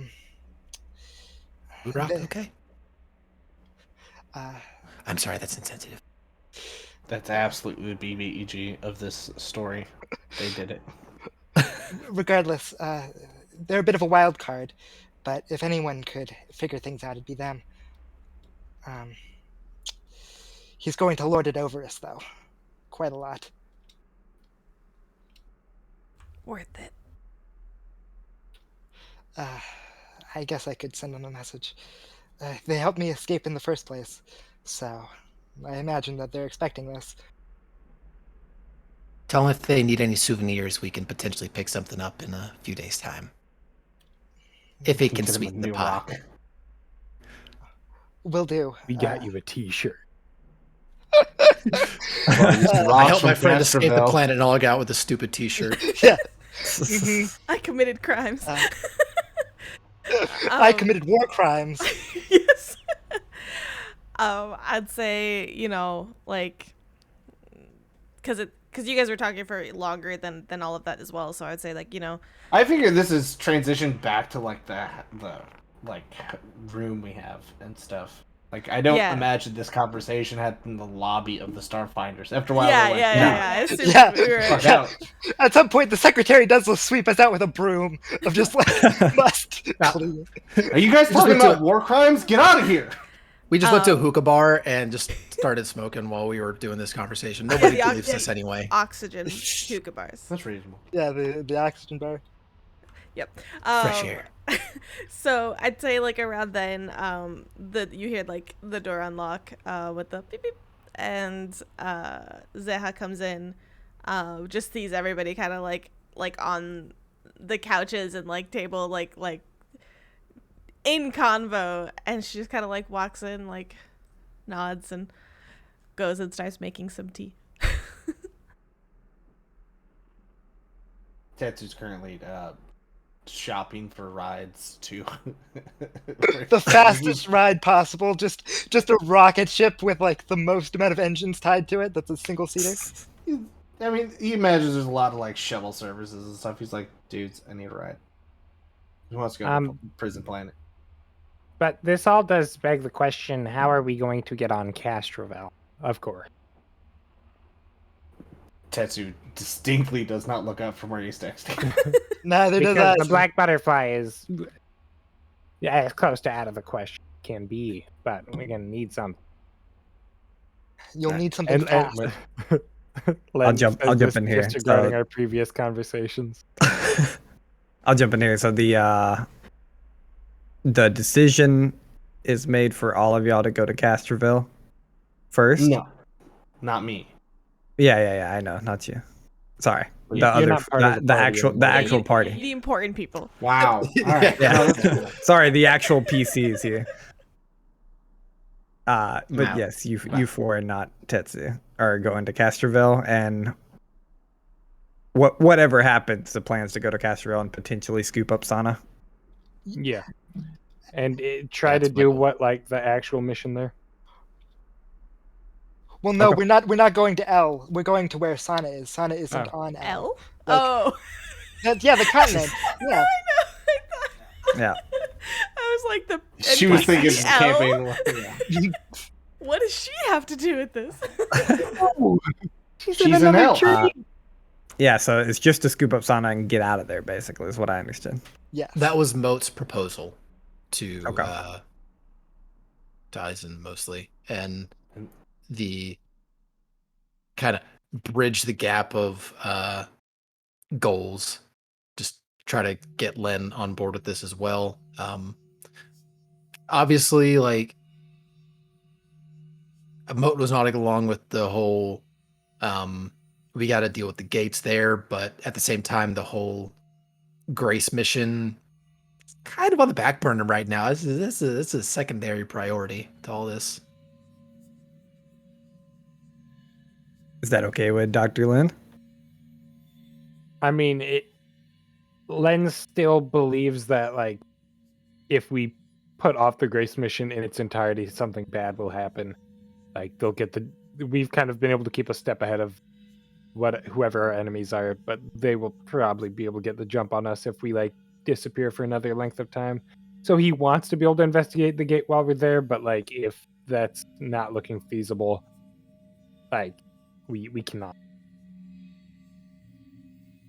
they- okay. I'm sorry, that's insensitive. That's absolutely the BBEG of this story. They did it. Regardless, they're a bit of a wild card, but if anyone could figure things out, it'd be them. He's going to lord it over us, though. Quite a lot. Worth it. I guess I could send them a message. They helped me escape in the first place, so I imagine that they're expecting this. Tell them if they need any souvenirs, we can potentially pick something up in a few days' time. If it can Get him a sweeten the new pie. rock. Will do. We got you a T-shirt. I helped my friend escape the planet and all I got with a stupid T-shirt. Yeah. I committed crimes. I committed war crimes. Yes. I'd say, like, because you guys were talking for longer than all of that as well. So I'd say, like, I figure this is transitioned back to like the like room we have and stuff. Like, I don't imagine this conversation happened in the lobby of the Starfinders. After a while, we're like, I assumed Yeah. we were- fuck out. At some point, the secretary does sweep us out with a broom of just like, must clean. Are you guys talking went to about war crimes? Get out of here! We just went to a hookah bar and just started smoking while we were doing this conversation. Nobody the believes us anyway. Oxygen hookah bars. That's reasonable. Yeah, the oxygen bar. Yep. Fresh air. So I'd say like around then, you hear like the door unlock with the beep beep, and Zeha comes in, just sees everybody kind of like on the couches and like table like in convo, and she just kind of like walks in, like nods and goes and starts making some tea. Tetsu's currently shopping for rides to The fastest ride possible, just a rocket ship with like the most amount of engines tied to it. That's a single seater. I mean, he imagines there's a lot of like shuttle services and stuff. He's like, dudes, I need a ride. He wants to go to Prison Planet. But this all does beg the question, how are we going to get on Castrovel? Of course. Tetsu distinctly does not look up from where he's texting. Neither does Because the us. Black Butterfly is as close to out of the question can be, but we're going to need something. You'll need something fast. Len jump says in here. Just regarding So- our previous conversations. I'll jump in here. So the decision is made for all of y'all to go to Castroville first. No, not me. Yeah. I know, not you. Sorry. You're not part of the party anymore. actual party. The important people. Wow. All right. Yeah. No, that's cool. Sorry, the actual PCs here. But Wow. yes, you four and not Tetsu are going to Castroville, and whatever happens, the plans to go to Castroville and potentially scoop up Sana. Yeah. And try That's to do my- what, like, the actual mission there? Well, no, Okay. we're not going to L. We're going to where Sana is. Sana isn't on L. L? Like- Oh. Yeah, the continent. Yeah. Yeah. I was like the. She was thinking NPC L? campaign. Yeah. What does she have to do with this? She's an L. Yeah, so it's just to scoop up Sana and get out of there, basically, is what I understood. Yes. That was Moat's proposal to Okay. Dyson mostly, and the kind of bridge the gap of goals. Just try to get Len on board with this as well. Obviously, like Moat was nodding along with the whole. We got to deal with the gates there, but at the same time, the whole Grace mission kind of on the back burner right now. This is a secondary priority to all this. Is that okay with Dr. Lin? I mean, Len still believes that, like, if we put off the Grace mission in its entirety, something bad will happen. Like, we've kind of been able to keep a step ahead of whoever our enemies are, but they will probably be able to get the jump on us if we, like, disappear for another length of time. So he wants to be able to investigate the gate while we're there, but, like, if that's not looking feasible, like, we cannot.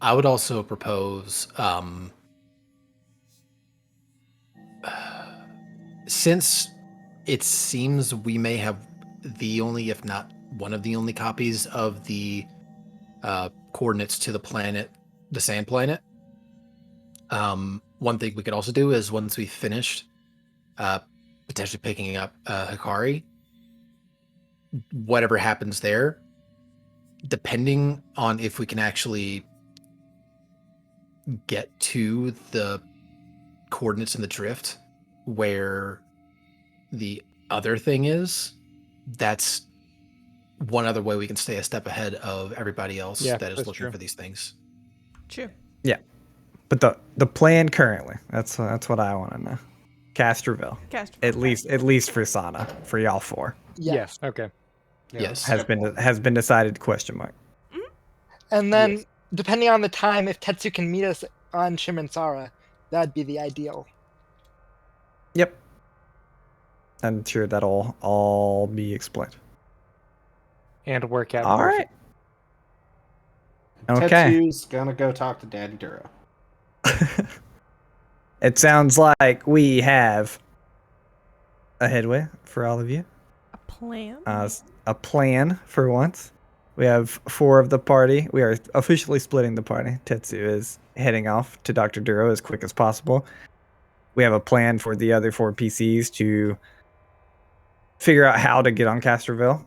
I would also propose, since it seems we may have the only, if not one of the only copies of the coordinates to the planet, the sand planet. One thing we could also do is once we've finished potentially picking up Hikari, whatever happens there, depending on if we can actually get to the coordinates in the drift where the other thing is, that's one other way we can stay a step ahead of everybody else that is that's looking true. for these things. True. Yeah. But the plan currently, that's what I want to know. Castroville. At least for Sana, for y'all four. Yes. Okay. Yes. Has been decided, question mark. And then, depending on the time, if Tetsu can meet us on Shimensara, that'd be the ideal. Yep. I'm sure that'll all be explained. And work out. All right. Okay. Okay. Tetsu's gonna go talk to Daddy Duro. It sounds like we have a headway for all of you. A plan? A plan for once. We have 4 of the party. We are officially splitting the party. Tetsu is heading off to Dr. Duro as quick as possible. We have a plan for the other 4 PCs to figure out how to get on Castroville.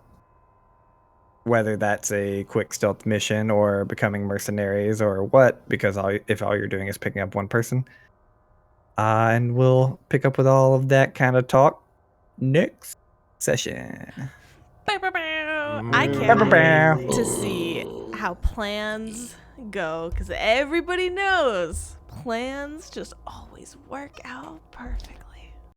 Whether that's a quick stealth mission or becoming mercenaries or what, because if all you're doing is picking up one person. And we'll pick up with all of that kind of talk next session. Bow, bow, bow. I can't wait to see how plans go, because everybody knows plans just always work out perfectly.